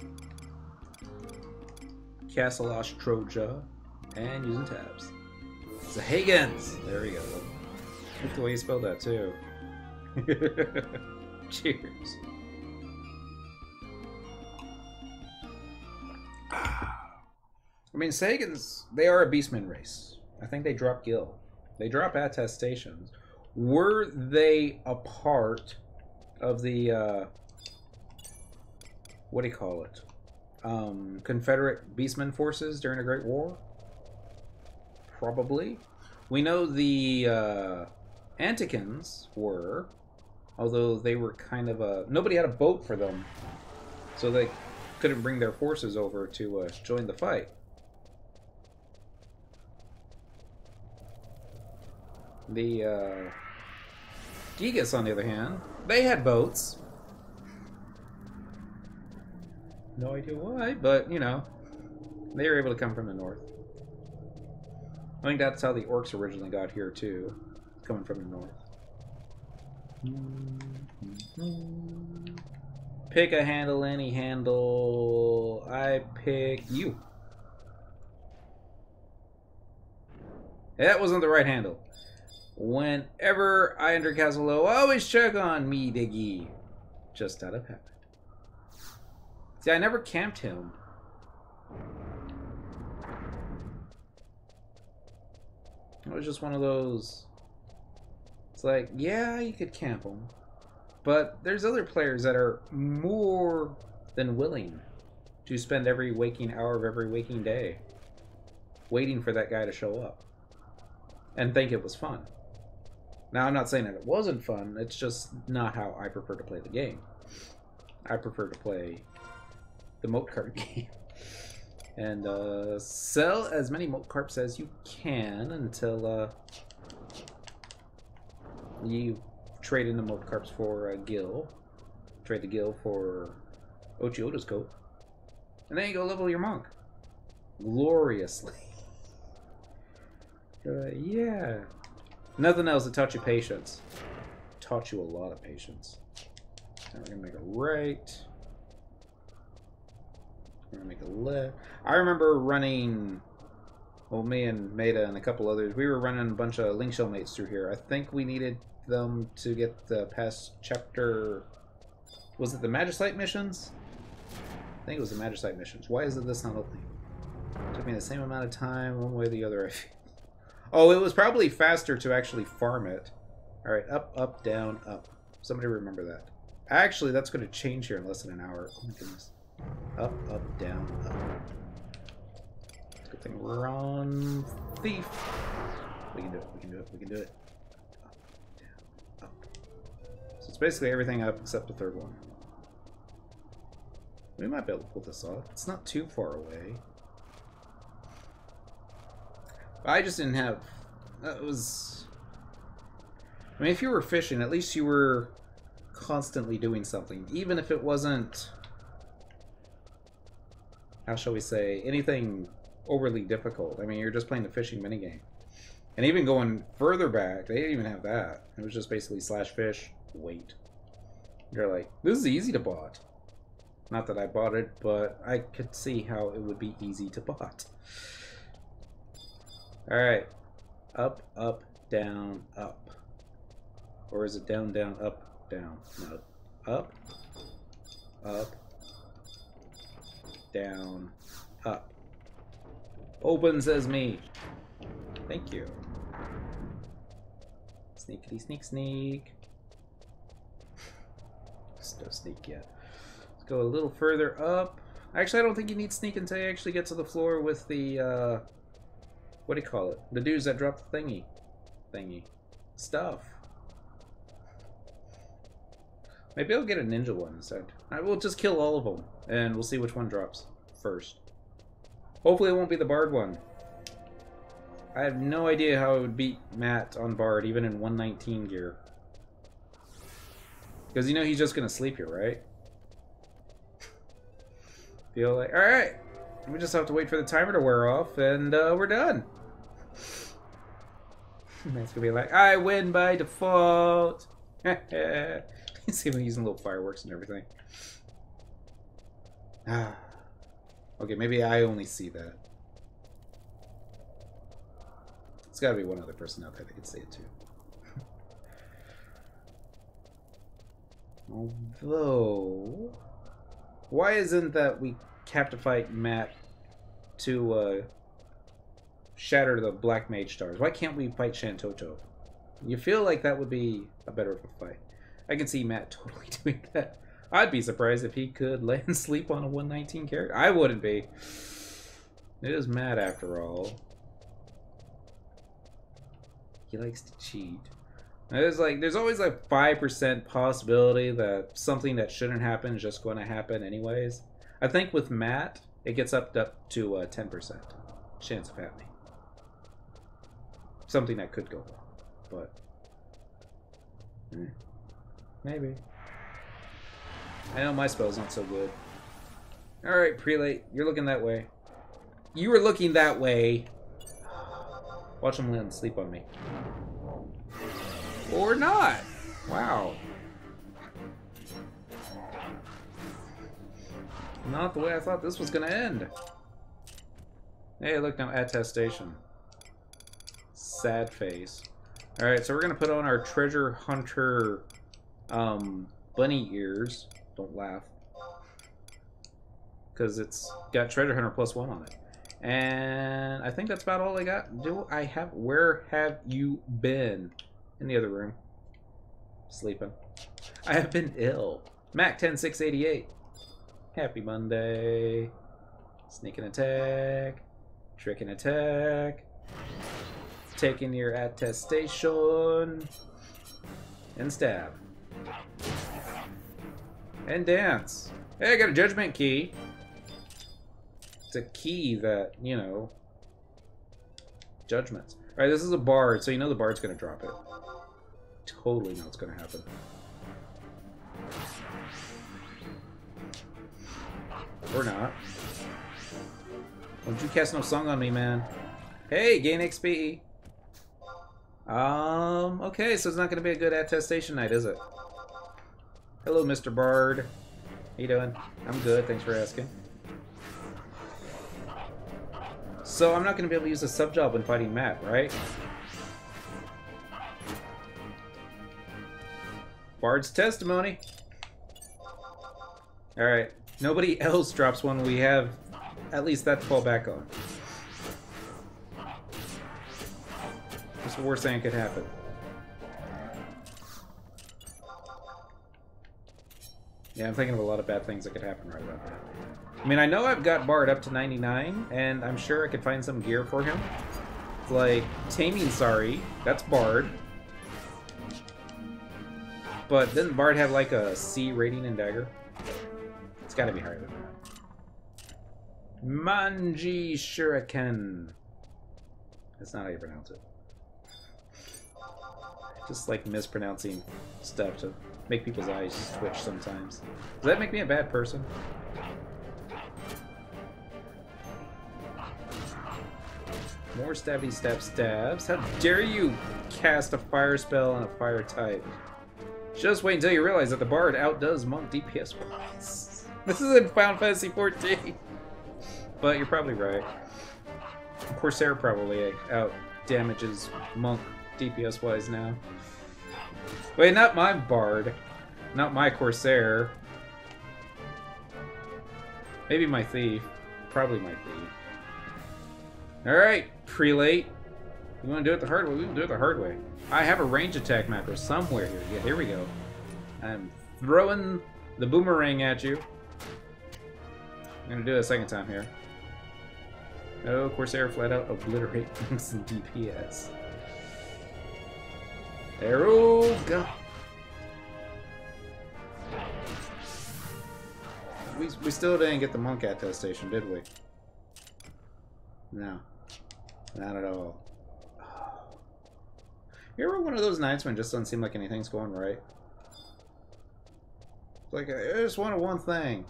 Castle Ostroja. And using tabs. Sahagins! There we go. Look the way you spelled that too. Cheers. I mean, Sahagins, they are a Beastman race. I think they drop Gil. They drop attestations. Were they a part of the, what do you call it? Confederate Beastman forces during the Great War? Probably. We know the Antikins were, although they were kind of a... Nobody had a boat for them, so they couldn't bring their forces over to join the fight. The Gigas, on the other hand, they had boats. No idea why, but, you know, they were able to come from the north. I think that's how the orcs originally got here, too. Coming from the north. Pick a handle, any handle. I pick you. That wasn't the right handle. Whenever I enter Castle Low, always check on me, Diggy. Just out of habit. See, I never camped him. It was just one of those... It's like, yeah, you could camp him. But there's other players that are more than willing to spend every waking hour of every waking day waiting for that guy to show up and think it was fun. Now, I'm not saying that it wasn't fun. It's just not how I prefer to play the game. I prefer to play the moat card game. And sell as many moat carps as you can until you trade in the moat carps for a Gil. Trade the Gil for Ochiota's coat. And then you go level your monk. Gloriously. Yeah. Nothing else that taught you patience. Taught you a lot of patience. Now we're going to make a right. We're going to make a left. I remember running... Well, me and Maida and a couple others, we were running a bunch of Link Shell mates through here. I think we needed them to get the past chapter... Was it the Magicite missions? I think it was the Magicite missions. Why is this not opening? It took me the same amount of time, one way or the other, I feel. Oh, it was probably faster to actually farm it. Alright, up, up, down, up. Somebody remember that. Actually, that's going to change here in less than an hour. Oh my goodness. Up, up, down, up. Good thing we're on Thief. We can do it, we can do it, we can do it. Up, down, up. So it's basically everything up except the third one. We might be able to pull this off. It's not too far away. I just didn't have... That was... I mean, if you were fishing, at least you were constantly doing something. Even if it wasn't... How shall we say? Anything overly difficult. I mean, you're just playing the fishing minigame. And even going further back, they didn't even have that. It was just basically slash fish, wait. You're like, this is easy to bot. Not that I bought it, but I could see how it would be easy to bot. Alright. Up, up, down, up. Or is it down, down, up, down? No. Up, up, down, up. Open says me. Thank you. Sneakity sneak sneak. Just no sneak yet. Let's go a little further up. Actually, I don't think you need sneak until you actually get to the floor with the, what do you call it? The dudes that drop the thingy. Stuff. Maybe I'll get a ninja one instead. I will just kill all of them, and we'll see which one drops first. Hopefully it won't be the Bard one. I have no idea how I would beat Matt on Bard, even in 119 gear. Because you know he's just going to sleep here, right? Feel like, alright, we just have to wait for the timer to wear off, and we're done. Matt's going to be like, I win by default. You see him using little fireworks and everything. Okay, maybe I only see that. It's got to be one other person out there that can see it too. Although, why isn't that we have to fight Matt to shatter the Black Mage stars? Why can't we fight Shantoto? You feel like that would be a better of a fight. I can see Matt totally doing that. I'd be surprised if he could lay and sleep on a 119 character. I wouldn't be. It is Matt after all. He likes to cheat. There's always a 5% possibility that something that shouldn't happen is just going to happen anyways. I think with Matt, it gets up to 10% chance of happening. Something that could go wrong, but maybe. I know my spell's not so good. Alright, Prelate, you're looking that way. You were looking that way. Watch him let him sleep on me. Or not. Wow. Not the way I thought this was going to end. Hey, look now, attestation. Sad face. Alright, so we're going to put on our treasure hunter bunny ears. Don't laugh. Because it's got treasure hunter +1 on it. And I think that's about all I got. Where have you been? In the other room. Sleeping. I have been ill. Mac 10688. Happy Monday. Sneak and attack. Trick and attack. Taking your attestation. And stab. And dance. Hey, I got a judgment key. It's a key that, you know, judgments. Alright, this is a bard, so you know the bard's gonna drop it. Totally know what's gonna happen. Or not. Don't you cast no song on me, man. Hey, gain XP. Okay, so it's not gonna be a good attestation night, is it? Hello, Mr. Bard. How you doing? I'm good, thanks for asking. So I'm not going to be able to use a sub-job when fighting Matt, right? Bard's testimony. Alright. Nobody else drops one. We have at least that to fall back on. What's the worst thing that could happen? Yeah, I'm thinking of a lot of bad things that could happen right about that. I mean, I know I've got Bard up to 99, and I'm sure I could find some gear for him. Like, Taming Sorry, that's Bard. But didn't Bard have like a C rating in Dagger? It's gotta be higher than that. Manji Shuriken. That's not how you pronounce it. Just like mispronouncing stuff to make people's eyes twitch sometimes. Does that make me a bad person? More stabby stab stabs. How dare you cast a fire spell on a fire type? Just wait until you realize that the Bard outdoes Monk DPS wise. This is in Final Fantasy XIV. But you're probably right. Corsair probably out damages Monk DPS wise now. Wait, not my Bard. Not my Corsair. Maybe my Thief. Probably my Thief. Alright, prelate. You want to do it the hard way? We will do it the hard way. I have a range attack macro somewhere here. Yeah, here we go. I'm throwing the boomerang at you. I'm going to do it a second time here. Oh, Corsair flat out obliterate things in DPS. Arrow, go. We still didn't get the monk attestation, did we? No. Not at all. You ever one of those nights when it just doesn't seem like anything's going right? Like, I just wanted one thing.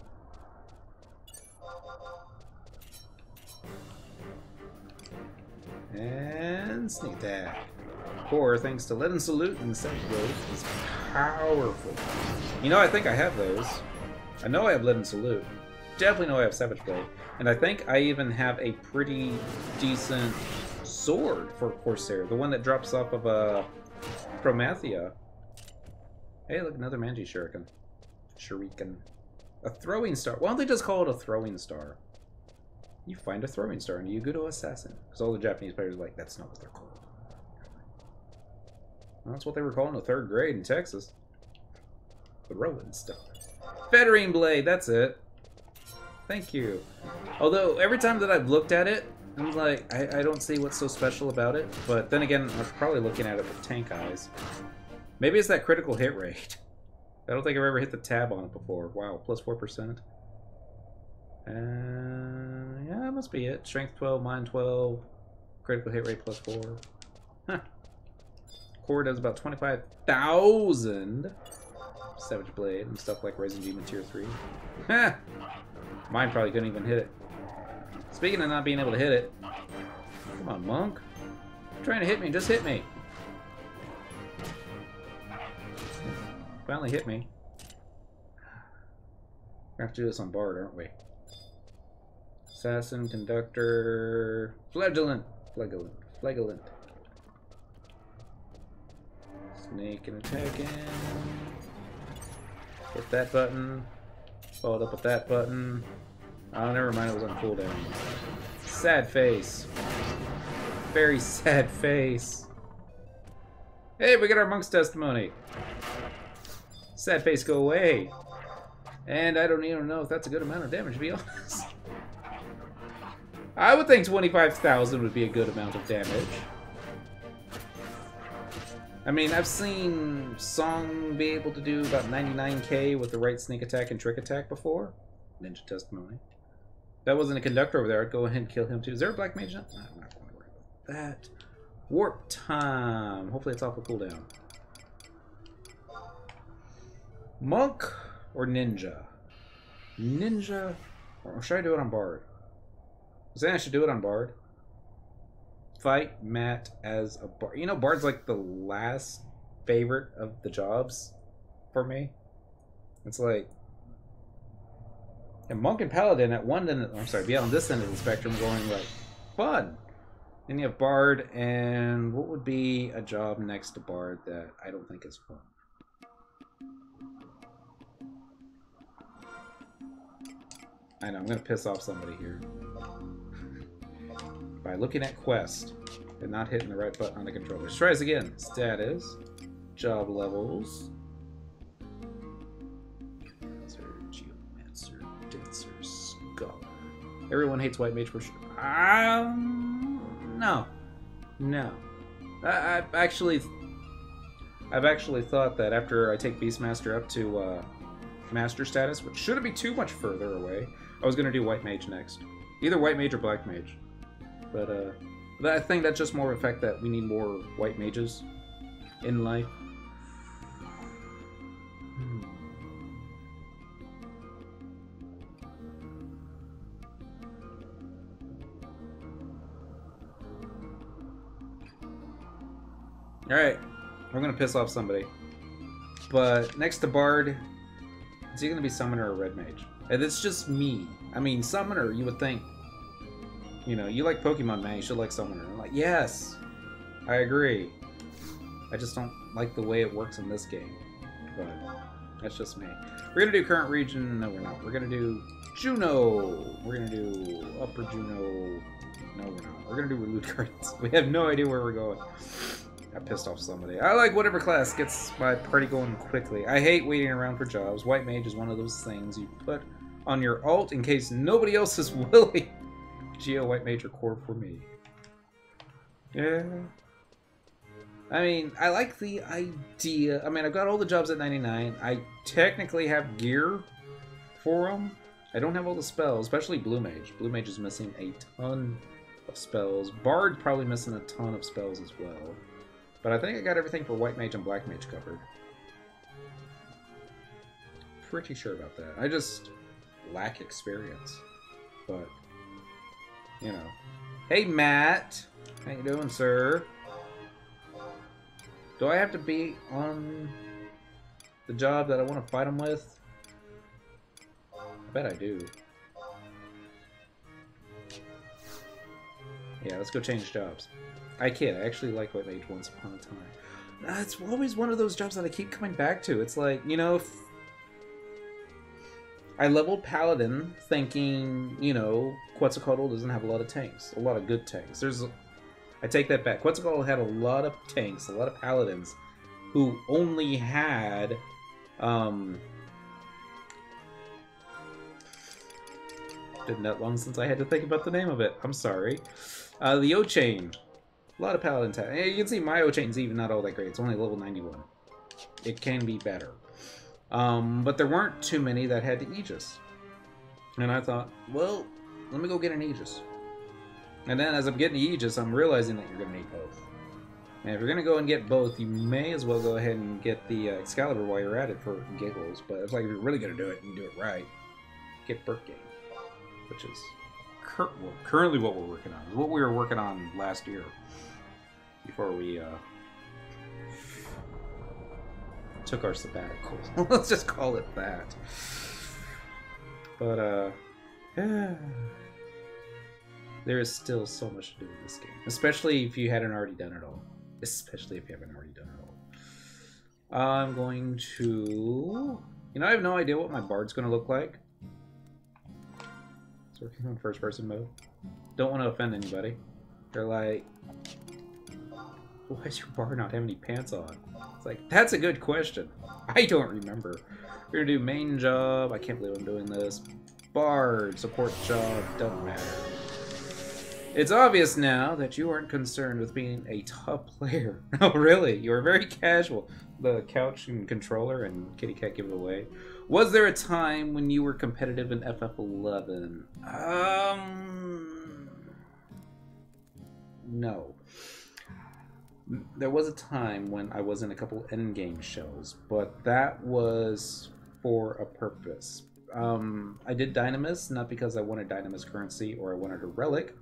And sneak attack. Core, thanks to Lead and Salute and Savage Blade, is powerful. You know, I think I have those. I know I have Lead and Salute. Definitely know I have Savage Blade. And I think I even have a pretty decent sword for Corsair. The one that drops off of Promathia. Hey, look, another Manji Shuriken. A throwing star. Why don't they just call it a throwing star? You find a throwing star in a Yugudo assassin. Because all the Japanese players are like, that's not what they're called. Well, that's what they were called in the 3rd grade in Texas. Throwing star. Fettering blade, that's it. Thank you. Although, every time that I've looked at it, I'm like, I don't see what's so special about it. But then again, I was probably looking at it with tank eyes. Maybe it's that critical hit rate. I don't think I've ever hit the tab on it before. Wow, plus 4%. Yeah, that must be it. Strength 12, Mind 12, critical hit rate plus 4. Huh. Core does about 25,000. Savage Blade and stuff like Resin Demon Tier 3. Ha! Mine probably couldn't even hit it. Speaking of not being able to hit it, come on, monk. You're trying to hit me, just hit me. Finally hit me. We have to do this on Bard, aren't we? Assassin, Conductor, Flagellant. Snake and attacking. Hit that button. Followed up with that button. Oh, never mind, it was on cooldown. Sad face. Very sad face. Hey, we got our monk's testimony. Sad face, go away. And I don't even know if that's a good amount of damage, to be honest. I would think 25,000 would be a good amount of damage. I mean, I've seen Song be able to do about 99k with the right sneak attack and trick attack before. Ninja testimony. If that wasn't a conductor over there, I'd go ahead and kill him too. Is there a black mage? No, I'm not going to worry about that. Warp time. Hopefully it's off a cooldown. Monk or ninja? Ninja? Or should I do it on Bard? I think I should do it on Bard. Fight Matt as a Bard. You know, Bard's like the last favorite of the jobs for me. It's like... And Monk and Paladin at one end, I'm sorry, beyond this end of the spectrum going like, fun! Then you have Bard, and what would be a job next to Bard that I don't think is fun? I know, I'm gonna piss off somebody here. By looking at quest and not hitting the right button on the controller. Let's try this again. Status. Job levels. Geomancer, Dancer, Scholar. Everyone hates White Mage for sure. No. No. I've actually thought that after I take Beastmaster up to Master status, which shouldn't be too much further away, I was going to do White Mage next. Either White Mage or Black Mage. But I think that's just more of a fact that we need more White Mages in life. Alright, we're going to piss off somebody. But next to Bard, is he going to be Summoner or Red Mage? And it's just me. I mean, Summoner, you would think, you know, you like Pokemon, man, you should like Summoner. I'm like, yes, I agree. I just don't like the way it works in this game. But that's just me. We're going to do current region. No, we're not. We're going to do Juno. We're going to do Upper Juno, No, we're not. We're gonna do loot gardens. We have no idea where we're going. I pissed off somebody. I like whatever class gets my party going quickly. I hate waiting around for jobs. White mage is one of those things you put on your alt in case nobody else is willing. Geo white mage or core for me. Yeah. I mean, I like the idea. I mean, I've got all the jobs at 99. I technically have gear for them. I don't have all the spells, especially Blue Mage. Blue Mage is missing a ton of spells. Bard's probably missing a ton of spells as well. But I think I got everything for White Mage and Black Mage covered. Pretty sure about that. I just lack experience. But, you know. Hey, Matt! How you doing, sir? Do I have to be on the job that I want to fight him with? I bet I do. Yeah, let's go change jobs. I kid, I actually liked White Mage once upon a time. It's always one of those jobs that I keep coming back to. It's like, you know, I leveled Paladin thinking, you know, Quetzalcoatl doesn't have a lot of tanks. A lot of good tanks. I take that back. Quetzalcoatl had a lot of tanks, a lot of Paladins, who only had, been that long since I had to think about the name of it. I'm sorry. The O-Chain. A lot of Paladin tanks. You can see my O-Chain's even not all that great. It's only level 91. It can be better. But there weren't too many that had the Aegis. And I thought, well, let me go get an Aegis. And then as I'm getting the Aegis, I'm realizing that you're going to need both. And if you're going to go and get both, you may as well go ahead and get the Excalibur while you're at it for giggles. But it's like, if you're really going to do it and do it right, get Birthgame. Which is currently what we're working on. It's what we were working on last year. Before we took our sabbatical. Let's just call it that. But, yeah. There is still so much to do in this game. Especially if you hadn't already done it all. Especially if you haven't already done it all. I'm going to... You know, I have no idea what my bard's going to look like. It's working on first person mode. Don't want to offend anybody. They're like... Why does your bard not have any pants on? It's like, that's a good question. I don't remember. We're going to do main job. I can't believe I'm doing this. Bard, support job, doesn't matter. It's obvious now that you aren't concerned with being a top player. Oh, really? You are very casual. The couch and controller and kitty cat give it away. Was there a time when you were competitive in FF11? No. There was a time when I was in a couple endgame shows, but that was for a purpose. I did Dynamis, not because I wanted Dynamis currency or I wanted a relic.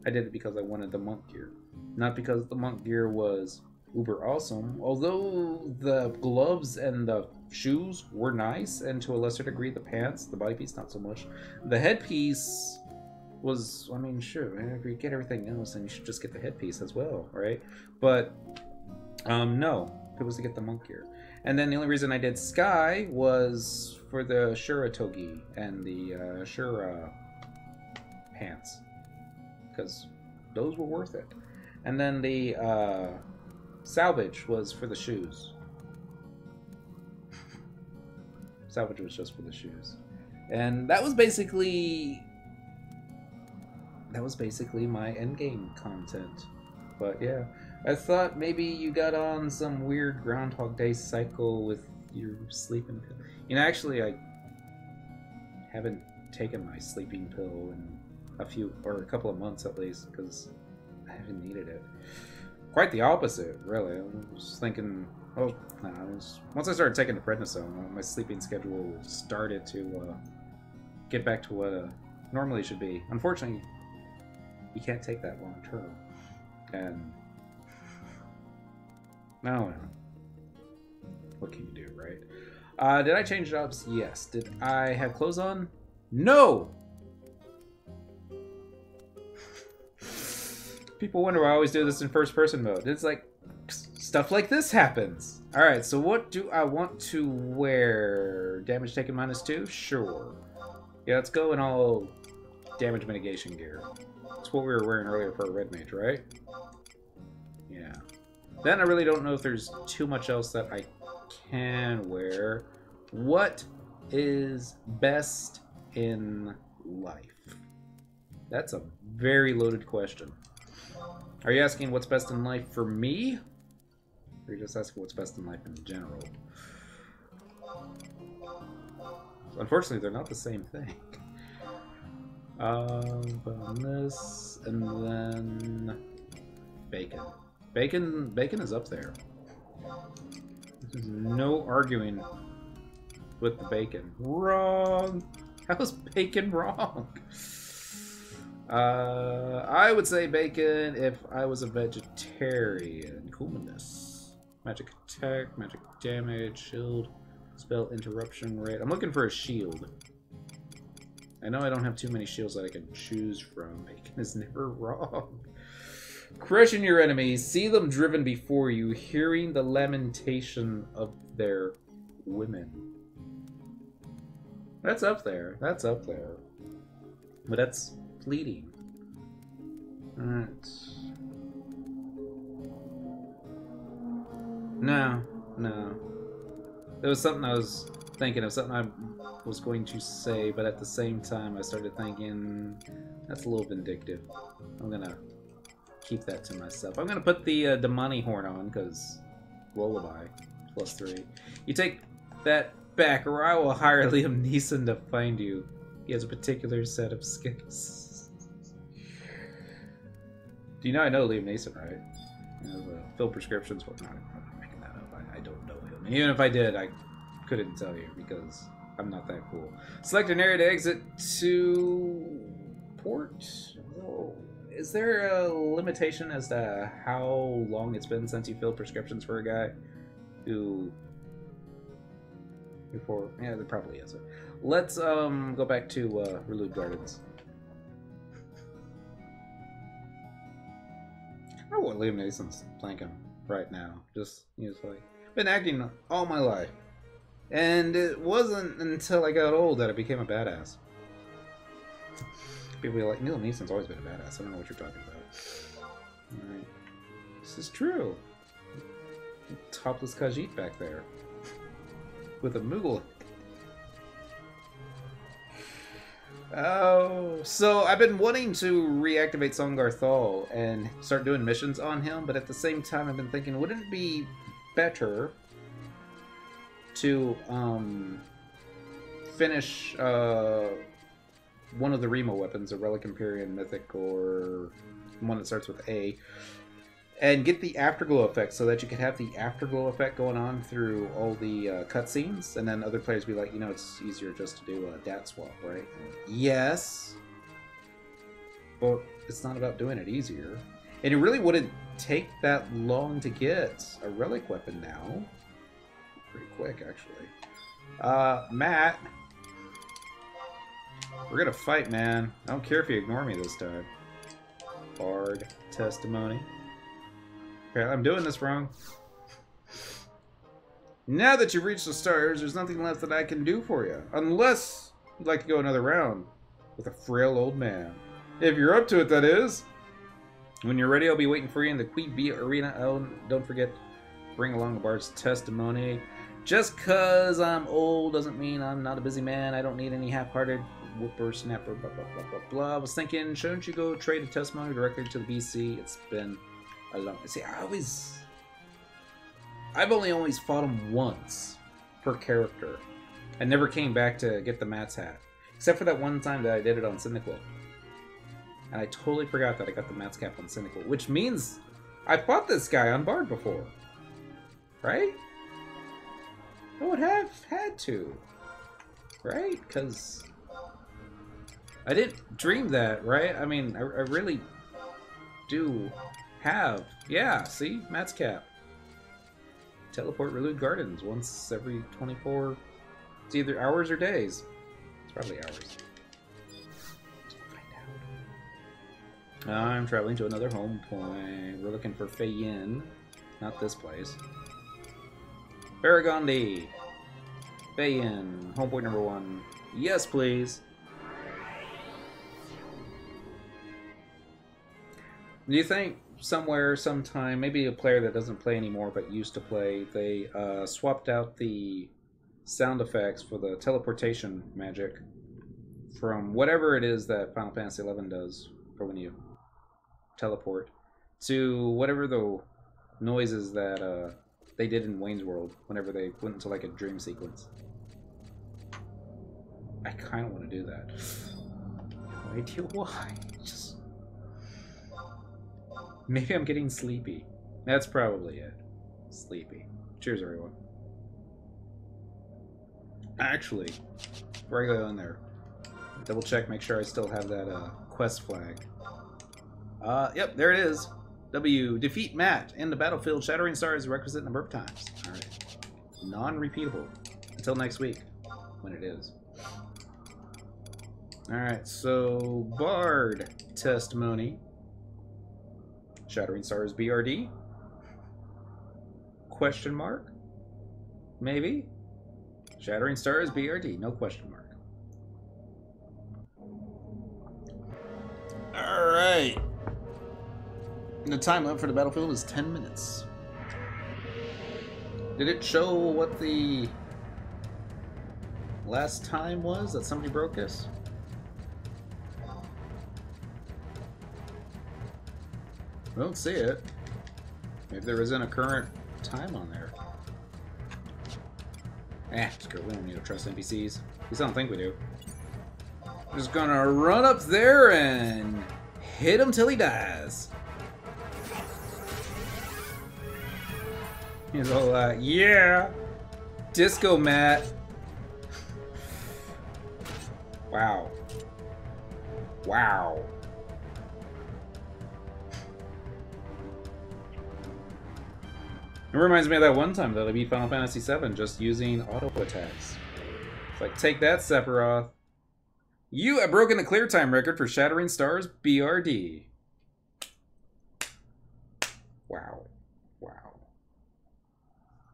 I did it because I wanted the monk gear. Not because the monk gear was uber awesome, although the gloves and the shoes were nice, and to a lesser degree the pants, the body piece not so much. The headpiece was, I mean, sure, if you get everything else, then you should just get the headpiece as well, right? But, no, it was to get the monk gear. And then the only reason I did Sky was for the Shura Togi and the Shura pants. Because those were worth it. And then the Salvage was for the shoes. Salvage was just for the shoes. And that was basically my endgame content. But yeah, I thought maybe you got on some weird Groundhog Day cycle with your sleeping pill. You know, actually, I haven't taken my sleeping pill in a couple of months at least, because I haven't needed it. Quite the opposite, really. I was thinking, once I started taking the prednisone, my sleeping schedule started to get back to what normally should be. Unfortunately, you can't take that long term. And no, what can you do, right? Did I change jobs? Yes. Did I have clothes on? No! People wonder why I always do this in first person mode. It's like, stuff like this happens. Alright, so what do I want to wear? Damage taken -2? Sure. Yeah, let's go in all damage mitigation gear. That's what we were wearing earlier for a red mage, right? Yeah. Then I really don't know if there's too much else that I can wear. What is best in life? That's a very loaded question. Are you asking what's best in life for me? Or are you just asking what's best in life in general? Unfortunately, they're not the same thing. But on this, and then bacon. Bacon is up there. There's no arguing with the bacon. Wrong. How's bacon wrong? I would say bacon if I was a vegetarian. Coolness. Magic attack, magic damage, shield, spell interruption rate. I'm looking for a shield. I know I don't have too many shields that I can choose from. Bacon is never wrong. Crushing your enemies, see them driven before you, hearing the lamentation of their women. That's up there. That's up there. But that's fleeting. Alright. No. There was something I was thinking of, something I was going to say, but at the same time I started thinking, that's a little vindictive. I'm gonna keep that to myself. I'm gonna put the Damani horn on, because lullaby, +3. You take that back, or I will hire Liam Neeson to find you. He has a particular set of skills. Do you know I know Liam Neeson, right? You know, the fill prescriptions, whatnot. I'm making that up. I don't know him. And even if I did, I couldn't tell you, because I'm not that cool. Select an area to exit to port. Oh. Is there a limitation as to how long it's been since you filled prescriptions for a guy who... Before... Yeah, there probably is. Let's go back to Relude Gardens. I don't know what Liam Neeson's thinking right now. Just, he's like, been acting all my life. And it wasn't until I got old that I became a badass. People are like, Liam Neeson's always been a badass. I don't know what you're talking about. Alright. This is true. Topless Khajiit back there. With a Moogle. Oh, so I've been wanting to reactivate Songarthal and start doing missions on him, but at the same time I've been thinking, wouldn't it be better to finish one of the Remo weapons, a Relic Empyrean Mythic, or one that starts with A, and get the Afterglow effect so that you could have the Afterglow effect going on through all the cutscenes, and then other players be like, you know, it's easier just to do a DAT swap, right? Yes, but it's not about doing it easier. And it really wouldn't take that long to get a Relic weapon now. Pretty quick, actually. Matt, we're gonna fight, man. I don't care if you ignore me this time. Bard testimony. Okay, I'm doing this wrong. Now that you've reached the stars, there's nothing left that I can do for you. Unless you'd like to go another round with a frail old man. If you're up to it, that is. When you're ready, I'll be waiting for you in the Queen Bee Arena. Oh, don't forget, bring along a Bard's testimony. Just cause I'm old doesn't mean I'm not a busy man. I don't need any half-hearted whippersnapper, blah, blah, blah, blah, blah. I was thinking, shouldn't you go trade a testimony directly to the BC? It's been a long... See, I've only always fought him once per character. I never came back to get the Matt's hat. Except for that one time that I did it on Cyndaquil. And I totally forgot that I got the Matt's cap on Cyndaquil. Which means I fought this guy on Bard before. Right? I would have had to. Right? Because I didn't dream that, right? I mean, I really do have. Yeah, see? Matt's cap. Teleport Relude Gardens once every 24... It's either hours or days. It's probably hours. Find out. I'm traveling to another home point. We're looking for Feyin. Not this place. Paragondi. Feyin. Home point number 1. Yes, please. Do you think somewhere, sometime, maybe a player that doesn't play anymore but used to play, they swapped out the sound effects for the teleportation magic from whatever it is that Final Fantasy XI does for when you teleport to whatever the noises that they did in Wayne's World whenever they went into like a dream sequence? I kind of want to do that. No idea why. Just maybe I'm getting sleepy. That's probably it. Sleepy. Cheers, everyone. Actually, before I go in there, double check, make sure I still have that quest flag. Yep, there it is. W. Defeat Matt in the battlefield. Shattering stars the requisite number of times. Alright. Non-repeatable. Until next week, when it is. Alright, so Bard testimony. Shattering stars BRD? Question mark? Maybe? Shattering stars BRD, no question mark. Alright. The time limit for the battlefield is 10 minutes. Did it show what the last time was that somebody broke this? I don't see it. Maybe there isn't a current time on there. Screw it. We don't need to trust NPCs. At least I don't think we do. I'm just gonna run up there and hit him till he dies. He's all like, yeah! Disco Matt! Wow. Wow. It reminds me of that one time that I beat Final Fantasy VII just using auto attacks. It's like, take that, Sephiroth. You have broken the clear time record for Shattering Stars BRD. Wow. Wow.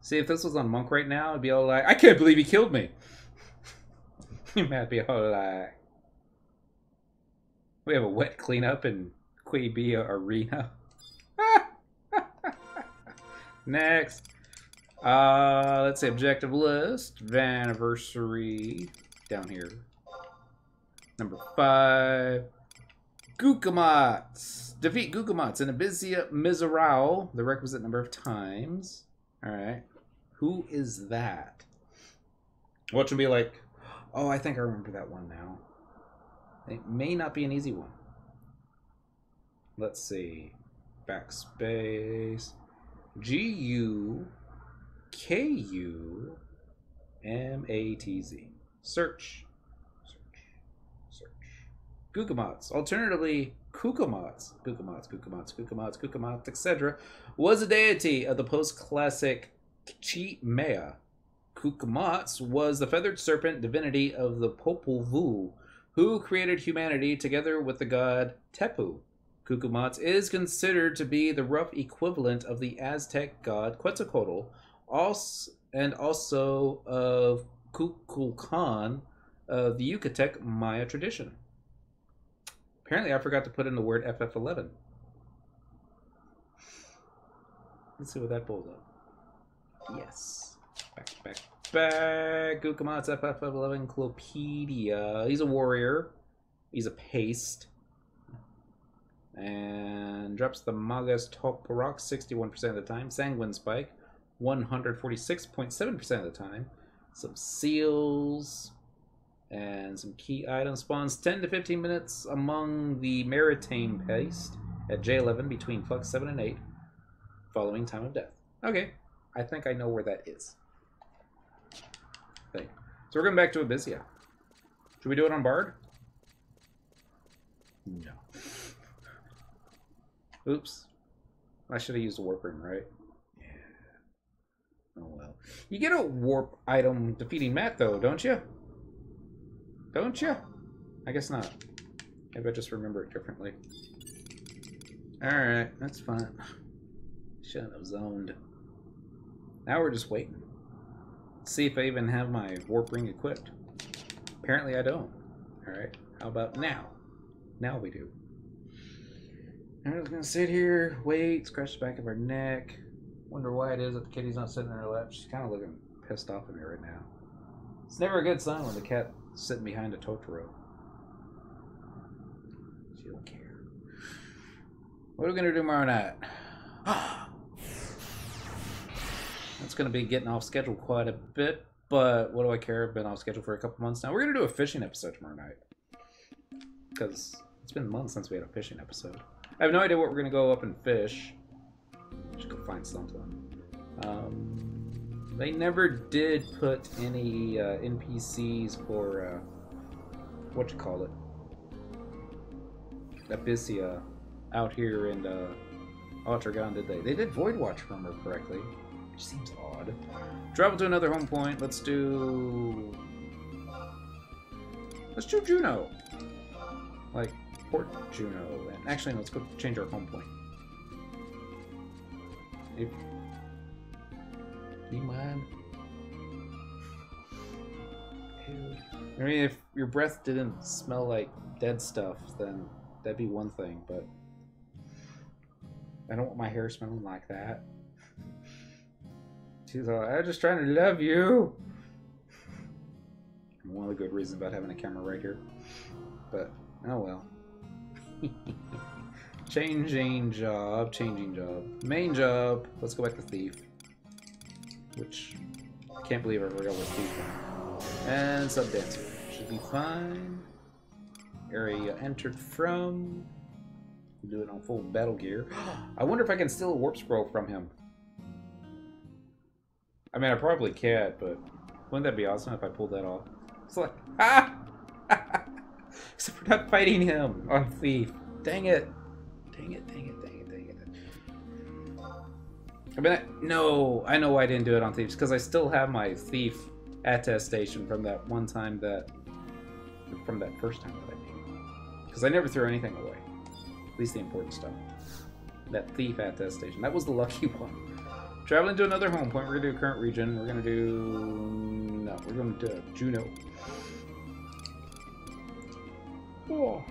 See, if this was on Monk right now, it'd be all like, I can't believe he killed me. You might be all like, we have a wet cleanup in Quibia Arena. Next. Let's say objective list. Vana'versary. Down here. Number 5. Gugamats. Defeat Gugamats in Abysia Miserao the requisite number of times. Alright. Who is that? Watch him be like, oh, I think I remember that one now. It may not be an easy one. Let's see. Backspace. Gukumatz. Search. Search. Gugamats. Alternatively, Gugamats, etc., was a deity of the post-classic Chimea. Gugamats was the feathered serpent divinity of the Popol Vuh, who created humanity together with the god Tepu. Gugamats is considered to be the rough equivalent of the Aztec god Quetzalcoatl, and also of Kukulkan of the Yucatec Maya tradition. Apparently, I forgot to put in the word FF11. Let's see what that pulls up. Yes. Back. Gugamats FF11 Clopedia. He's a warrior. He's a paste. And drops the Magus Toporok 61% of the time. Sanguine Spike 146.7% of the time. Some seals and some key items. Spawns 10 to 15 minutes among the Maritime Paste at J11 between Flux 7 and 8 following time of death. Okay, I think I know where that is. Okay. So we're going back to Abysia. Should we do it on Bard? No. Oops. I should have used a warp ring, right? Yeah. Oh well. You get a warp item defeating Matt, though, don't you? Don't you? I guess not. Maybe I just remember it differently. Alright, that's fine. Shouldn't have zoned. Now we're just waiting. Let's see if I even have my warp ring equipped. Apparently I don't. Alright, how about now? Now we do. I'm just gonna sit here, wait, scratch the back of her neck. Wonder why it is that the kitty's not sitting in her lap. She's kind of looking pissed off at me right now. It's never a good sign when the cat's sitting behind a Totoro. She don't care. What are we gonna do tomorrow night? That's gonna be getting off schedule quite a bit, but what do I care? I've been off schedule for a couple months now. We're gonna do a fishing episode tomorrow night. Because it's been months since we had a fishing episode. I have no idea what we're gonna go up and fish. Just go find something. They never did put any NPCs for what you call it, Abyssia out here in Ottergon, did they? They did Void Watch, if I remember correctly, which seems odd. Travel to another home point. Let's do Juno, like Port Juno, and actually let's go change our home point. Do you mind? I mean, if your breath didn't smell like dead stuff, then that'd be one thing, but I don't want my hair smelling like that. She's all, I'm just trying to love you. One of the good reasons about having a camera right here. But, oh well. Changing job. Main job. Let's go back to Thief. Which, I can't believe I forgot what Thief was. And Sub-Dancer. Should be fine. Area entered from. Do it on full battle gear. I wonder if I can steal a warp scroll from him. I mean, I probably can't, but wouldn't that be awesome if I pulled that off? It's like, ah! Except for not fighting him on Thief. Dang it. Dang it. I mean, no, I know why I didn't do it on Thieves, because I still have my Thief attestation from that one time from that first time that I did. Because I never threw anything away. At least the important stuff. That Thief attestation. That was the lucky one. Traveling to another home point. We're going to do current region. We're going to do... No, we're going to Juno. Oh.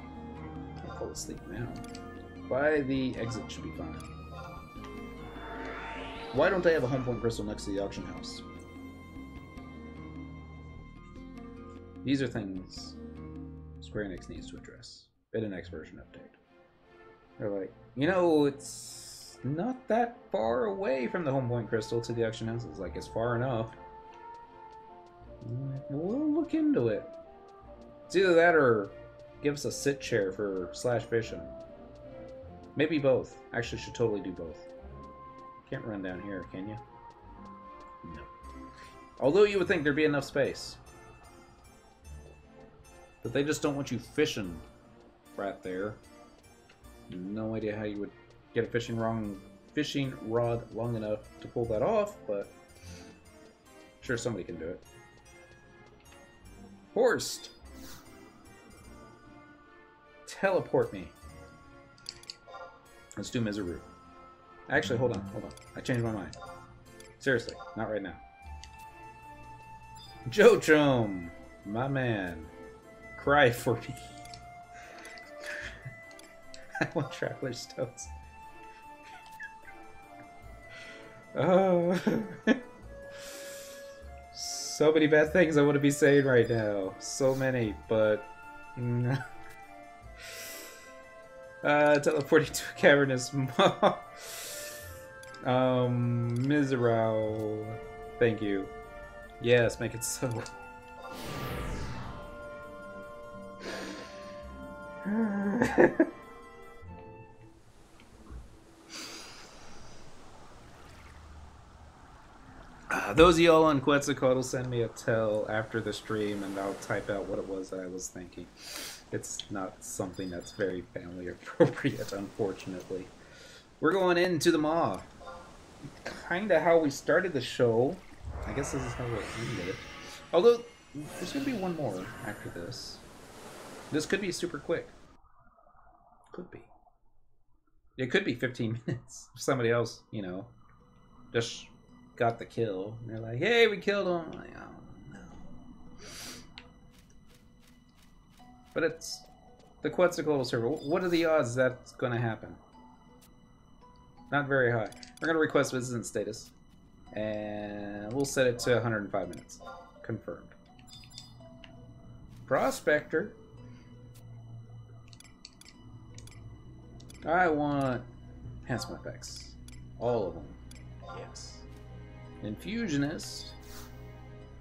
I'll fall asleep now. By the exit should be fine. Why don't they have a home point crystal next to the auction house? These are things Square Enix needs to address in the next version update. They're like, you know, it's not that far away from the home point crystal to the auction house. It's like, it's far enough. We'll look into it. It's either that or give us a sit chair for slash fishing. Maybe both. Actually, should totally do both. Can't run down here, can you? No. Although you would think there'd be enough space. But they just don't want you fishing right there. No idea how you would get a fishing rod long enough to pull that off, but sure somebody can do it. Horst! Teleport me. Let's do Miseru. Actually, hold on. I changed my mind. Seriously, not right now. Jochum! My man. Cry for me. I want Traveler's Stones. Oh. So many bad things I want to be saying right now. So many, but... teleporting to a cavernous maw. Miserable. Thank you. Yes, make it so. Those of y'all on Quetzalcoatl, send me a tell after the stream and I'll type out what it was that I was thinking. It's not something that's very family appropriate, unfortunately. We're going into the maw. Kinda how we started the show. I guess this is how we'll end it. Although, there's gonna be one more after this. This could be super quick. Could be. It could be 15 minutes. If somebody else, you know, just got the kill. And they're like, hey, we killed him. I'm like, oh, no. But it's the Quetzalcoatl server. What are the odds that's going to happen? Not very high. We're going to request visitant status. And we'll set it to 105 minutes. Confirmed. Prospector. I want enhancement effects. All of them. Yes. Infusionist.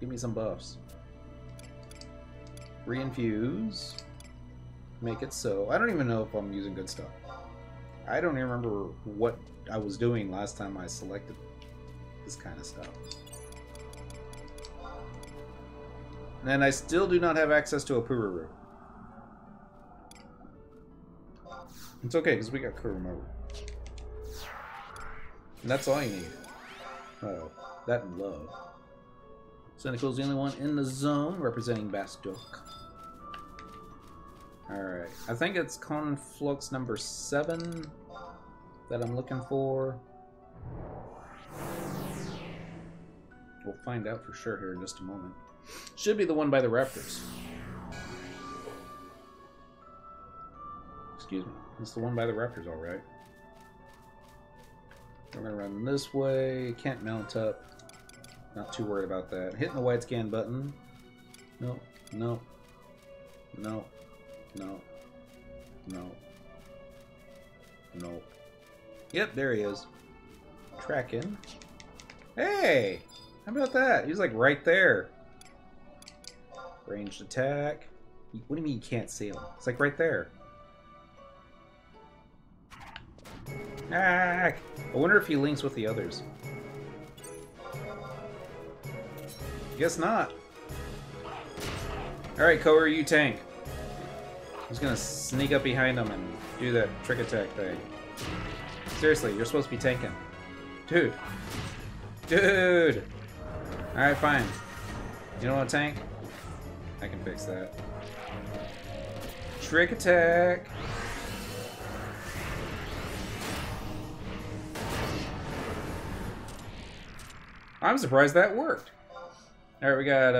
Give me some buffs. Reinfuse. Make it so. I don't even know if I'm using good stuff. I don't even remember what I was doing last time I selected this kind of stuff. And I still do not have access to a Pururu. It's okay, because we got Kurumaru. And that's all you need. Oh, that and love. Cynical's the only one in the zone, representing Bastok. Alright, I think it's Conflux number 7 that I'm looking for. We'll find out for sure here in just a moment. Should be the one by the raptors. Excuse me. It's the one by the raptors, alright. We're gonna run this way. Can't mount up. Not too worried about that. Hitting the white scan button. No, no, no, no, no, no. Yep, there he is. Tracking. Hey! How about that? He's like right there. Ranged attack. What do you mean you can't see him? It's like right there. Ah! I wonder if he links with the others. Guess not. Alright, Koer, you tank. He's gonna sneak up behind him and do that trick attack thing. Seriously, you're supposed to be tanking. Dude. Dude! Alright, fine. You don't want to tank? I can fix that. Trick attack! I'm surprised that worked. Alright, we got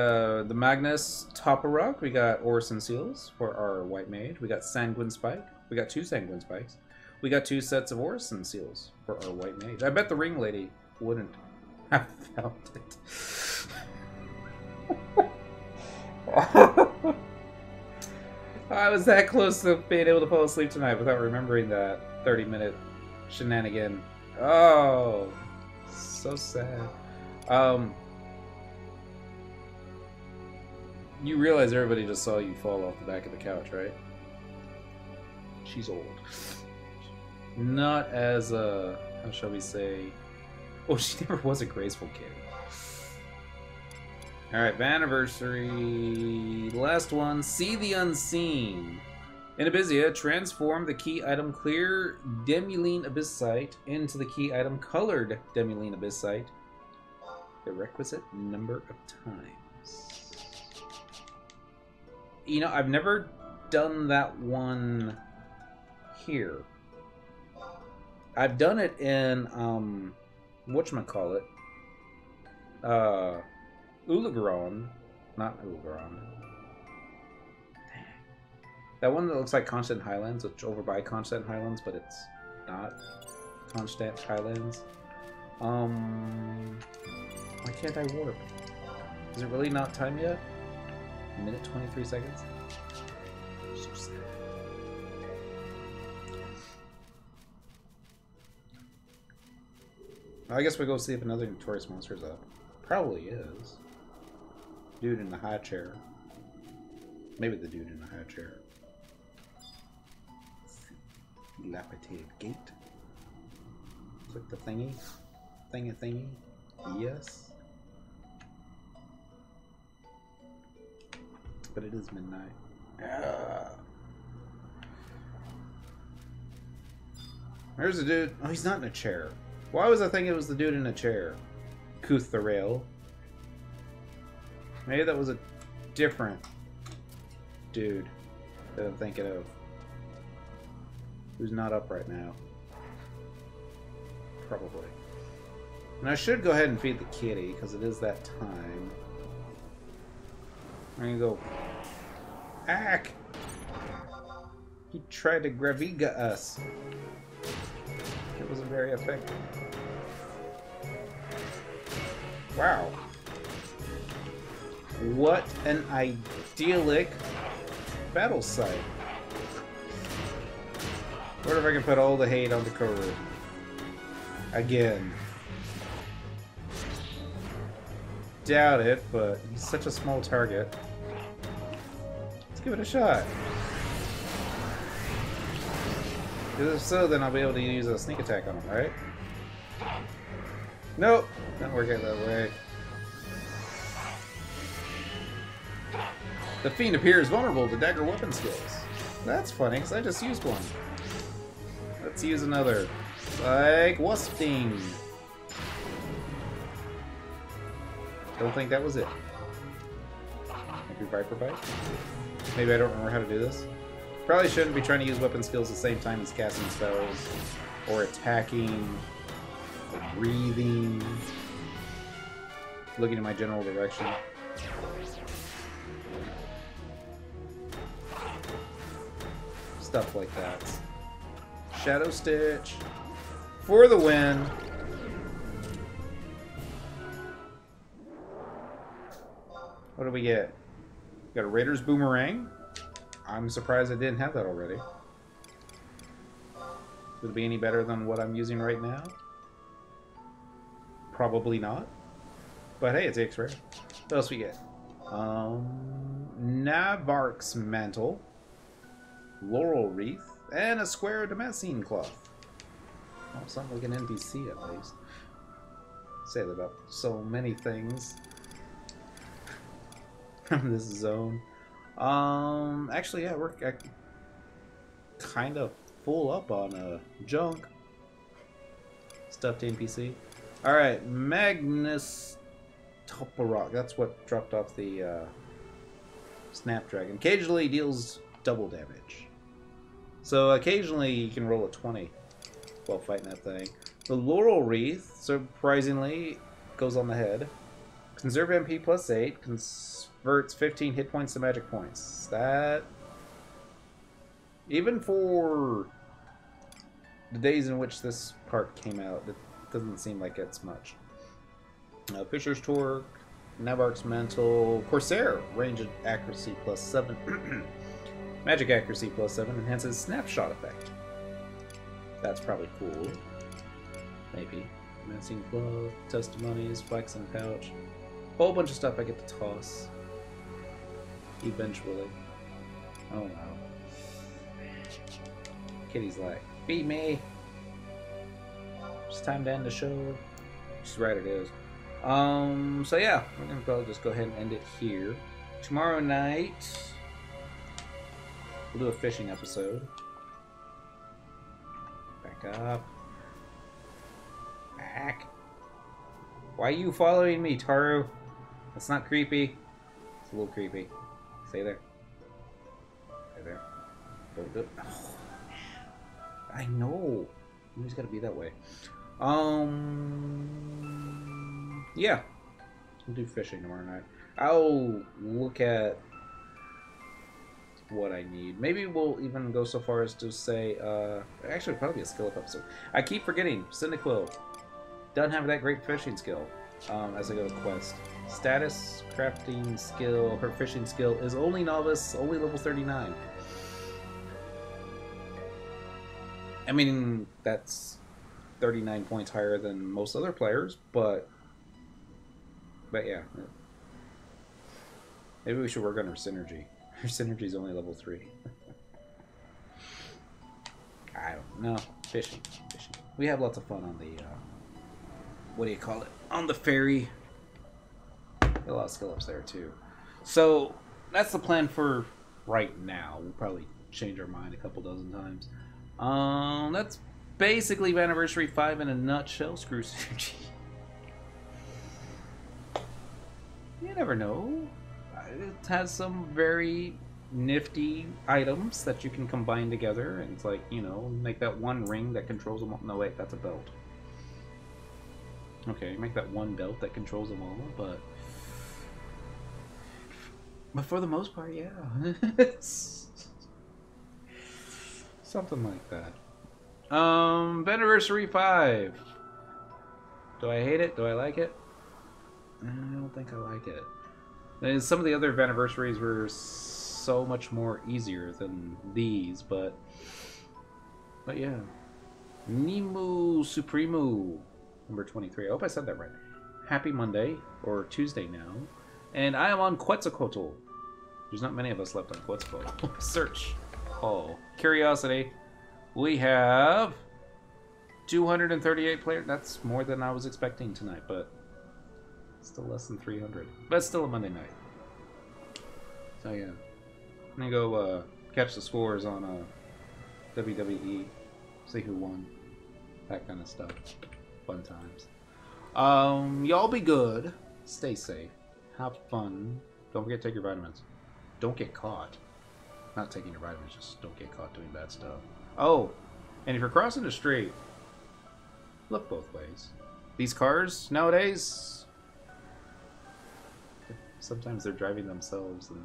the Magnus Toparok. We got Orison Seals for our White Mage. We got Sanguine Spike. We got 2 Sanguine Spikes. We got 2 sets of Orison Seals for our White Mage. I bet the Ring Lady wouldn't have found it. I was that close to being able to fall asleep tonight without remembering that 30-minute shenanigan. Oh, so sad. You realize everybody just saw you fall off the back of the couch, right? She's old. Not as how shall we say? Oh, she never was a graceful kid. Alright, Vana'versary. Last one. See the Unseen. In Abysia, transform the key item Clear Demulene Abyssite into the key item Colored Demulene Abyssite the requisite number of times. You know, I've never done that one here. I've done it in, whatchamacallit, Ulagaron. Not Ulagaron. That one that looks like Constant Highlands, which over by Constant Highlands, but it's not Constant Highlands. Why can't I warp? Is it really not time yet? A minute 23 seconds? So sad. Well, I guess we go see if another Notorious Monster's up. Probably is. Dude in the high chair. Maybe the dude in the high chair. Dilapidated gate. Click the thingy. Thingy. Yes. But it is midnight. There's a dude. Oh, he's not in a chair. Why was I thinking it was the dude in a chair? Kutharail. Maybe that was a different dude that I'm thinking of. Who's not up right now. Probably. And I should go ahead and feed the kitty, because it is that time. I'm gonna go. Ack! He tried to Graviga us. Get wasn't very effective. Wow. What an idyllic battle site. What if I can put all the hate on the Koru? Again. Doubt it, but he's such a small target. Let's give it a shot. Because if so, then I'll be able to use a sneak attack on him, right? Nope, didn't work out that way. The Fiend appears vulnerable to dagger weapon skills. That's funny, because I just used one. Let's use another. Like Wasp Sting. Don't think that was it. Maybe Viper Bite? Maybe I don't remember how to do this. Probably shouldn't be trying to use weapon skills at the same time as casting spells, or attacking, or breathing, looking in my general direction. Stuff like that. Shadow Stitch for the win. What do we get? We got a Raider's Boomerang. I'm surprised I didn't have that already. Would it be any better than what I'm using right now? Probably not. But hey, it's X-Ray. What else we get? Navark's Mantle, Laurel Wreath, and a Square Damascene Cloth. Oh, something like an NPC at least. Say that about so many things from this zone. Actually, yeah, we're kind of full up on junk. Stuffed NPC. Alright, Magnus Toporok. That's what dropped off the Snapdragon. Occasionally deals double damage. So occasionally you can roll a 20 while fighting that thing. The Laurel Wreath, surprisingly, goes on the head. Conserve MP plus 8. Converts 15 hit points to magic points. That... even for the days in which this part came out, it doesn't seem like it's much. Fisher's Torque, Navark's Mantle, Corsair, range accuracy plus 7. Magic accuracy plus 7 enhances snapshot effect. That's probably cool. Maybe. Dancing Glove, Testimonies, Flaxen Pouch. Whole bunch of stuff I get to toss. Eventually. Oh no. Kitty's like, feed me! It's time to end the show. She's right, it is. So yeah, we're gonna probably just go ahead and end it here. Tomorrow night, we'll do a fishing episode. Back up. Back. Why are you following me, Taru? That's not creepy. It's a little creepy. Stay there. Stay there. Don't do it. Oh, I know. Always gotta be that way. Yeah. We'll do fishing tomorrow night. I'll look at what I need. Maybe we'll even go so far as to say, actually, probably a skill up episode. I keep forgetting. Cyndaquil doesn't have that great fishing skill as I go to quest. Status, crafting skill, her fishing skill is only novice, only level 39. I mean, that's 39 points higher than most other players, but yeah. Maybe we should work on her synergy. Her synergy is only level 3. I don't know. Fishing. We have lots of fun on the, what do you call it? On the ferry. Got a lot of skill ups there too. So that's the plan for right now. We'll probably change our mind a couple dozen times. That's basically Vana'versary V in a nutshell. Screw synergy. You never know. It has some very nifty items that you can combine together, and it's like, you know, make that one ring that controls them all. No, wait, that's a belt. Okay, make that one belt that controls them all, but for the most part, yeah. It's something like that. Vana'versary V. Do I hate it? Do I like it? I don't think I like it. And some of the other Vana'versaries were so much more easier than these, but yeah. Nemu Supremo, number 23. I hope I said that right. Happy Monday, or Tuesday now. And I am on Quetzalcoatl. There's not many of us left on Quetzalcoatl. Search. Oh. Curiosity. We have 238 players. That's more than I was expecting tonight, but still less than 300. But it's still a Monday night. So yeah. I'm gonna go catch the scores on WWE. See who won. That kind of stuff. Fun times. Y'all be good. Stay safe. Have fun. Don't forget to take your vitamins. Don't get caught. Not taking your vitamins, just don't get caught doing bad stuff. Oh, and if you're crossing the street, look both ways. These cars nowadays, sometimes they're driving themselves and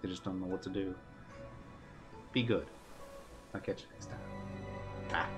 they just don't know what to do. Be good. I'll catch you next time. Bye.